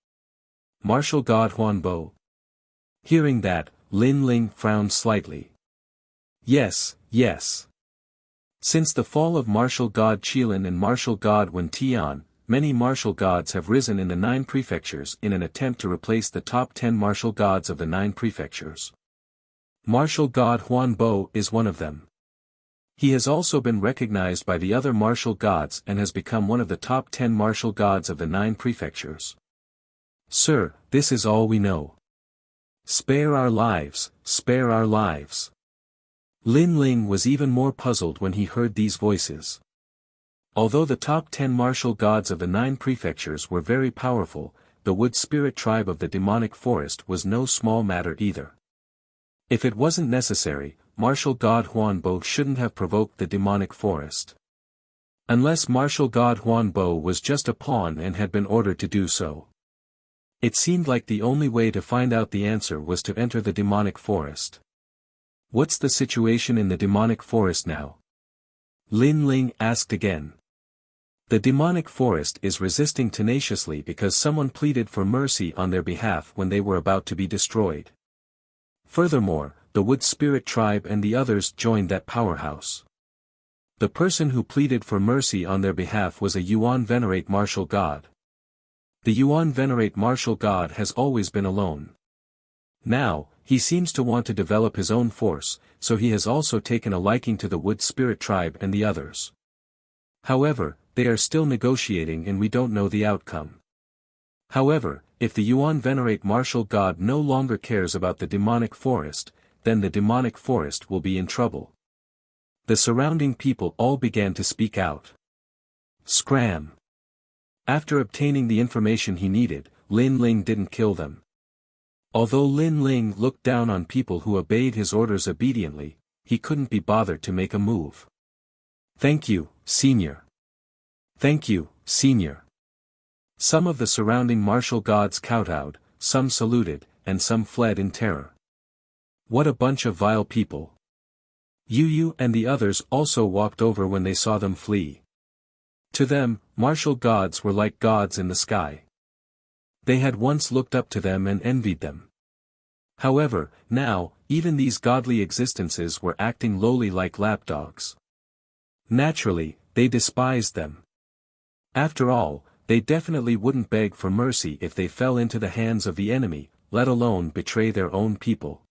Martial god Huan Bo. Hearing that, Lin Ling frowned slightly. Yes. Since the fall of martial god Qilin and martial god Wen Tian, many martial gods have risen in the 9 prefectures in an attempt to replace the top 10 martial gods of the 9 prefectures. Martial god Huan Bo is one of them. He has also been recognized by the other martial gods and has become one of the top 10 martial gods of the 9 prefectures. Sir, this is all we know. Spare our lives. Lin Ling was even more puzzled when he heard these voices. Although the top 10 martial gods of the 9 prefectures were very powerful, the wood spirit tribe of the demonic forest was no small matter either. If it wasn't necessary, martial god Huan Bo shouldn't have provoked the demonic forest. Unless martial god Huan Bo was just a pawn and had been ordered to do so. It seemed like the only way to find out the answer was to enter the demonic forest. What's the situation in the demonic forest now? Lin Ling asked again. The demonic forest is resisting tenaciously because someone pleaded for mercy on their behalf when they were about to be destroyed. Furthermore, the wood spirit tribe and the others joined that powerhouse. The person who pleaded for mercy on their behalf was a Yuan Venerate martial god. The Yuan Venerate martial god has always been alone. Now, he seems to want to develop his own force, so he has also taken a liking to the wood spirit tribe and the others. However, they are still negotiating and we don't know the outcome. However, if the Yuan Venerate martial god no longer cares about the demonic forest, then the demonic forest will be in trouble. The surrounding people all began to speak out. Scram! After obtaining the information he needed, Lin Ling didn't kill them. Although Lin Ling looked down on people who obeyed his orders obediently, he couldn't be bothered to make a move. Thank you, Senior. Thank you, Senior. Some of the surrounding martial gods kowtowed, some saluted, and some fled in terror. What a bunch of vile people. Yu and the others also walked over when they saw them flee. To them, martial gods were like gods in the sky. They had once looked up to them and envied them. However, now, even these godly existences were acting lowly like lapdogs. Naturally, they despised them. After all, they definitely wouldn't beg for mercy if they fell into the hands of the enemy, let alone betray their own people.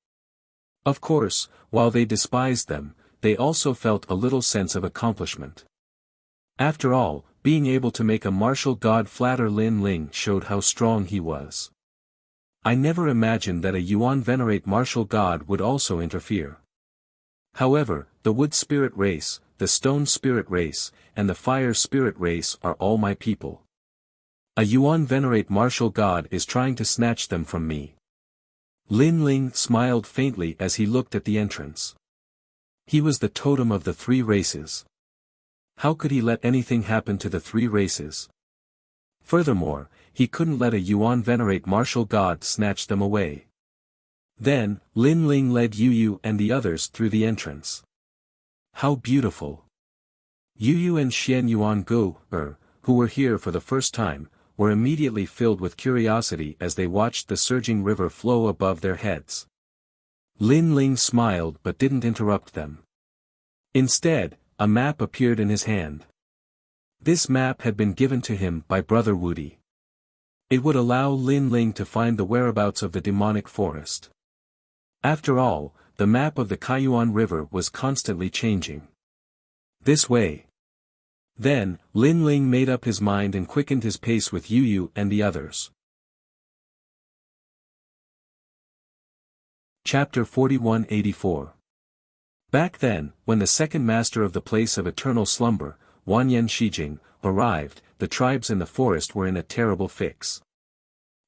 Of course, while they despised them, they also felt a little sense of accomplishment. After all, being able to make a martial god flatter Lin Ling showed how strong he was. I never imagined that a Yuan Venerate martial god would also interfere. However, the wood spirit race, the stone spirit race, and the fire spirit race are all my people. A Yuan Venerate martial god is trying to snatch them from me. Lin Ling smiled faintly as he looked at the entrance. He was the totem of the 3 races. How could he let anything happen to the 3 races? Furthermore, he couldn't let a Yuan Venerate martial god snatch them away. Then, Lin Ling led Yu and the others through the entrance. How beautiful! Yu and Xian Yuan Gu, who were here for the first time, were immediately filled with curiosity as they watched the surging river flow above their heads. Lin Ling smiled but didn't interrupt them. Instead, a map appeared in his hand. This map had been given to him by Brother Wudi. It would allow Lin Ling to find the whereabouts of the demonic forest. After all, the map of the Kaiyuan River was constantly changing. This way. Then, Lin Ling made up his mind and quickened his pace with Yu Yu and the others. Chapter 4184. Back then, when the second master of the place of eternal slumber, Wanyan Shijing, arrived, the tribes in the forest were in a terrible fix.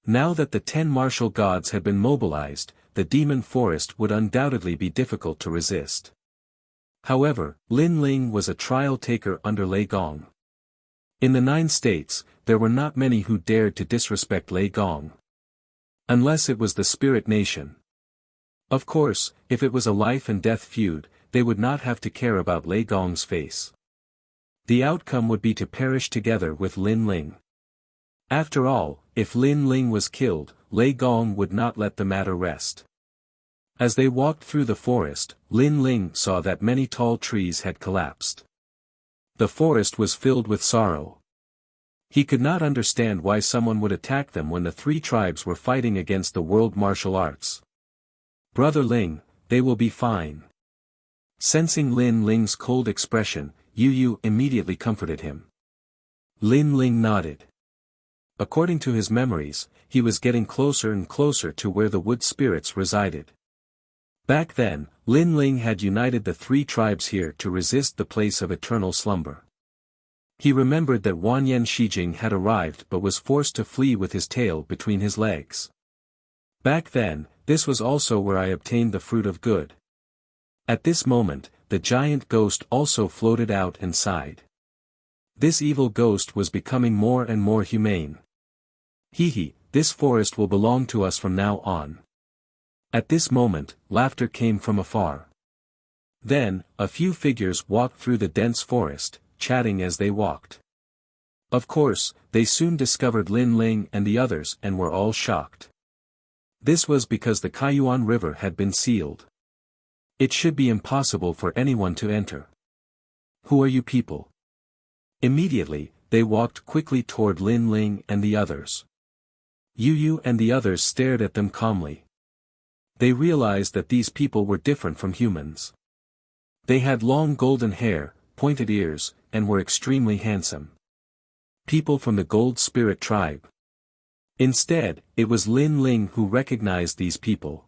Now that the 10 martial gods had been mobilized, the demon forest would undoubtedly be difficult to resist. However, Lin Ling was a trial taker under Lei Gong. In the 9 states, there were not many who dared to disrespect Lei Gong. Unless it was the Spirit Nation. Of course, if it was a life-and-death feud, they would not have to care about Lei Gong's face. The outcome would be to perish together with Lin Ling. After all, if Lin Ling was killed, Lei Gong would not let the matter rest. As they walked through the forest, Lin Ling saw that many tall trees had collapsed. The forest was filled with sorrow. He could not understand why someone would attack them when the 3 tribes were fighting against the world martial arts. Brother Ling, they will be fine. Sensing Lin Ling's cold expression, Yu Yu immediately comforted him. Lin Ling nodded. According to his memories, he was getting closer and closer to where the wood spirits resided. Back then, Lin Ling had united the 3 tribes here to resist the place of eternal slumber. He remembered that Wanyan Shijing had arrived but was forced to flee with his tail between his legs. Back then, this was also where I obtained the fruit of good. At this moment, the giant ghost also floated out and sighed. This evil ghost was becoming more and more humane. Hee, this forest will belong to us from now on. At this moment, laughter came from afar. Then, a few figures walked through the dense forest, chatting as they walked. Of course, they soon discovered Lin Ling and the others and were all shocked. This was because the Kaiyuan River had been sealed. It should be impossible for anyone to enter. Who are you people? Immediately, they walked quickly toward Lin Ling and the others. Yu Yu and the others stared at them calmly. They realized that these people were different from humans. They had long golden hair, pointed ears, and were extremely handsome. People from the Gold Spirit tribe. Instead, it was Lin Ling who recognized these people.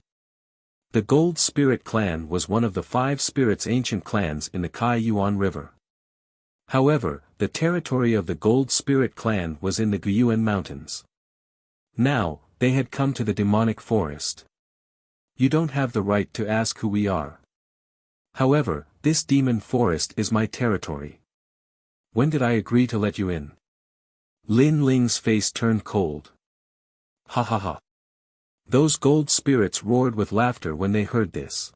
The Gold Spirit clan was one of the 5 spirits ancient clans in the Kaiyuan River. However, the territory of the Gold Spirit clan was in the Guyuan Mountains. Now, they had come to the demonic forest. You don't have the right to ask who we are. However, this demon forest is my territory. When did I agree to let you in? Lin Ling's face turned cold. Ha ha ha. Those gold spirits roared with laughter when they heard this.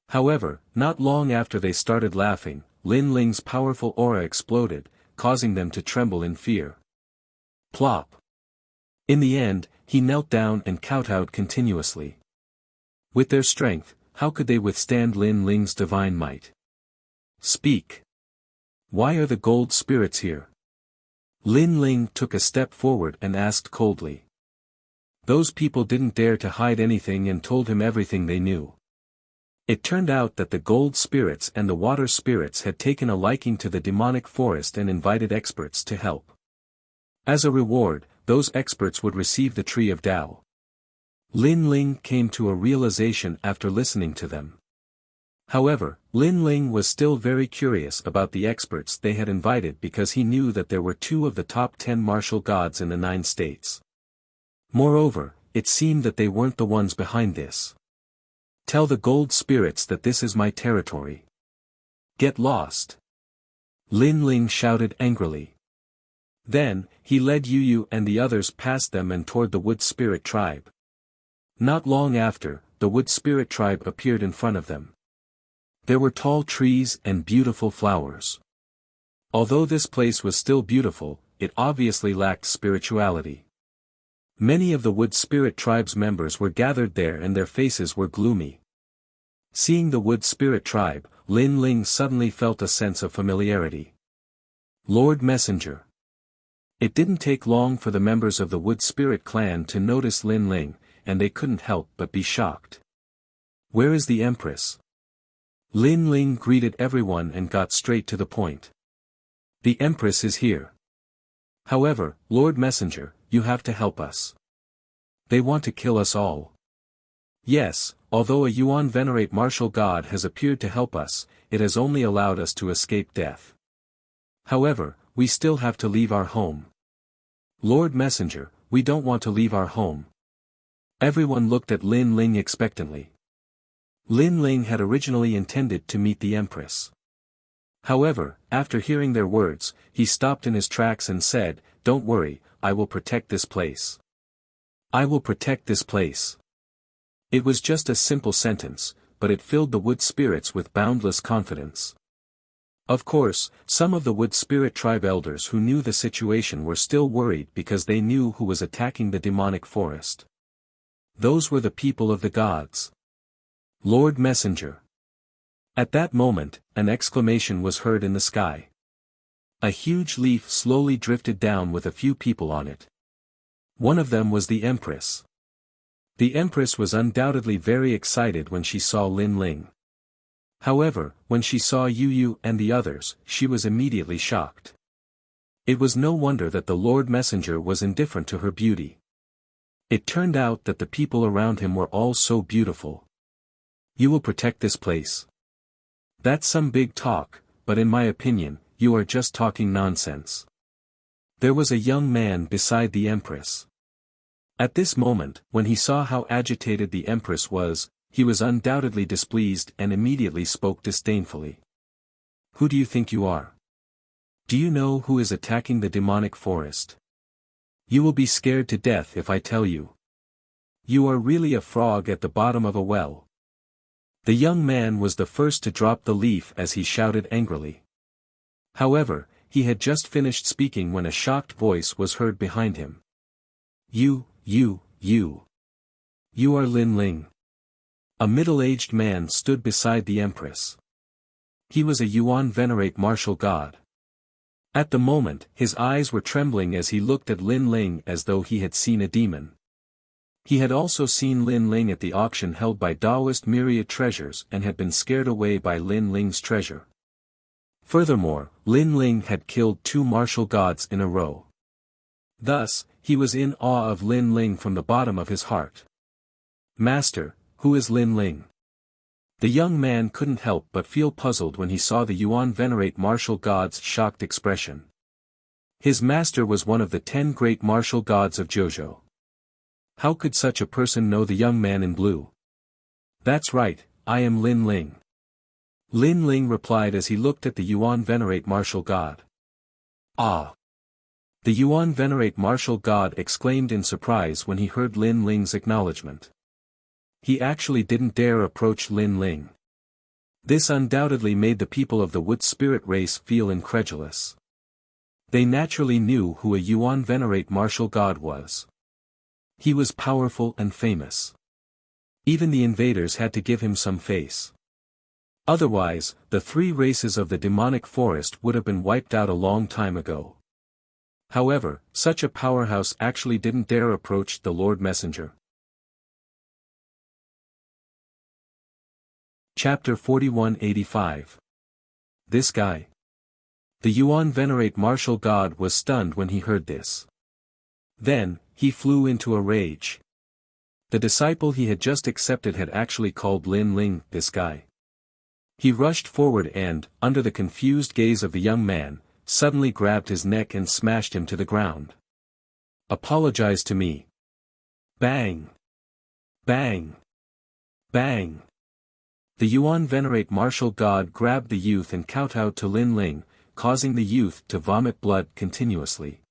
However, not long after they started laughing, Lin Ling's powerful aura exploded, causing them to tremble in fear. Plop. In the end, he knelt down and kowtowed continuously. With their strength, how could they withstand Lin Ling's divine might? Speak. Why are the gold spirits here? Lin Ling took a step forward and asked coldly. Those people didn't dare to hide anything and told him everything they knew. It turned out that the gold spirits and the water spirits had taken a liking to the demonic forest and invited experts to help. As a reward, those experts would receive the tree of Tao. Lin Ling came to a realization after listening to them. However, Lin Ling was still very curious about the experts they had invited because he knew that there were 2 of the top 10 martial gods in the 9 states. Moreover, it seemed that they weren't the ones behind this. Tell the gold spirits that this is my territory. Get lost. Lin Ling shouted angrily. Then, he led Yu Yu and the others past them and toward the wood spirit tribe. Not long after, the wood spirit tribe appeared in front of them. There were tall trees and beautiful flowers. Although this place was still beautiful, it obviously lacked spirituality. Many of the Wood Spirit Tribe's members were gathered there and their faces were gloomy. Seeing the Wood Spirit Tribe, Lin Ling suddenly felt a sense of familiarity. Lord Messenger. It didn't take long for the members of the Wood Spirit clan to notice Lin Ling, and they couldn't help but be shocked. Where is the Empress? Lin Ling greeted everyone and got straight to the point. The Empress is here. However, Lord Messenger, you have to help us. They want to kill us all. Yes, although a Yuan Venerate martial god has appeared to help us, it has only allowed us to escape death. However, we still have to leave our home. Lord Messenger, we don't want to leave our home. Everyone looked at Lin Ling expectantly. Lin Ling had originally intended to meet the Empress. However, after hearing their words, he stopped in his tracks and said, "Don't worry, I will protect this place. I will protect this place." It was just a simple sentence, but it filled the Wood Spirits with boundless confidence. Of course, some of the Wood Spirit Tribe elders who knew the situation were still worried because they knew who was attacking the demonic forest. Those were the people of the gods. Lord Messenger. At that moment, an exclamation was heard in the sky. A huge leaf slowly drifted down with a few people on it. One of them was the Empress. The Empress was undoubtedly very excited when she saw Lin Ling. However, when she saw Yu Yu and the others, she was immediately shocked. It was no wonder that the Lord Messenger was indifferent to her beauty. It turned out that the people around him were all so beautiful. You will protect this place. That's some big talk, but in my opinion, you are just talking nonsense. There was a young man beside the Empress. At this moment, when he saw how agitated the Empress was, he was undoubtedly displeased and immediately spoke disdainfully. Who do you think you are? Do you know who is attacking the demonic forest? You will be scared to death if I tell you. You are really a frog at the bottom of a well. The young man was the first to drop the leaf as he shouted angrily. However, he had just finished speaking when a shocked voice was heard behind him. You are Lin Ling. A middle-aged man stood beside the Empress. He was a Yuan Venerate martial god. At the moment, his eyes were trembling as he looked at Lin Ling as though he had seen a demon. He had also seen Lin Ling at the auction held by Taoist Myriad Treasures and had been scared away by Lin Ling's treasure. Furthermore, Lin Ling had killed 2 martial gods in a row. Thus, he was in awe of Lin Ling from the bottom of his heart. Master, who is Lin Ling? The young man couldn't help but feel puzzled when he saw the Yuan Venerate martial god's shocked expression. His master was one of the 10 great martial gods of Jojo. How could such a person know the young man in blue? That's right, I am Lin Ling. Lin Ling replied as he looked at the Yuan Venerate martial god. Ah! The Yuan Venerate martial god exclaimed in surprise when he heard Lin Ling's acknowledgement. He actually didn't dare approach Lin Ling. This undoubtedly made the people of the Wood Spirit race feel incredulous. They naturally knew who a Yuan Venerate martial god was. He was powerful and famous. Even the invaders had to give him some face. Otherwise, the 3 races of the demonic forest would have been wiped out a long time ago. However, such a powerhouse actually didn't dare approach the Lord Messenger. Chapter 4185. This guy. The Yuan Venerate martial god was stunned when he heard this. Then, he flew into a rage. The disciple he had just accepted had actually called Lin Ling this guy. He rushed forward and, under the confused gaze of the young man, suddenly grabbed his neck and smashed him to the ground. Apologize to me. Bang! Bang! Bang! The Yuan Venerate martial god grabbed the youth and kowtowed to Lin Ling, causing the youth to vomit blood continuously.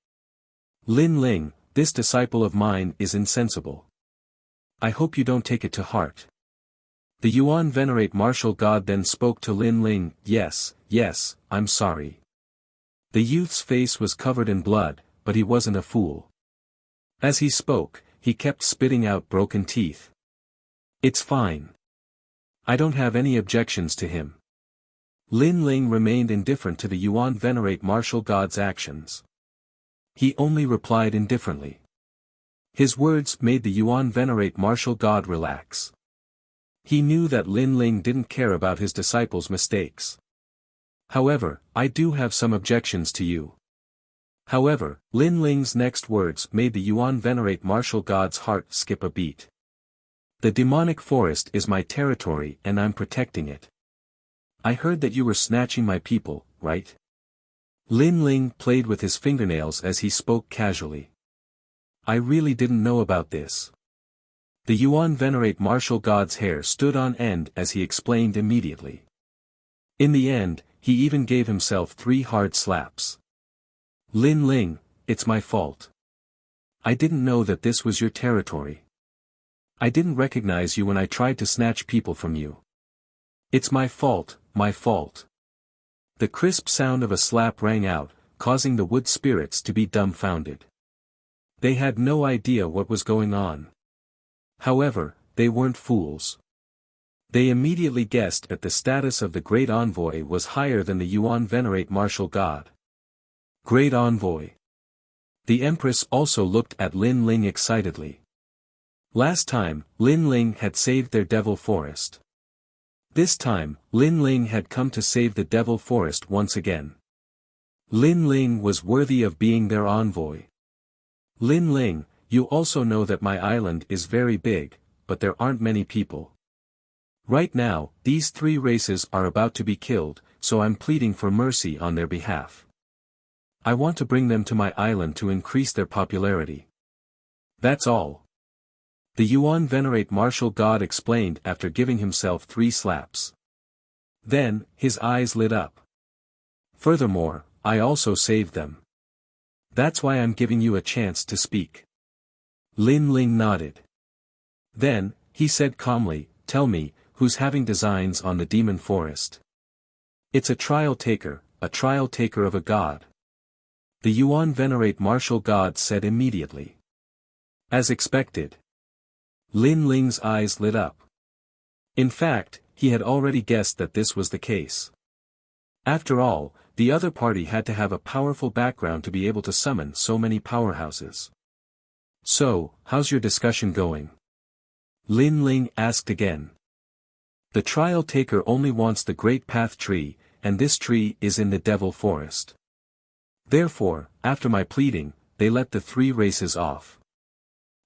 Lin Ling, this disciple of mine is insensible. I hope you don't take it to heart. The Yuan Venerate martial god then spoke to Lin Ling, yes, I'm sorry. The youth's face was covered in blood, but he wasn't a fool. As he spoke, he kept spitting out broken teeth. It's fine. I don't have any objections to him. Lin Ling remained indifferent to the Yuan venerate martial god's actions. He only replied indifferently. His words made the Yuan venerate martial god relax. He knew that Lin Ling didn't care about his disciples' mistakes. However, I do have some objections to you. However, Lin Ling's next words made the Yuan venerate martial god's heart skip a beat. The demonic forest is my territory and I'm protecting it. I heard that you were snatching my people, right? Lin Ling played with his fingernails as he spoke casually. I really didn't know about this. The Yuan venerate martial god's hair stood on end as he explained immediately. In the end, he even gave himself 3 hard slaps. Lin Ling, it's my fault. I didn't know that this was your territory. I didn't recognize you when I tried to snatch people from you. It's my fault, my fault. The crisp sound of a slap rang out, causing the wood spirits to be dumbfounded. They had no idea what was going on. However, they weren't fools. They immediately guessed that the status of the Great Envoy was higher than the Yuan venerate martial god. Great Envoy. The Empress also looked at Lin Ling excitedly. Last time, Lin Ling had saved their devil forest. This time, Lin Ling had come to save the devil forest once again. Lin Ling was worthy of being their envoy. Lin Ling, you also know that my island is very big, but there aren't many people. Right now, these 3 races are about to be killed, so I'm pleading for mercy on their behalf. I want to bring them to my island to increase their popularity. That's all. The Yuan venerate martial god explained after giving himself 3 slaps. Then, his eyes lit up. Furthermore, I also saved them. That's why I'm giving you a chance to speak. Lin Ling nodded. Then, he said calmly, tell me, who's having designs on the demon forest? It's a trial taker of a god. The Yuan venerate martial god said immediately. As expected. Lin Ling's eyes lit up. In fact, he had already guessed that this was the case. After all, the other party had to have a powerful background to be able to summon so many powerhouses. So, how's your discussion going? Lin Ling asked again. The trial taker only wants the great path tree, and this tree is in the devil forest. Therefore, after my pleading, they let the 3 races off.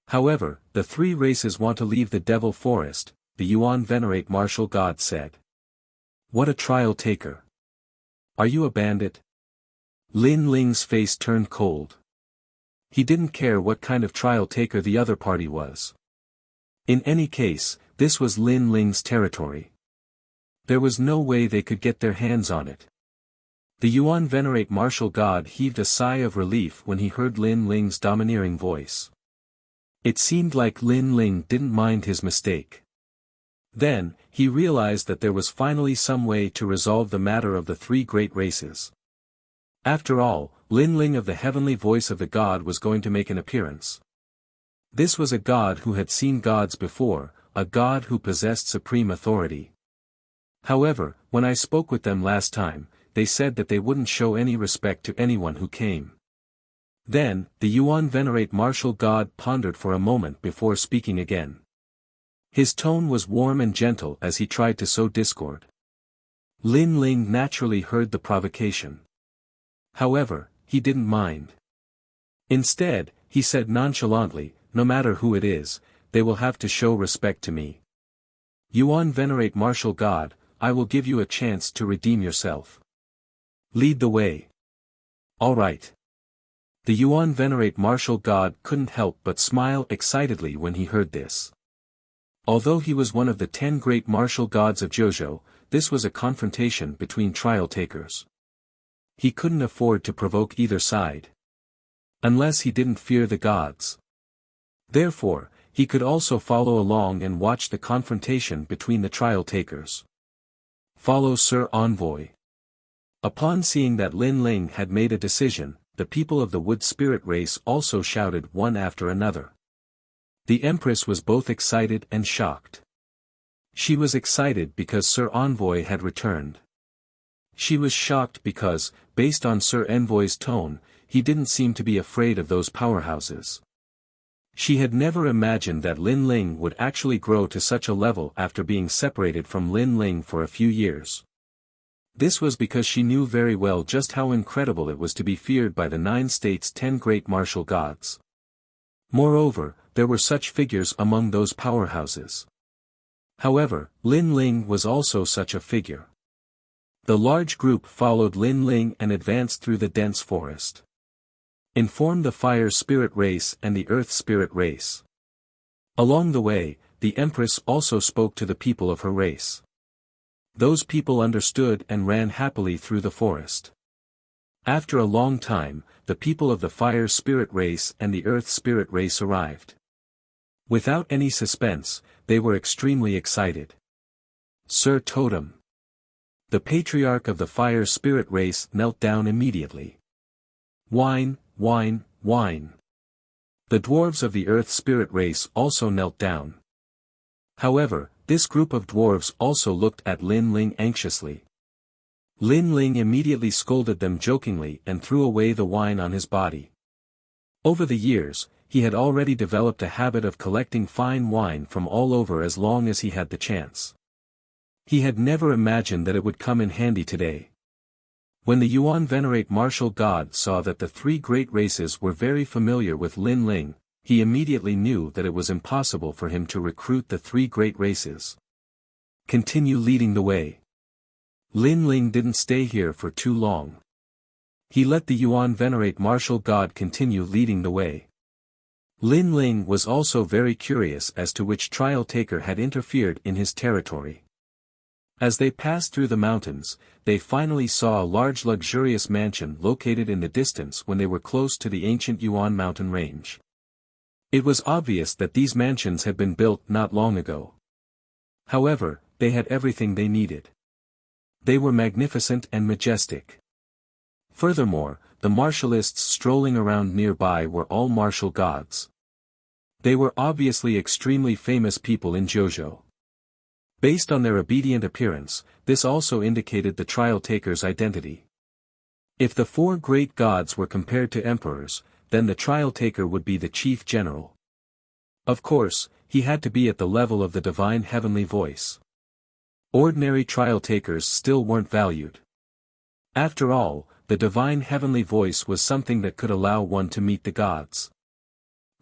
However, the 3 races want to leave the devil forest, the Yuan venerate martial god said. What a trial taker. Are you a bandit? Lin Ling's face turned cold. He didn't care what kind of trial taker the other party was. In any case, this was Lin Ling's territory. There was no way they could get their hands on it. The Yuan venerate martial god heaved a sigh of relief when he heard Lin Ling's domineering voice. It seemed like Lin Ling didn't mind his mistake. Then, he realized that there was finally some way to resolve the matter of the 3 great races. After all, Lin Ling of the heavenly voice of the god was going to make an appearance. This was a god who had seen gods before, a god who possessed supreme authority. However, when I spoke with them last time, they said that they wouldn't show any respect to anyone who came. Then, the Yuan venerate martial god pondered for a moment before speaking again. His tone was warm and gentle as he tried to sow discord. Lin Ling naturally heard the provocation. However, he didn't mind. Instead, he said nonchalantly, no matter who it is, they will have to show respect to me. Yuan venerate martial god, I will give you a chance to redeem yourself. Lead the way. All right. The Yuan venerate martial god couldn't help but smile excitedly when he heard this. Although he was one of the 10 great martial gods of Jojo, this was a confrontation between trial takers. He couldn't afford to provoke either side. Unless he didn't fear the gods. Therefore, he could also follow along and watch the confrontation between the trial takers. Follow Sir Envoy. Upon seeing that Lin Ling had made a decision, the people of the wood spirit race also shouted one after another. The Empress was both excited and shocked. She was excited because Sir Envoy had returned. She was shocked because, based on Sir Envoy's tone, he didn't seem to be afraid of those powerhouses. She had never imagined that Lin Ling would actually grow to such a level after being separated from Lin Ling for a few years. This was because she knew very well just how incredible it was to be feared by the 9 states' 10 great martial gods. Moreover, there were such figures among those powerhouses. However, Lin Ling was also such a figure. The large group followed Lin Ling and advanced through the dense forest. Informed the fire spirit race and the earth spirit race. Along the way, the Empress also spoke to the people of her race. Those people understood and ran happily through the forest. After a long time, the people of the fire spirit race and the earth spirit race arrived. Without any suspense, they were extremely excited. Sir Totem, the patriarch of the fire spirit race, knelt down immediately. Wine, wine, wine. The dwarves of the earth spirit race also knelt down. However, this group of dwarves also looked at Lin Ling anxiously. Lin Ling immediately scolded them jokingly and threw away the wine on his body. Over the years, he had already developed a habit of collecting fine wine from all over as long as he had the chance. He had never imagined that it would come in handy today. When the Yuan Venerate martial god saw that the 3 great races were very familiar with Lin Ling, he immediately knew that it was impossible for him to recruit the 3 great races. Continue leading the way. Lin Ling didn't stay here for too long. He let the Yuan Venerate martial god continue leading the way. Lin Ling was also very curious as to which trial taker had interfered in his territory. As they passed through the mountains, they finally saw a large luxurious mansion located in the distance when they were close to the ancient Yuan mountain range. It was obvious that these mansions had been built not long ago. However, they had everything they needed. They were magnificent and majestic. Furthermore, the martialists strolling around nearby were all martial gods. They were obviously extremely famous people in Jojo. Based on their obedient appearance, this also indicated the trial taker's identity. If the 4 great gods were compared to emperors, then the trial taker would be the chief general. Of course, he had to be at the level of the divine heavenly voice. Ordinary trial takers still weren't valued. After all, the divine heavenly voice was something that could allow one to meet the gods.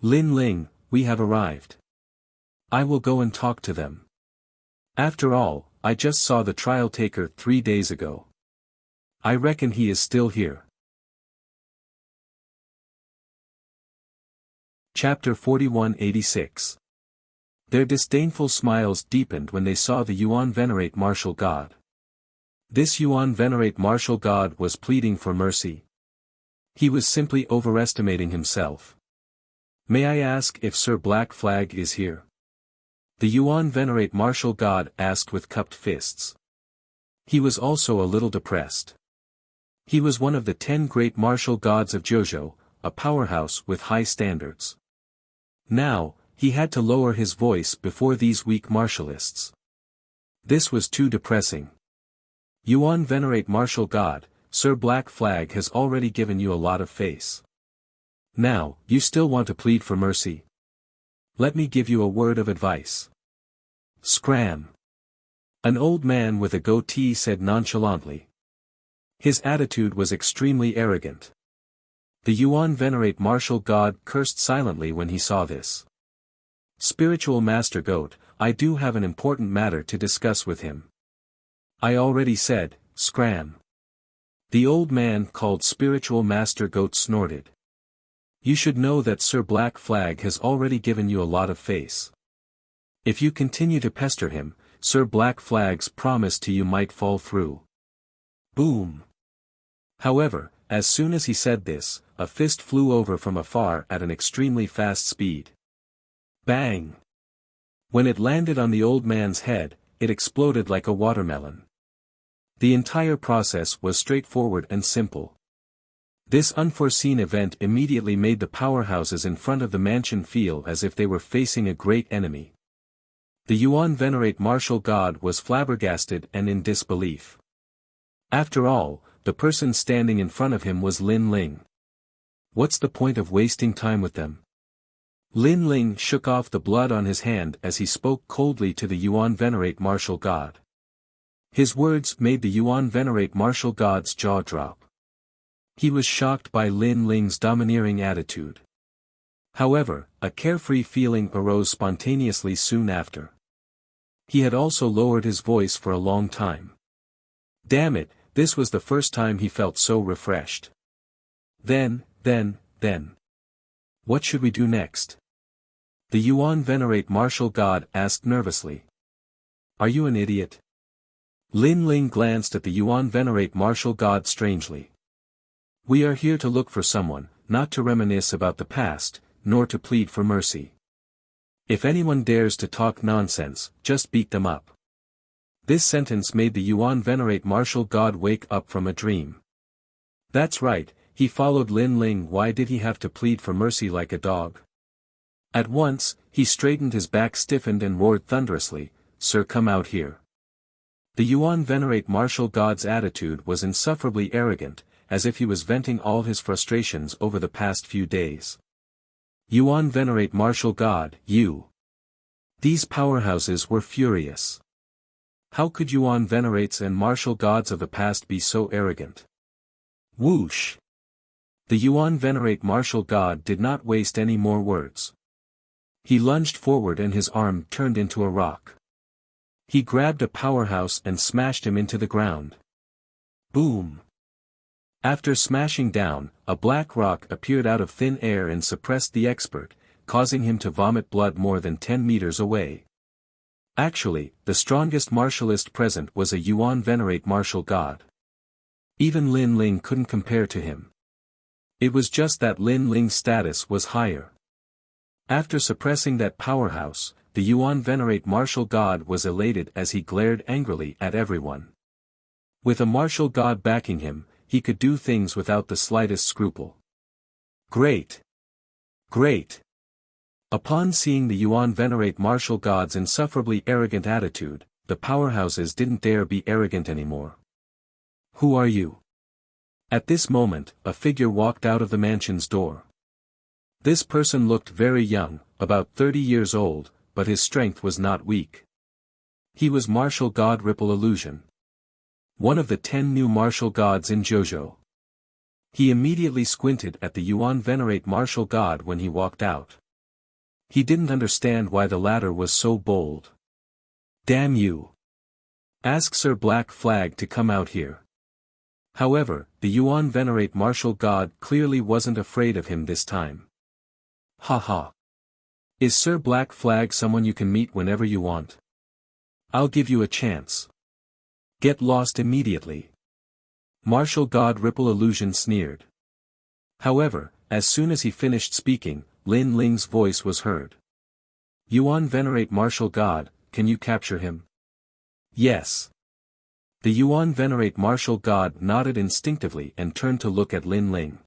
Lin Ling, we have arrived. I will go and talk to them. After all, I just saw the trial taker 3 days ago. I reckon he is still here. Chapter 4186. Their disdainful smiles deepened when they saw the Yuan Venerate martial god. This Yuan Venerate martial god was pleading for mercy. He was simply overestimating himself. May I ask if Sir Black Flag is here? The Yuan Venerate martial god asked with cupped fists. He was also a little depressed. He was one of the 10 great martial gods of Jojo, a powerhouse with high standards. Now, he had to lower his voice before these weak martialists. This was too depressing. Yuan Venerate martial god, Sir Black Flag has already given you a lot of face. Now, you still want to plead for mercy? Let me give you a word of advice. Scram. An old man with a goatee said nonchalantly. His attitude was extremely arrogant. The Yuan Venerate martial god cursed silently when he saw this. Spiritual Master Goat, I do have an important matter to discuss with him. I already said, scram. The old man called Spiritual Master Goat snorted. You should know that Sir Black Flag has already given you a lot of face. If you continue to pester him, Sir Black Flag's promise to you might fall through. Boom. However, as soon as he said this, a fist flew over from afar at an extremely fast speed. Bang! When it landed on the old man's head, it exploded like a watermelon. The entire process was straightforward and simple. This unforeseen event immediately made the powerhouses in front of the mansion feel as if they were facing a great enemy. The Yuan Venerate martial god was flabbergasted and in disbelief. After all, the person standing in front of him was Lin Ling. What's the point of wasting time with them? Lin Ling shook off the blood on his hand as he spoke coldly to the Yuan Venerate martial god. His words made the Yuan Venerate martial god's jaw drop. He was shocked by Lin Ling's domineering attitude. However, a carefree feeling arose spontaneously soon after. He had also lowered his voice for a long time. Damn it, this was the first time he felt so refreshed. Then. What should we do next? The Yuan Venerate martial god asked nervously. Are you an idiot? Lin Ling glanced at the Yuan Venerate martial god strangely. We are here to look for someone, not to reminisce about the past, nor to plead for mercy. If anyone dares to talk nonsense, just beat them up. This sentence made the Yuan Venerate martial god wake up from a dream. That's right, he followed Lin Ling. Why did he have to plead for mercy like a dog? At once, he straightened, his back stiffened and roared thunderously, Sir, come out here. The Yuan Venerate martial god's attitude was insufferably arrogant, as if he was venting all his frustrations over the past few days. Yuan Venerate martial god, you! These powerhouses were furious. How could Yuan Venerates and martial gods of the past be so arrogant? Whoosh! The Yuan Venerate martial god did not waste any more words. He lunged forward and his arm turned into a rock. He grabbed a powerhouse and smashed him into the ground. Boom! After smashing down, a black rock appeared out of thin air and suppressed the expert, causing him to vomit blood more than 10 meters away. Actually, the strongest martialist present was a Yuan Venerate martial god. Even Lin Ling couldn't compare to him. It was just that Lin Ling's status was higher. After suppressing that powerhouse, the Yuan Venerate martial god was elated as he glared angrily at everyone. With a martial god backing him, he could do things without the slightest scruple. Great! Great! Upon seeing the Yuan Venerate martial god's insufferably arrogant attitude, the powerhouses didn't dare be arrogant anymore. Who are you? At this moment, a figure walked out of the mansion's door. This person looked very young, about 30 years old, but his strength was not weak. He was martial god Ripple Illusion. One of the 10 new martial gods in JoJo. He immediately squinted at the Yuan Venerate martial god when he walked out. He didn't understand why the latter was so bold. Damn you! Ask Sir Black Flag to come out here. However, the Yuan Venerate martial god clearly wasn't afraid of him this time. Haha. Is Sir Black Flag someone you can meet whenever you want? I'll give you a chance. Get lost immediately. Martial god Ripple Illusion sneered. However, as soon as he finished speaking, Lin Ling's voice was heard. Yuan Venerate martial god, can you capture him? Yes. The Yuan Venerate martial god nodded instinctively and turned to look at Lin Ling.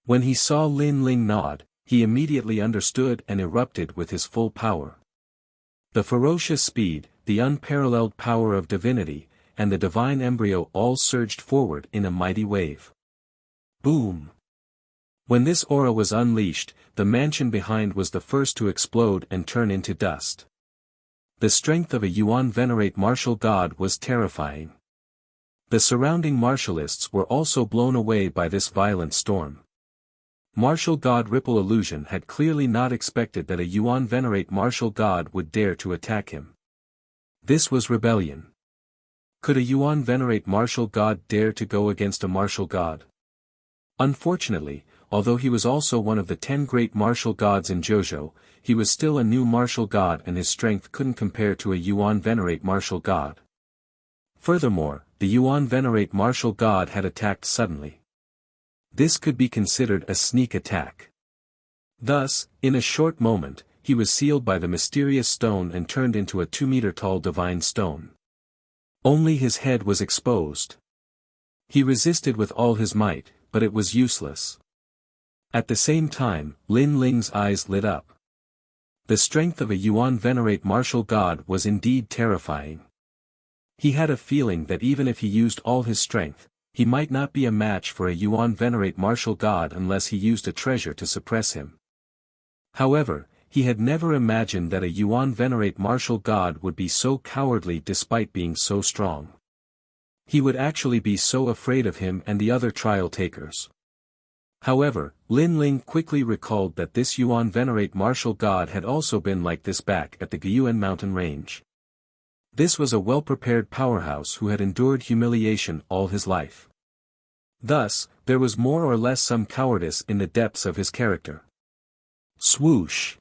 When he saw Lin Ling nod, he immediately understood and erupted with his full power. The ferocious speed, the unparalleled power of divinity, and the divine embryo all surged forward in a mighty wave. Boom! When this aura was unleashed, the mansion behind was the first to explode and turn into dust. The strength of a Yuan Venerate martial god was terrifying. The surrounding martialists were also blown away by this violent storm. Martial god Ripple Illusion had clearly not expected that a Yuan Venerate martial god would dare to attack him. This was rebellion. Could a Yuan Venerate martial god dare to go against a martial god? Unfortunately, although he was also one of the 10 great martial gods in JoJo, he was still a new martial god and his strength couldn't compare to a Yuan Venerate martial god. Furthermore, the Yuan Venerate martial god had attacked suddenly. This could be considered a sneak attack. Thus, in a short moment, he was sealed by the mysterious stone and turned into a 2-meter tall divine stone. Only his head was exposed. He resisted with all his might, but it was useless. At the same time, Lin Ling's eyes lit up. The strength of a Yuan venerate martial god was indeed terrifying. He had a feeling that even if he used all his strength, he might not be a match for a Yuan venerate martial god unless he used a treasure to suppress him. However, he had never imagined that a Yuan venerate martial god would be so cowardly despite being so strong. He would actually be so afraid of him and the other trial takers. However, Lin Ling quickly recalled that this Yuan venerate martial god had also been like this back at the Guiyuan mountain range. This was a well-prepared powerhouse who had endured humiliation all his life. Thus, there was more or less some cowardice in the depths of his character. Swoosh!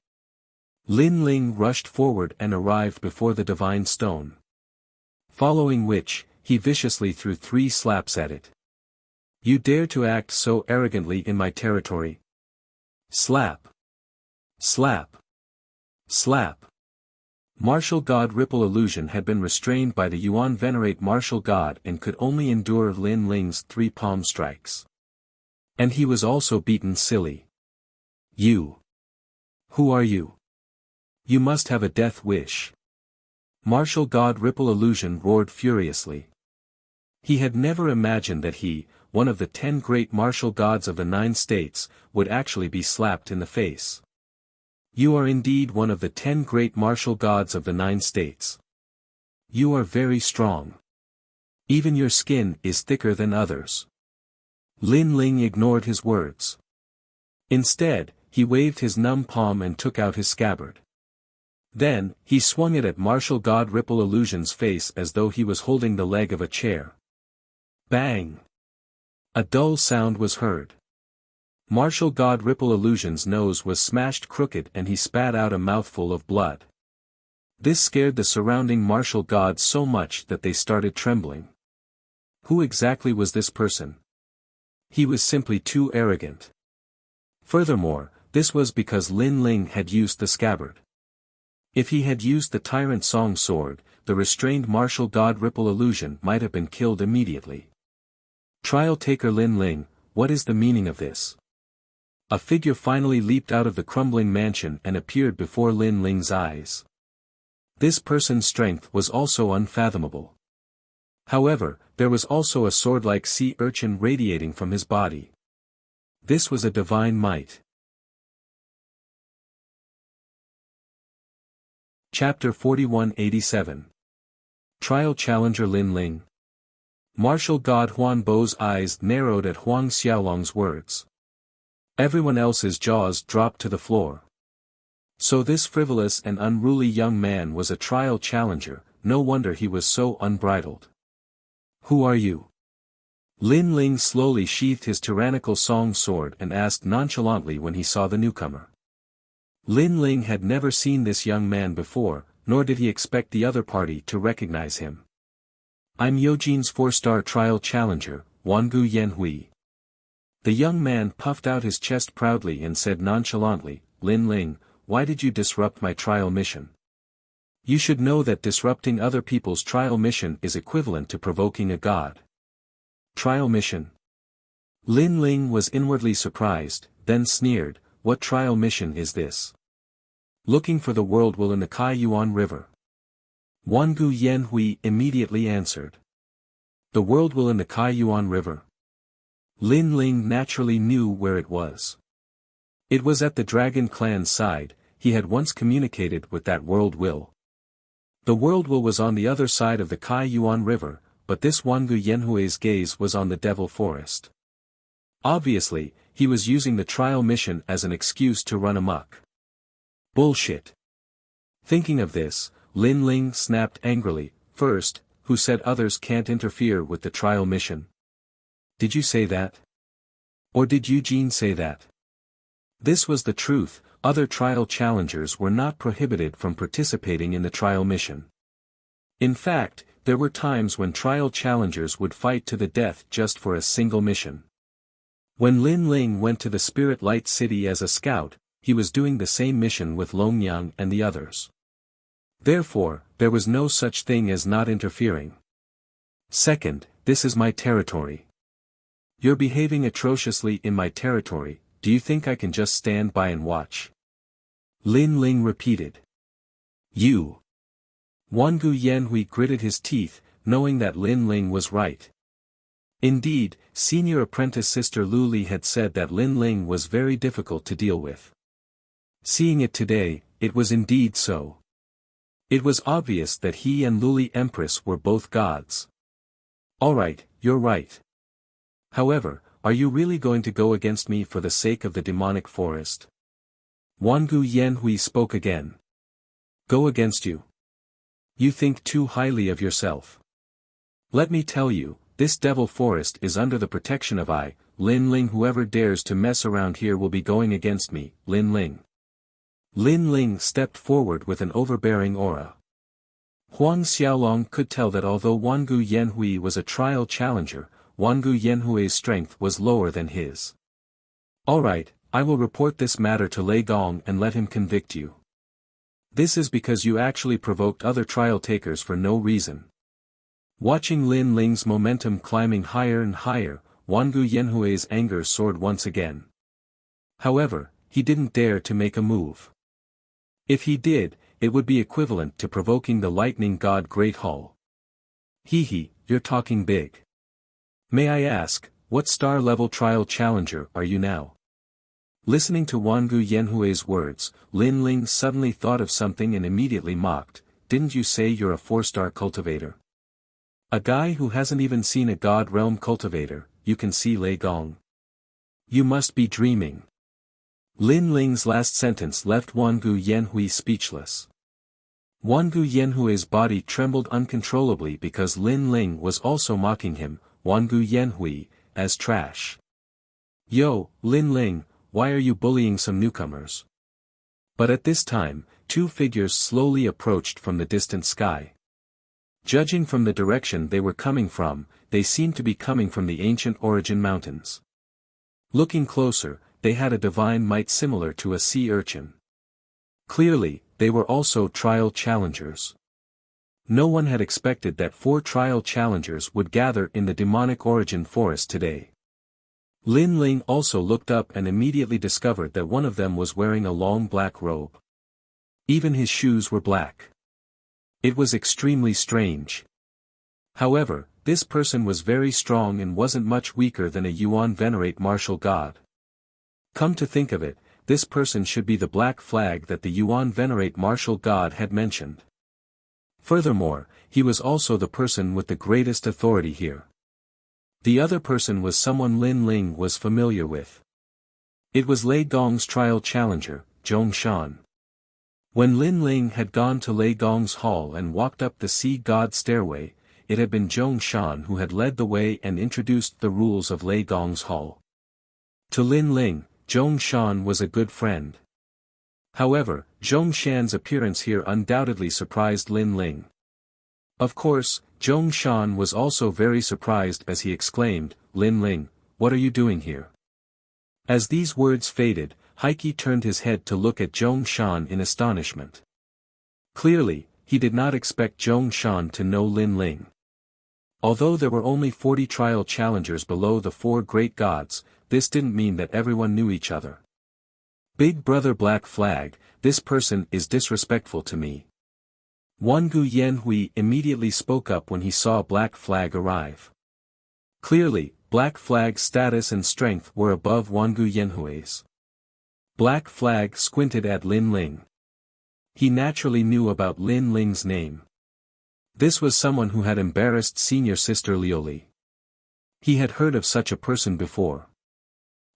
Lin Ling rushed forward and arrived before the divine stone. Following which, he viciously threw 3 slaps at it. You dare to act so arrogantly in my territory? Slap! Slap! Slap! Martial god Ripple Illusion had been restrained by the Yuan venerate martial god and could only endure Lin Ling's 3 palm strikes. And he was also beaten silly. You! Who are you? You must have a death wish. Martial god Ripple Illusion roared furiously. He had never imagined that he, one of the 10 great martial gods of the 9 states, would actually be slapped in the face. You are indeed one of the 10 great martial gods of the 9 states. You are very strong. Even your skin is thicker than others. Lin Ling ignored his words. Instead, he waved his numb palm and took out his scabbard. Then, he swung it at martial god Ripple Illusion's face as though he was holding the leg of a chair. Bang! A dull sound was heard. Martial god Ripple Illusion's nose was smashed crooked and he spat out a mouthful of blood. This scared the surrounding martial gods so much that they started trembling. Who exactly was this person? He was simply too arrogant. Furthermore, this was because Lin Ling had used the scabbard. If he had used the Tyrant Song sword, the restrained martial god Ripple Illusion might have been killed immediately. Trial taker Lin Ling, what is the meaning of this? A figure finally leaped out of the crumbling mansion and appeared before Lin Ling's eyes. This person's strength was also unfathomable. However, there was also a sword-like sea urchin radiating from his body. This was a divine might. Chapter 4187. Trial Challenger Lin Ling. Martial god Huan Bo's eyes narrowed at Huang Xiaolong's words. Everyone else's jaws dropped to the floor. So this frivolous and unruly young man was a trial challenger, no wonder he was so unbridled. Who are you? Lin Ling slowly sheathed his tyrannical song sword and asked nonchalantly when he saw the newcomer. Lin Ling had never seen this young man before, nor did he expect the other party to recognize him. I'm Yojin's 4-star trial challenger, Wangu Yanhui. The young man puffed out his chest proudly and said nonchalantly, Lin Ling, why did you disrupt my trial mission? You should know that disrupting other people's trial mission is equivalent to provoking a god. Trial mission? Lin Ling was inwardly surprised, then sneered, what trial mission is this? Looking for the world will in the Kai Yuan River. Wangu Yanhui immediately answered. The world will in the Kai Yuan River. Lin Ling naturally knew where it was. It was at the Dragon Clan's side, he had once communicated with that world will. The world will was on the other side of the Kai Yuan River, but this Wangu Yanhui's gaze was on the Devil Forest. Obviously, he was using the trial mission as an excuse to run amok. Bullshit. Thinking of this, Lin Ling snapped angrily, first, who said others can't interfere with the trial mission? Did you say that? Or did Eugene say that? This was the truth, other trial challengers were not prohibited from participating in the trial mission. In fact, there were times when trial challengers would fight to the death just for a single mission. When Lin Ling went to the Spirit Light City as a scout, he was doing the same mission with Longyang and the others. Therefore, there was no such thing as not interfering. Second, this is my territory. You're behaving atrociously in my territory, do you think I can just stand by and watch? Lin Ling repeated. You. Wangu Yanhui gritted his teeth, knowing that Lin Ling was right. Indeed, senior apprentice sister Lu Li had said that Lin Ling was very difficult to deal with. Seeing it today, it was indeed so. It was obvious that he and Lu Li Empress were both gods. Alright, you're right. However, are you really going to go against me for the sake of the demonic forest? Wangu Yanhui spoke again. Go against you? You think too highly of yourself. Let me tell you, this devil forest is under the protection of I, Lin Ling. Whoever dares to mess around here will be going against me, Lin Ling. Lin Ling stepped forward with an overbearing aura. Huang Xiaolong could tell that although Wangu Yanhui was a trial challenger, Wangu Yanhui's strength was lower than his. Alright, I will report this matter to Lei Gong and let him convict you. This is because you actually provoked other trial takers for no reason. Watching Lin Ling's momentum climbing higher and higher, Wangu Yanhui's anger soared once again. However, he didn't dare to make a move. If he did, it would be equivalent to provoking the lightning god Great Hall. Hee, you're talking big. May I ask, what star-level trial challenger are you now? Listening to Wangu Yanhui's words, Lin Ling suddenly thought of something and immediately mocked, didn't you say you're a 4-star cultivator? A guy who hasn't even seen a god realm cultivator, you can see Lei Gong. You must be dreaming. Lin Ling's last sentence left Wangu Yanhui speechless. Wangu Yanhui's body trembled uncontrollably because Lin Ling was also mocking him, Wangu Yanhui, as trash. Yo, Lin Ling, why are you bullying some newcomers? But at this time, two figures slowly approached from the distant sky. Judging from the direction they were coming from, they seemed to be coming from the ancient Origin Mountains. Looking closer, they had a divine might similar to a sea urchin. Clearly, they were also trial challengers. No one had expected that 4 trial challengers would gather in the demonic origin forest today. Lin Ling also looked up and immediately discovered that one of them was wearing a long black robe. Even his shoes were black. It was extremely strange. However, this person was very strong and wasn't much weaker than a Yuan Venerate martial god. Come to think of it, this person should be the black flag that the Yuan Venerate martial god had mentioned. Furthermore, he was also the person with the greatest authority here. The other person was someone Lin Ling was familiar with. It was Lei Gong's trial challenger, Zhong Shan. When Lin Ling had gone to Lei Gong's hall and walked up the sea god stairway, it had been Zhong Shan who had led the way and introduced the rules of Lei Gong's hall. To Lin Ling, Zhong Shan was a good friend. However, Zhong Shan's appearance here undoubtedly surprised Lin Ling. Of course, Zhong Shan was also very surprised as he exclaimed, Lin Ling, what are you doing here? As these words faded, Heike turned his head to look at Zhong Shan in astonishment. Clearly, he did not expect Zhong Shan to know Lin Ling. Although there were only 40 trial challengers below the 4 great gods, this didn't mean that everyone knew each other. Big brother Black Flag, this person is disrespectful to me. Wangu Yanhui immediately spoke up when he saw Black Flag arrive. Clearly, Black Flag's status and strength were above Wangu Yanhui's. Black Flag squinted at Lin Ling. He naturally knew about Lin Ling's name. This was someone who had embarrassed senior sister Lioli. He had heard of such a person before.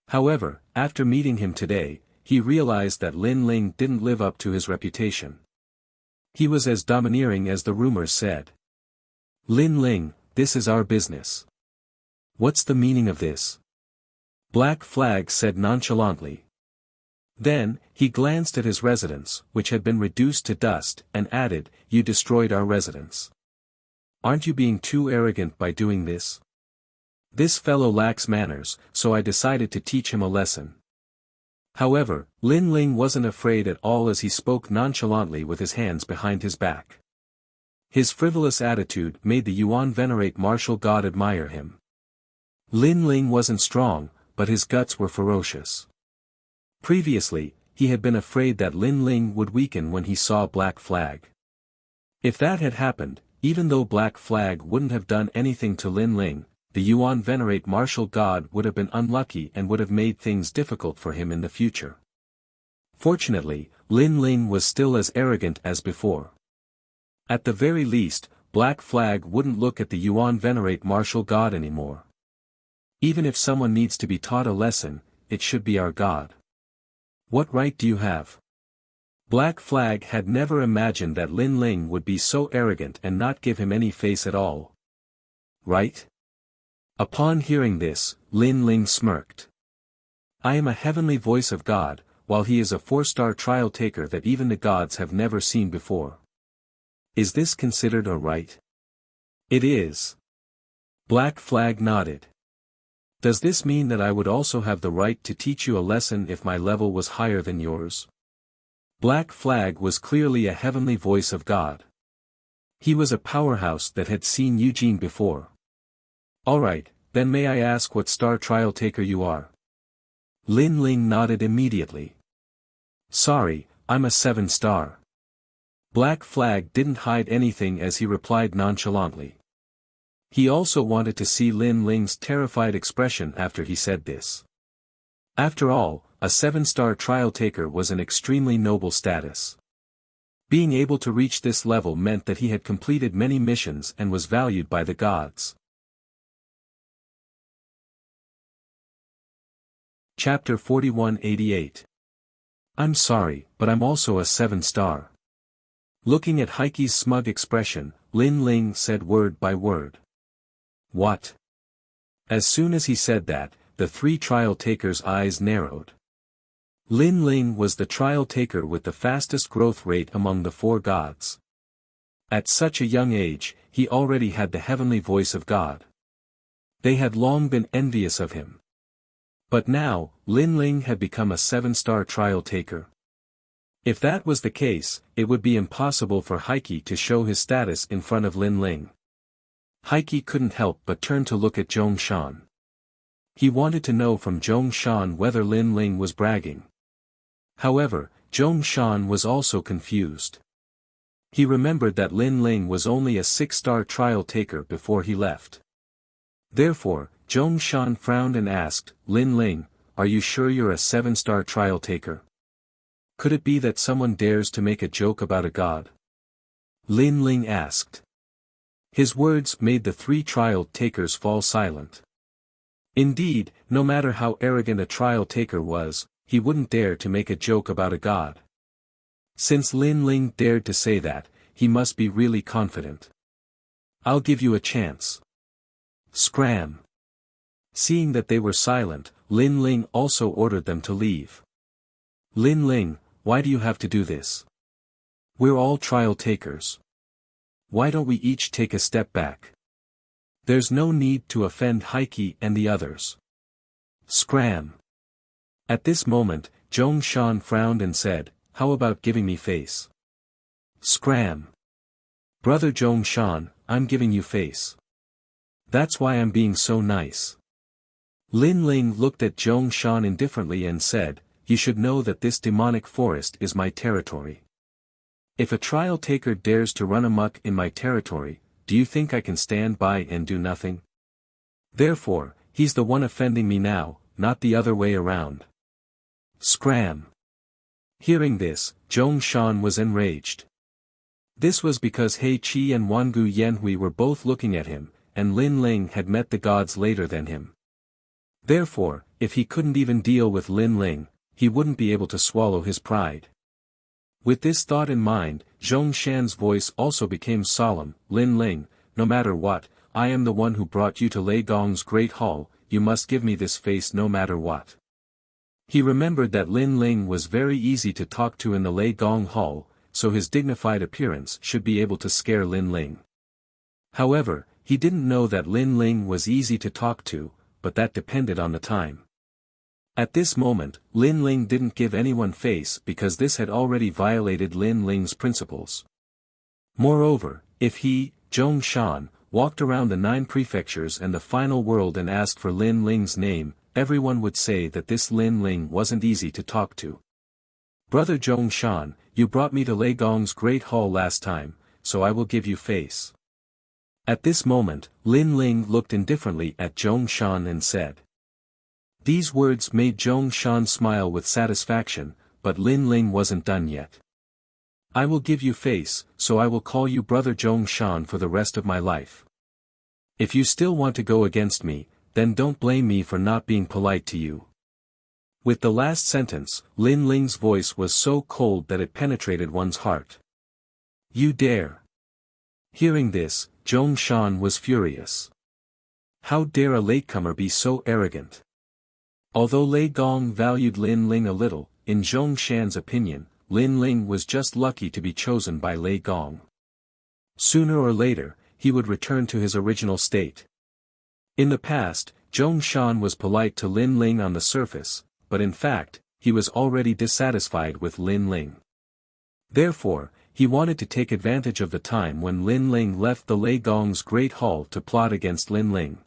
However, after meeting him today, he realized that Lin Ling didn't live up to his reputation. He was as domineering as the rumors said. Lin Ling, this is our business. What's the meaning of this? Black Flag said nonchalantly. Then, he glanced at his residence, which had been reduced to dust, and added, you destroyed our residence. Aren't you being too arrogant by doing this? This fellow lacks manners, so I decided to teach him a lesson. However, Lin Ling wasn't afraid at all as he spoke nonchalantly with his hands behind his back. His frivolous attitude made the Yuan venerate martial god admire him. Lin Ling wasn't strong, but his guts were ferocious. Previously, he had been afraid that Lin Ling would weaken when he saw Black Flag. If that had happened, even though Black Flag wouldn't have done anything to Lin Ling, the Yuan venerate martial god would have been unlucky and would have made things difficult for him in the future. Fortunately, Lin Ling was still as arrogant as before. At the very least, Black Flag wouldn't look at the Yuan venerate martial god anymore. Even if someone needs to be taught a lesson, it should be our god. What right do you have? Black Flag had never imagined that Lin Ling would be so arrogant and not give him any face at all. Right? Upon hearing this, Lin Ling smirked. I am a heavenly voice of God, while he is a 4-star trial taker that even the gods have never seen before. Is this considered a right? It is. Black Flag nodded. Does this mean that I would also have the right to teach you a lesson if my level was higher than yours? Black Flag was clearly a heavenly voice of God. He was a powerhouse that had seen Eugene before. Alright, then may I ask what star trial taker you are? Lin Ling nodded immediately. Sorry, I'm a 7-star. Black Flag didn't hide anything as he replied nonchalantly. He also wanted to see Lin Ling's terrified expression after he said this. After all, a 7-star trial taker was an extremely noble status. Being able to reach this level meant that he had completed many missions and was valued by the gods. Chapter 4188. I'm sorry, but I'm also a 7-star. Looking at Heike's smug expression, Lin Ling said word by word. What? As soon as he said that, the 3 trial takers' eyes narrowed. Lin Ling was the trial taker with the fastest growth rate among the 4 gods. At such a young age, he already had the heavenly voice of God. They had long been envious of him. But now, Lin Ling had become a 7-star trial taker. If that was the case, it would be impossible for Heike to show his status in front of Lin Ling. Heike couldn't help but turn to look at Zhong Shan. He wanted to know from Zhong Shan whether Lin Ling was bragging. However, Zhong Shan was also confused. He remembered that Lin Ling was only a 6-star trial taker before he left. Therefore, Zhong Shan frowned and asked, Lin Ling, are you sure you're a 7-star trial taker? Could it be that someone dares to make a joke about a god? Lin Ling asked. His words made the 3 trial takers fall silent. Indeed, no matter how arrogant a trial taker was, he wouldn't dare to make a joke about a god. Since Lin Ling dared to say that, he must be really confident. I'll give you a chance. Scram. Seeing that they were silent, Lin Ling also ordered them to leave. Lin Ling, why do you have to do this? We're all trial takers. Why don't we each take a step back? There's no need to offend Heike and the others. Scram. At this moment, Zhong Shan frowned and said, how about giving me face? Scram. Brother Zhong Shan, I'm giving you face. That's why I'm being so nice. Lin Ling looked at Zhong Shan indifferently and said, you should know that this demonic forest is my territory. If a trial taker dares to run amok in my territory, do you think I can stand by and do nothing? Therefore, he's the one offending me now, not the other way around. Scram. Hearing this, Zhong Shan was enraged. This was because He Qi and Wangu Yanhui were both looking at him, and Lin Ling had met the gods later than him. Therefore, if he couldn't even deal with Lin Ling, he wouldn't be able to swallow his pride. With this thought in mind, Zhong Shan's voice also became solemn, Lin Ling, no matter what, I am the one who brought you to Lei Gong's great hall, you must give me this face no matter what. He remembered that Lin Ling was very easy to talk to in the Lei Gong hall, so his dignified appearance should be able to scare Lin Ling. However, he didn't know that Lin Ling was easy to talk to, but that depended on the time. At this moment, Lin Ling didn't give anyone face because this had already violated Lin Ling's principles. Moreover, if he, Zhong Shan, walked around the 9 prefectures and the final world and asked for Lin Ling's name, everyone would say that this Lin Ling wasn't easy to talk to. Brother Zhong Shan, you brought me to Lei Gong's great hall last time, so I will give you face. At this moment, Lin Ling looked indifferently at Zhong Shan and said. These words made Zhong Shan smile with satisfaction, but Lin Ling wasn't done yet. I will give you face, so I will call you Brother Zhong Shan for the rest of my life. If you still want to go against me, then don't blame me for not being polite to you. With the last sentence, Lin Ling's voice was so cold that it penetrated one's heart. You dare. Hearing this, Zhong Shan was furious. How dare a latecomer be so arrogant? Although Lei Gong valued Lin Ling a little, in Zhong Shan's opinion, Lin Ling was just lucky to be chosen by Lei Gong. Sooner or later, he would return to his original state. In the past, Zhong Shan was polite to Lin Ling on the surface, but in fact, he was already dissatisfied with Lin Ling. Therefore, he wanted to take advantage of the time when Lin Ling left the Lei Gong's great hall to plot against Lin Ling.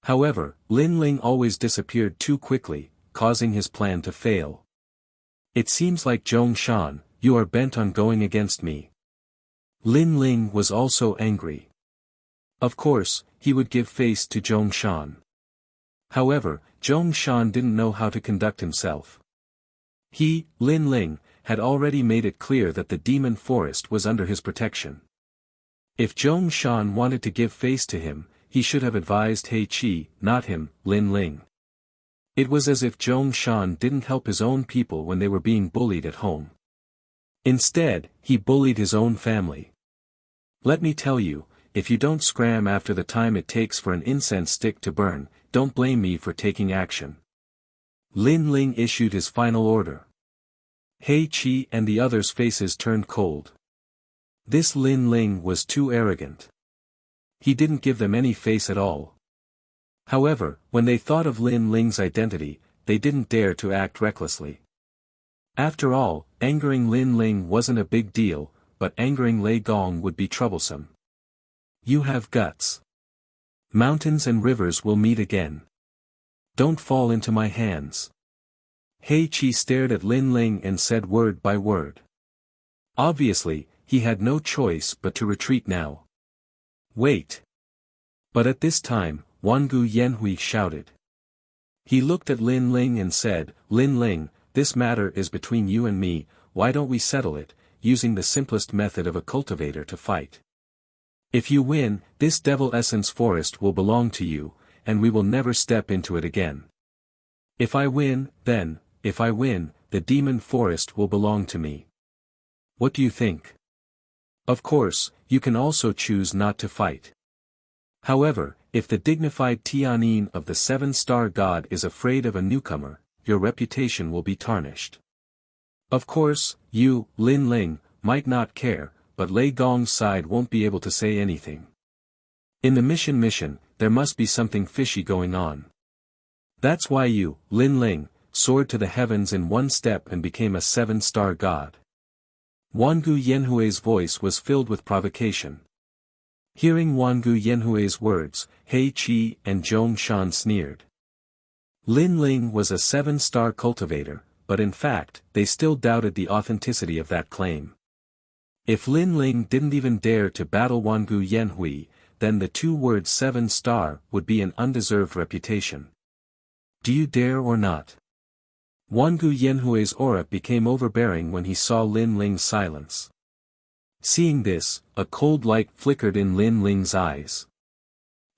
However, Lin Ling always disappeared too quickly, causing his plan to fail. It seems like Zhong Shan, you are bent on going against me. Lin Ling was also angry. Of course, he would give face to Zhong Shan. However, Zhong Shan didn't know how to conduct himself. He, Lin Ling, had already made it clear that the demon forest was under his protection. If Zhong Shan wanted to give face to him, he should have advised He Qi, not him, Lin Ling. It was as if Zhong Shan didn't help his own people when they were being bullied at home. Instead, he bullied his own family. Let me tell you, if you don't scram after the time it takes for an incense stick to burn, don't blame me for taking action. Lin Ling issued his final order. He Qi and the others' faces turned cold. This Lin Ling was too arrogant. He didn't give them any face at all. However, when they thought of Lin Ling's identity, they didn't dare to act recklessly. After all, angering Lin Ling wasn't a big deal, but angering Lei Gong would be troublesome. You have guts. Mountains and rivers will meet again. Don't fall into my hands. He Qi stared at Lin Ling and said word by word. Obviously, he had no choice but to retreat now. Wait. But at this time, Wangu Yanhui shouted. He looked at Lin Ling and said, Lin Ling, this matter is between you and me, why don't we settle it, using the simplest method of a cultivator to fight? If you win, this devil essence forest will belong to you, and we will never step into it again. If I win, then, the demon forest will belong to me. What do you think? Of course, you can also choose not to fight. However, if the dignified Tianin of the 7-star god is afraid of a newcomer, your reputation will be tarnished. Of course, you, Lin Ling, might not care, but Lei Gong's side won't be able to say anything. In the mission, there must be something fishy going on. That's why you, Lin Ling, soared to the heavens in one step and became a 7-star god. Wangu Yanhui's voice was filled with provocation. Hearing Wangu Yanhui's words, He Qi and Zhong Shan sneered. Lin Ling was a 7-star cultivator, but in fact, they still doubted the authenticity of that claim. If Lin Ling didn't even dare to battle Wangu Yanhui, then the 2-word 7-star would be an undeserved reputation. Do you dare or not? Wangu Yanhui's aura became overbearing when he saw Lin Ling's silence. Seeing this, a cold light flickered in Lin Ling's eyes.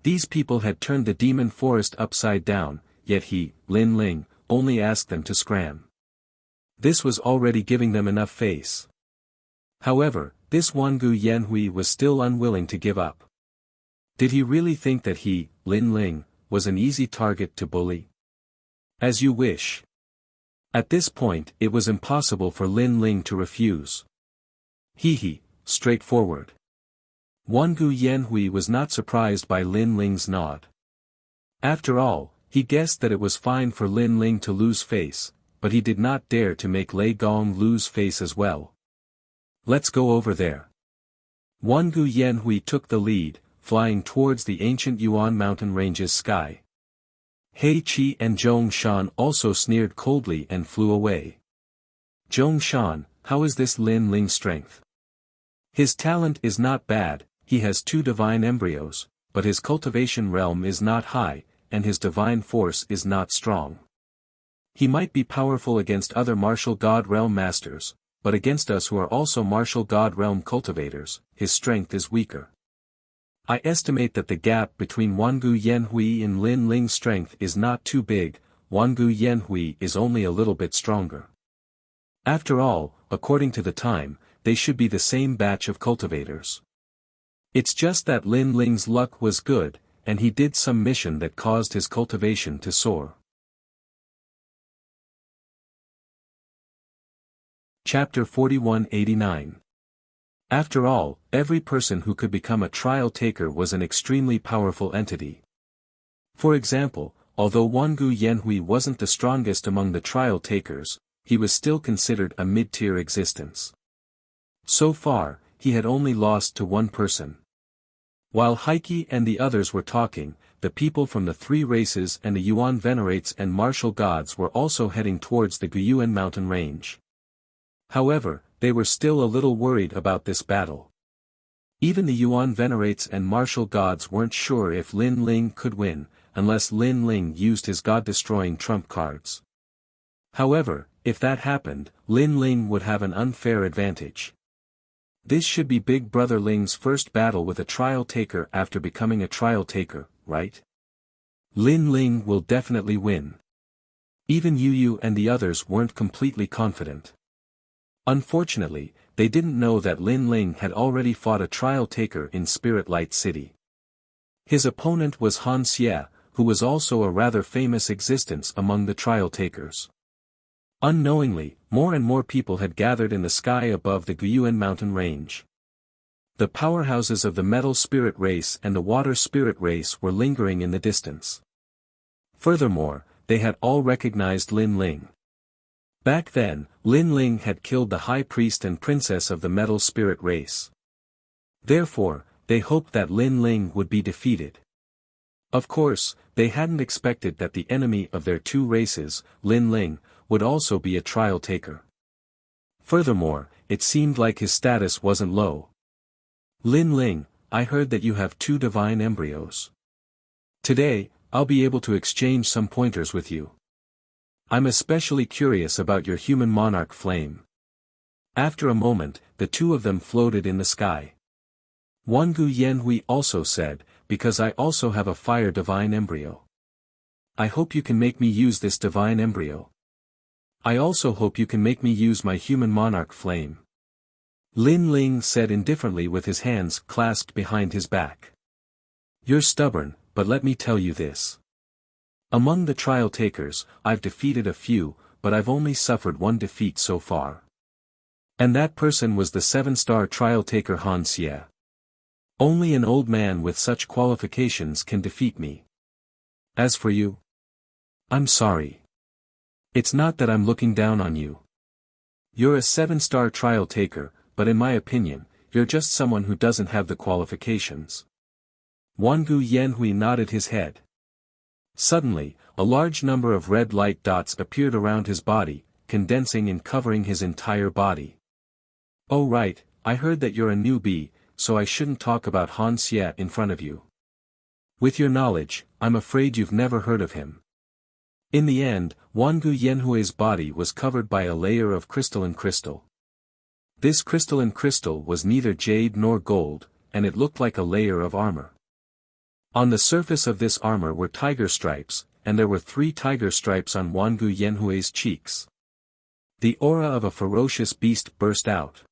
These people had turned the demon forest upside down, yet he, Lin Ling, only asked them to scram. This was already giving them enough face. However, this Wangu Yanhui was still unwilling to give up. Did he really think that he, Lin Ling, was an easy target to bully? As you wish. At this point, it was impossible for Lin Ling to refuse. He, straightforward. Wangu Yanhui was not surprised by Lin Ling's nod. After all, he guessed that it was fine for Lin Ling to lose face, but he did not dare to make Lei Gong lose face as well. Let's go over there. Wangu Yanhui took the lead, flying towards the ancient Yuan mountain range's sky. Hei Qi and Zhong Shan also sneered coldly and flew away. Zhong Shan, how is this Lin Ling's strength? His talent is not bad, he has 2 divine embryos, but his cultivation realm is not high, and his divine force is not strong. He might be powerful against other martial god realm masters, but against us who are also martial god realm cultivators, his strength is weaker. I estimate that the gap between Wangu Yanhui and Lin Ling's strength is not too big, Wangu Yanhui is only a little bit stronger. After all, according to the time, they should be the same batch of cultivators. It's just that Lin Ling's luck was good, and he did some mission that caused his cultivation to soar. Chapter 4189. After all, every person who could become a trial taker was an extremely powerful entity. For example, although Wangu Yanhui wasn't the strongest among the trial takers, he was still considered a mid-tier existence. So far, he had only lost to one person. While Heike and the others were talking, the people from the 3 races and the Yuan venerates and martial gods were also heading towards the Guyuan mountain range. However, they were still a little worried about this battle. Even the Yuan venerates and martial gods weren't sure if Lin Ling could win, unless Lin Ling used his god-destroying trump cards. However, if that happened, Lin Ling would have an unfair advantage. This should be Big Brother Ling's first battle with a trial taker after becoming a trial taker, right? Lin Ling will definitely win. Even Yu and the others weren't completely confident. Unfortunately, they didn't know that Lin Ling had already fought a trial taker in Spirit Light City. His opponent was Han Xie, who was also a rather famous existence among the trial takers. Unknowingly, more and more people had gathered in the sky above the Guyuan mountain range. The powerhouses of the metal spirit race and the water spirit race were lingering in the distance. Furthermore, they had all recognized Lin Ling. Back then, Lin Ling had killed the high priest and princess of the metal spirit race. Therefore, they hoped that Lin Ling would be defeated. Of course, they hadn't expected that the enemy of their 2 races, Lin Ling, would also be a trial taker. Furthermore, it seemed like his status wasn't low. Lin Ling, I heard that you have 2 divine embryos. Today, I'll be able to exchange some pointers with you. I'm especially curious about your human monarch flame. After a moment, the 2 of them floated in the sky. Wangu Yanhui also said, because I also have a fire divine embryo. I hope you can make me use this divine embryo. I also hope you can make me use my human monarch flame. Lin Ling said indifferently with his hands clasped behind his back. You're stubborn, but let me tell you this. Among the trial takers, I've defeated a few, but I've only suffered 1 defeat so far. And that person was the 7-star trial taker Han Xie. Only an old man with such qualifications can defeat me. As for you, I'm sorry. It's not that I'm looking down on you. You're a 7-star trial taker, but in my opinion, you're just someone who doesn't have the qualifications. Wangu Yanhui nodded his head. Suddenly, a large number of red light dots appeared around his body, condensing and covering his entire body. Oh right, I heard that you're a newbie, so I shouldn't talk about Han Xie in front of you. With your knowledge, I'm afraid you've never heard of him. In the end, Wangu Yanhui's body was covered by a layer of crystalline crystal. This crystalline crystal was neither jade nor gold, and it looked like a layer of armor. On the surface of this armor were tiger stripes, and there were 3 tiger stripes on Wangu Yanhui's cheeks. The aura of a ferocious beast burst out.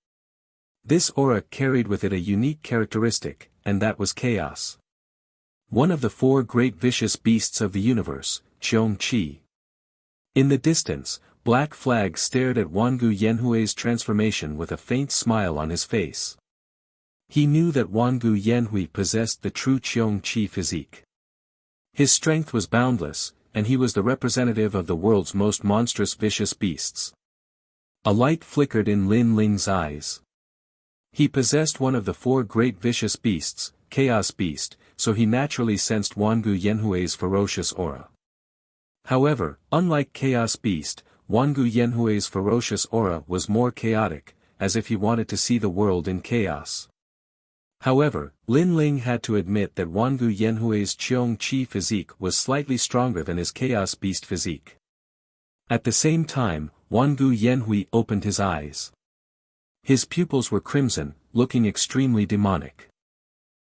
This aura carried with it a unique characteristic, and that was chaos. One of the 4 great vicious beasts of the universe, Qiong-Qi. In the distance, Black Flag stared at Wangu Yanhui's transformation with a faint smile on his face. He knew that Wangu Yanhui possessed the true Qiong-Qi physique. His strength was boundless, and he was the representative of the world's most monstrous vicious beasts. A light flickered in Lin Ling's eyes. He possessed one of the four great vicious beasts, Chaos Beast, so he naturally sensed Wangu Yanhui's ferocious aura. However, unlike Chaos Beast, Wangu Yanhui's ferocious aura was more chaotic, as if he wanted to see the world in chaos. However, Lin Ling had to admit that Wangu Yanhui's Qiong Qi physique was slightly stronger than his Chaos Beast physique. At the same time, Wangu Yanhui opened his eyes. His pupils were crimson, looking extremely demonic.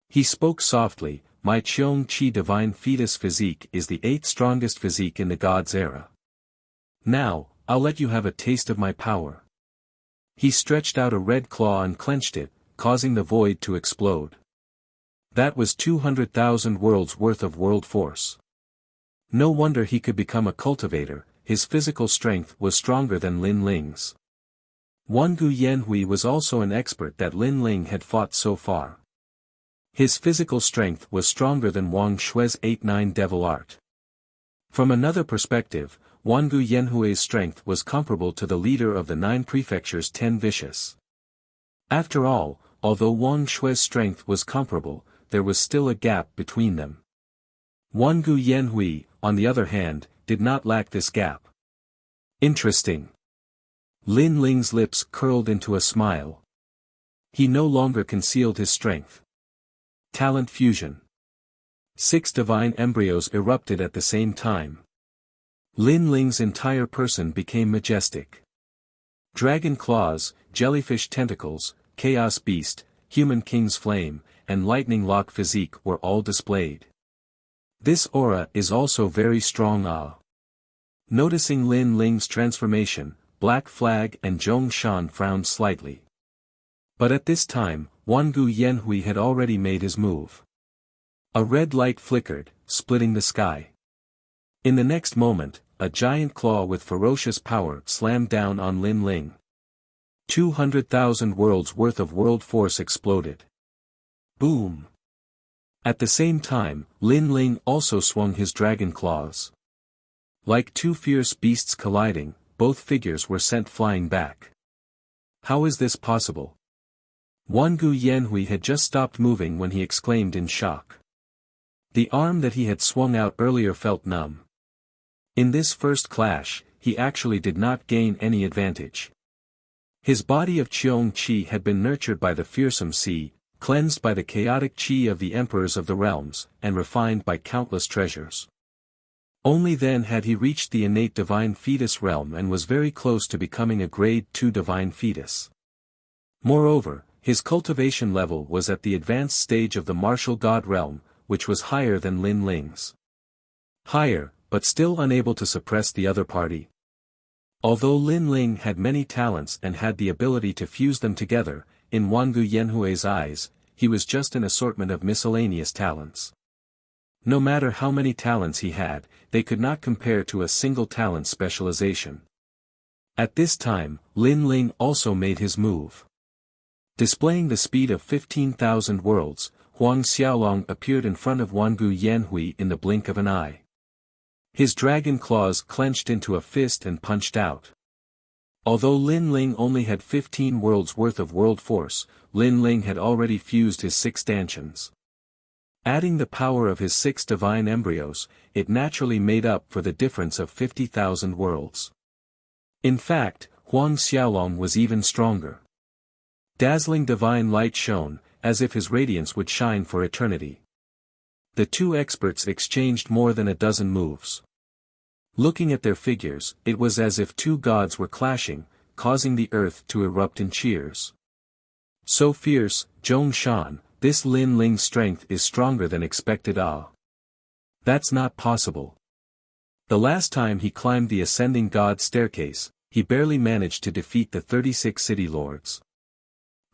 He spoke softly, "My Qiong Qi divine fetus physique is the 8th strongest physique in the God's era. Now, I'll let you have a taste of my power." He stretched out a red claw and clenched it, causing the void to explode. That was 200,000 worlds worth of world force. No wonder he could become a cultivator, his physical strength was stronger than Lin Ling's. Wangu Yanhui was also an expert that Lin Ling had fought so far. His physical strength was stronger than Wang Shui's 8-9 devil art. From another perspective, Wangu Yanhui's strength was comparable to the leader of the 9 prefectures 10 vicious. After all, although Wang Shui's strength was comparable, there was still a gap between them. Wangu Yanhui, on the other hand, did not lack this gap. Interesting. Lin Ling's lips curled into a smile. He no longer concealed his strength. Talent fusion. 6 divine embryos erupted at the same time. Lin Ling's entire person became majestic. Dragon claws, jellyfish tentacles, chaos beast, human king's flame, and lightning lock physique were all displayed. This aura is also very strong. Noticing Lin Ling's transformation, Black Flag and Zhong Shan frowned slightly. But at this time, Wangu Yanhui had already made his move. A red light flickered, splitting the sky. In the next moment, a giant claw with ferocious power slammed down on Lin Ling. 200,000 worlds worth of world force exploded. Boom! At the same time, Lin Ling also swung his dragon claws. Like two fierce beasts colliding, both figures were sent flying back. How is this possible? Wangu Yanhui had just stopped moving when he exclaimed in shock. The arm that he had swung out earlier felt numb. In this first clash, he actually did not gain any advantage. His body of Qiong Qi had been nurtured by the fearsome sea, cleansed by the chaotic Qi of the emperors of the realms, and refined by countless treasures. Only then had he reached the innate divine fetus realm and was very close to becoming a grade 2 divine fetus. Moreover, his cultivation level was at the advanced stage of the martial god realm, which was higher than Lin Ling's. Higher, but still unable to suppress the other party. Although Lin Ling had many talents and had the ability to fuse them together, in Wangu Yanhui's eyes, he was just an assortment of miscellaneous talents. No matter how many talents he had, they could not compare to a single talent specialization. At this time, Lin Ling also made his move. Displaying the speed of 15,000 worlds, Huang Xiaolong appeared in front of Wangu Yanhui in the blink of an eye. His dragon claws clenched into a fist and punched out. Although Lin Ling only had 15 worlds worth of world force, Lin Ling had already fused his 6 stanchions. Adding the power of his 6 divine embryos, it naturally made up for the difference of 50,000 worlds. In fact, Huang Xiaolong was even stronger. Dazzling divine light shone, as if his radiance would shine for eternity. The two experts exchanged more than a dozen moves. Looking at their figures, it was as if two gods were clashing, causing the earth to erupt in cheers. So fierce, Zhong Shan, this Lin Ling's strength is stronger than expected. That's not possible. The last time he climbed the ascending god staircase, he barely managed to defeat the 36 city lords.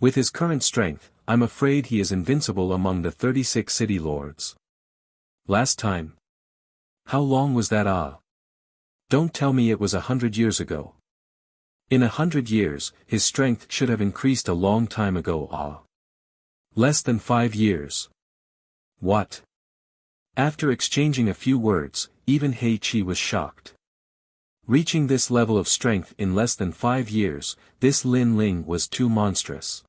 With his current strength, I'm afraid he is invincible among the 36 city lords. Last time? How long was that? Don't tell me it was 100 years ago. In 100 years, his strength should have increased a long time ago. Less than 5 years. What? After exchanging a few words, even He Qi was shocked. Reaching this level of strength in less than 5 years, this Lin Ling was too monstrous.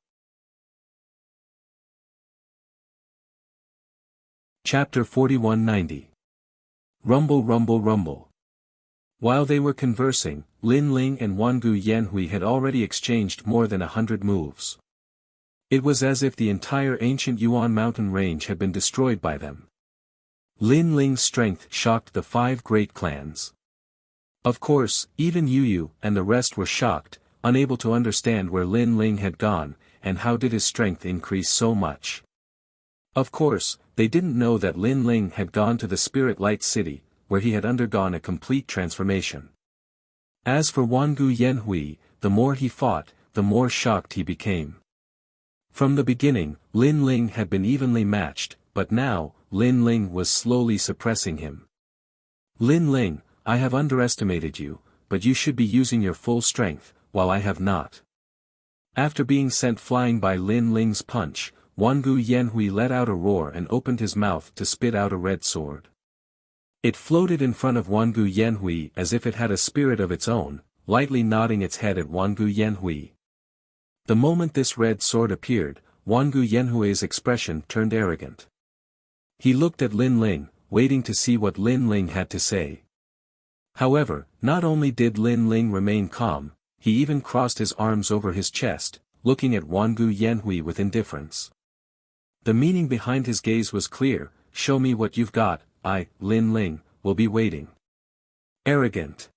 Chapter 4190. Rumble rumble rumble. While they were conversing, Lin Ling and Wangu Yanhui had already exchanged more than 100 moves. It was as if the entire ancient Yuan mountain range had been destroyed by them. Lin Ling's strength shocked the 5 great clans. Of course, even Yu and the rest were shocked, unable to understand where Lin Ling had gone, and how did his strength increase so much. Of course, they didn't know that Lin Ling had gone to the Spirit Light City, where he had undergone a complete transformation. As for Wangu Yanhui, the more he fought, the more shocked he became. From the beginning, Lin Ling had been evenly matched, but now, Lin Ling was slowly suppressing him. Lin Ling, I have underestimated you, but you should be using your full strength, while I have not. After being sent flying by Lin Ling's punch, Wangu Yanhui let out a roar and opened his mouth to spit out a red sword. It floated in front of Wangu Yanhui as if it had a spirit of its own, lightly nodding its head at Wangu Yanhui. The moment this red sword appeared, Wangu Yanhui's expression turned arrogant. He looked at Lin Ling, waiting to see what Lin Ling had to say. However, not only did Lin Ling remain calm, he even crossed his arms over his chest, looking at Wangu Yanhui with indifference. The meaning behind his gaze was clear: show me what you've got, I, Lin Ling, will be waiting. Arrogant.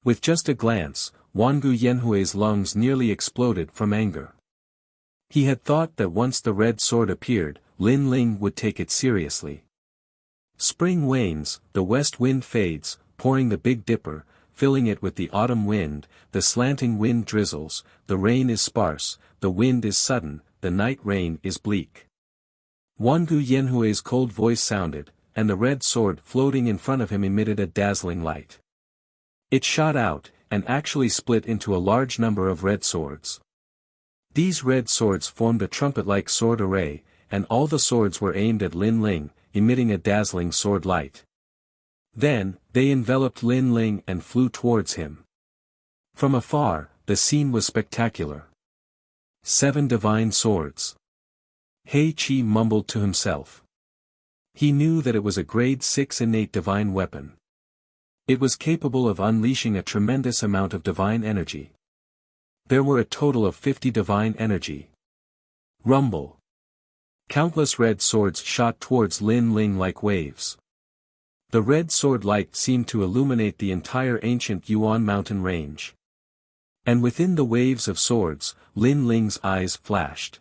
With just a glance, Wangu Yanhui's lungs nearly exploded from anger. He had thought that once the red sword appeared, Lin Ling would take it seriously. Spring wanes, the west wind fades, pouring the Big Dipper, filling it with the autumn wind, the slanting wind drizzles, the rain is sparse, the wind is sudden, the night rain is bleak. Wangu Yanhui's cold voice sounded, and the red sword floating in front of him emitted a dazzling light. It shot out, and actually split into a large number of red swords. These red swords formed a trumpet-like sword array, and all the swords were aimed at Lin Ling, emitting a dazzling sword light. Then, they enveloped Lin Ling and flew towards him. From afar, the scene was spectacular. 7 divine swords. Hei Qi mumbled to himself. He knew that it was a grade 6 innate divine weapon. It was capable of unleashing a tremendous amount of divine energy. There were a total of 50 divine energy. Rumble. Countless red swords shot towards Lin Ling like waves. The red sword light seemed to illuminate the entire ancient Yuan mountain range. And within the waves of swords, Lin Ling's eyes flashed.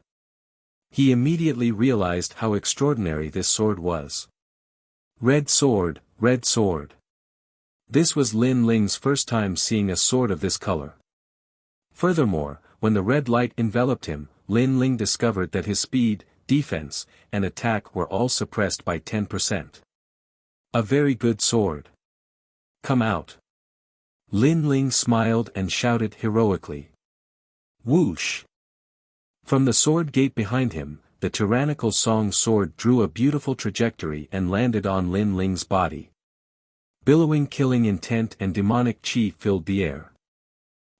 He immediately realized how extraordinary this sword was. Red sword, red sword. This was Lin Ling's first time seeing a sword of this color. Furthermore, when the red light enveloped him, Lin Ling discovered that his speed, defense, and attack were all suppressed by 10%. A very good sword. Come out. Lin Ling smiled and shouted heroically. Whoosh! From the sword gate behind him, the tyrannical Song sword drew a beautiful trajectory and landed on Lin Ling's body. Billowing killing intent and demonic chi filled the air.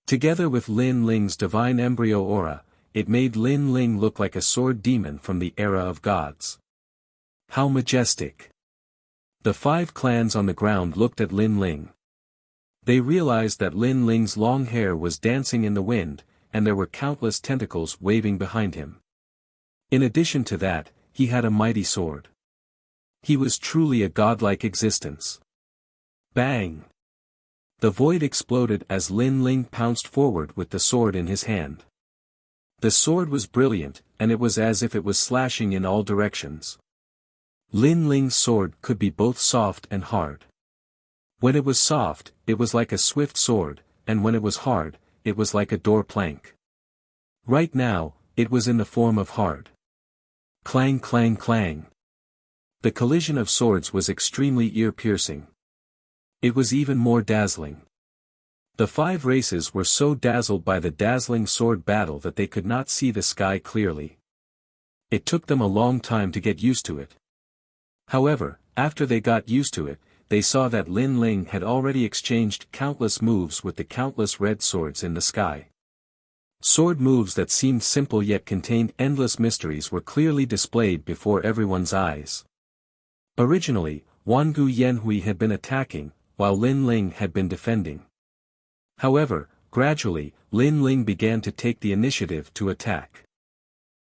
Together with Lin Ling's divine embryo aura, it made Lin Ling look like a sword demon from the era of gods. How majestic! The 5 clans on the ground looked at Lin Ling. They realized that Lin Ling's long hair was dancing in the wind, and there were countless tentacles waving behind him. In addition to that, he had a mighty sword. He was truly a godlike existence. Bang! The void exploded as Lin Ling pounced forward with the sword in his hand. The sword was brilliant, and it was as if it was slashing in all directions. Lin Ling's sword could be both soft and hard. When it was soft, it was like a swift sword, and when it was hard, it was like a door plank. Right now, it was in the form of hard. Clang clang clang. The collision of swords was extremely ear-piercing. It was even more dazzling. The 5 races were so dazzled by the dazzling sword battle that they could not see the sky clearly. It took them a long time to get used to it. However, after they got used to it, they saw that Lin Ling had already exchanged countless moves with the countless red swords in the sky. Sword moves that seemed simple yet contained endless mysteries were clearly displayed before everyone's eyes. Originally, Wangu Yanhui had been attacking, while Lin Ling had been defending. However, gradually, Lin Ling began to take the initiative to attack.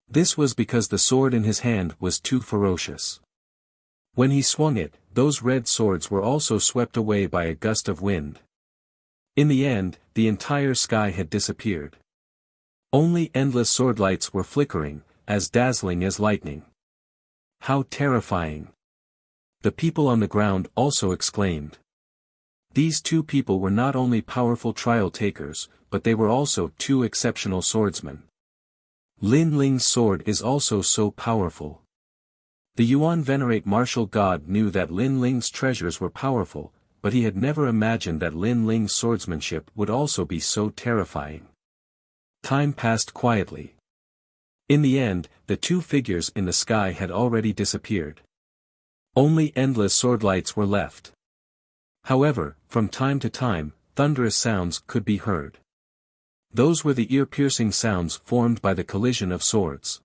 This was because the sword in his hand was too ferocious. When he swung it, those red swords were also swept away by a gust of wind. In the end, the entire sky had disappeared. Only endless sword lights were flickering, as dazzling as lightning. How terrifying! The people on the ground also exclaimed. These two people were not only powerful trial takers, but they were also two exceptional swordsmen. Lin Ling's sword is also so powerful. The Yuan venerate martial god knew that Lin Ling's treasures were powerful, but he had never imagined that Lin Ling's swordsmanship would also be so terrifying. Time passed quietly. In the end, the two figures in the sky had already disappeared. Only endless sword lights were left. However, from time to time, thunderous sounds could be heard. Those were the ear-piercing sounds formed by the collision of swords.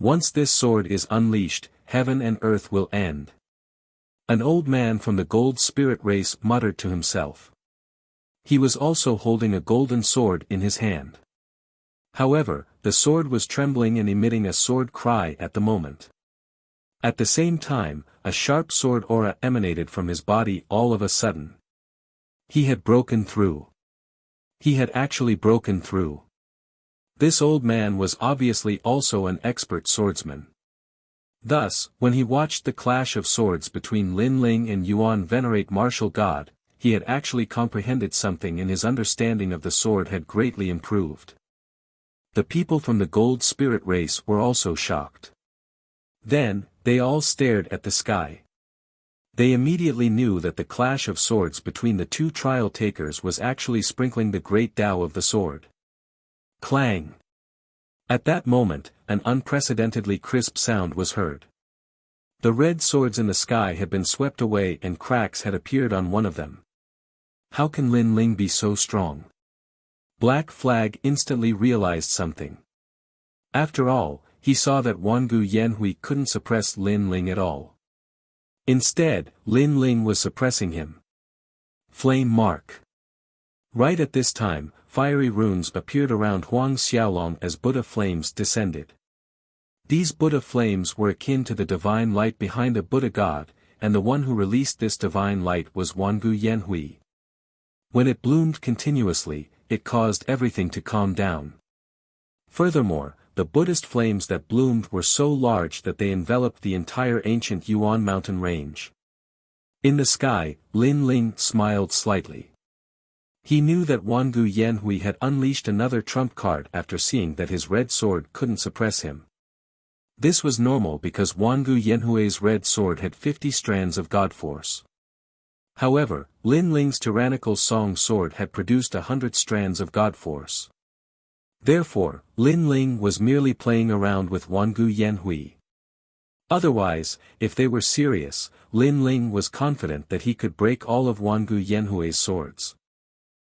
Once this sword is unleashed, heaven and earth will end. An old man from the gold spirit race muttered to himself. He was also holding a golden sword in his hand. However, the sword was trembling and emitting a sword cry at the moment. At the same time, a sharp sword aura emanated from his body all of a sudden. He had broken through. He had actually broken through. This old man was obviously also an expert swordsman. Thus, when he watched the clash of swords between Lin Ling and Yuan venerate martial god, he had actually comprehended something and his understanding of the sword had greatly improved. The people from the gold spirit race were also shocked. Then, they all stared at the sky. They immediately knew that the clash of swords between the two trial takers was actually sprinkling the great Tao of the sword. Clang! At that moment, an unprecedentedly crisp sound was heard. The red swords in the sky had been swept away and cracks had appeared on one of them. How can Lin Ling be so strong? Black Flag instantly realized something. After all, he saw that Wangu Yanhui couldn't suppress Lin Ling at all. Instead, Lin Ling was suppressing him. Flame Mark. Right at this time, fiery runes appeared around Huang Xiaolong as Buddha flames descended. These Buddha flames were akin to the divine light behind a Buddha god, and the one who released this divine light was Wangu Yanhui. When it bloomed continuously, it caused everything to calm down. Furthermore, the Buddhist flames that bloomed were so large that they enveloped the entire ancient Yuan mountain range. In the sky, Lin Ling smiled slightly. He knew that Wangu Yanhui had unleashed another trump card after seeing that his red sword couldn't suppress him. This was normal because Wangu Yanhui's red sword had 50 strands of god force. However, Lin Ling's tyrannical song sword had produced 100 strands of god force. Therefore, Lin Ling was merely playing around with Wangu Yanhui. Otherwise, if they were serious, Lin Ling was confident that he could break all of Wangu Yanhui's swords.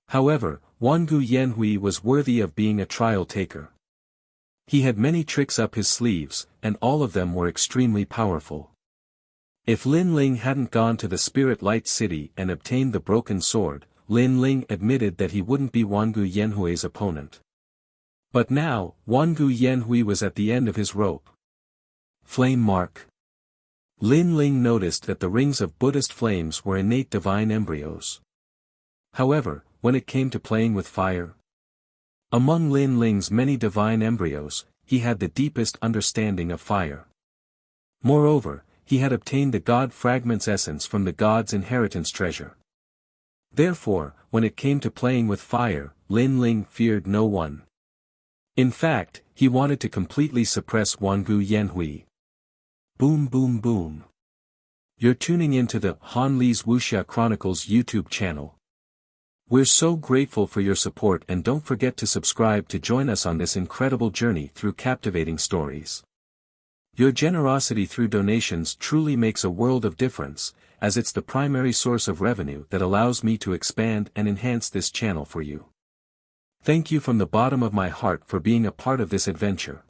However, Wangu Yanhui was worthy of being a trial taker. He had many tricks up his sleeves, and all of them were extremely powerful. If Lin Ling hadn't gone to the Spirit Light City and obtained the broken sword, Lin Ling admitted that he wouldn't be Wangu Yanhui's opponent. But now, Wangu Yanhui was at the end of his rope. Flame Mark. Lin Ling noticed that the rings of Buddhist flames were innate divine embryos. However, when it came to playing with fire, among Lin Ling's many divine embryos, he had the deepest understanding of fire. Moreover, he had obtained the God Fragment's essence from the God's inheritance treasure. Therefore, when it came to playing with fire, Lin Ling feared no one. In fact, he wanted to completely suppress Wangu Yanhui. Boom boom boom. You're tuning into the Han Li's Wuxia Chronicles YouTube channel. We're so grateful for your support and don't forget to subscribe to join us on this incredible journey through captivating stories. Your generosity through donations truly makes a world of difference, as it's the primary source of revenue that allows me to expand and enhance this channel for you. Thank you from the bottom of my heart for being a part of this adventure.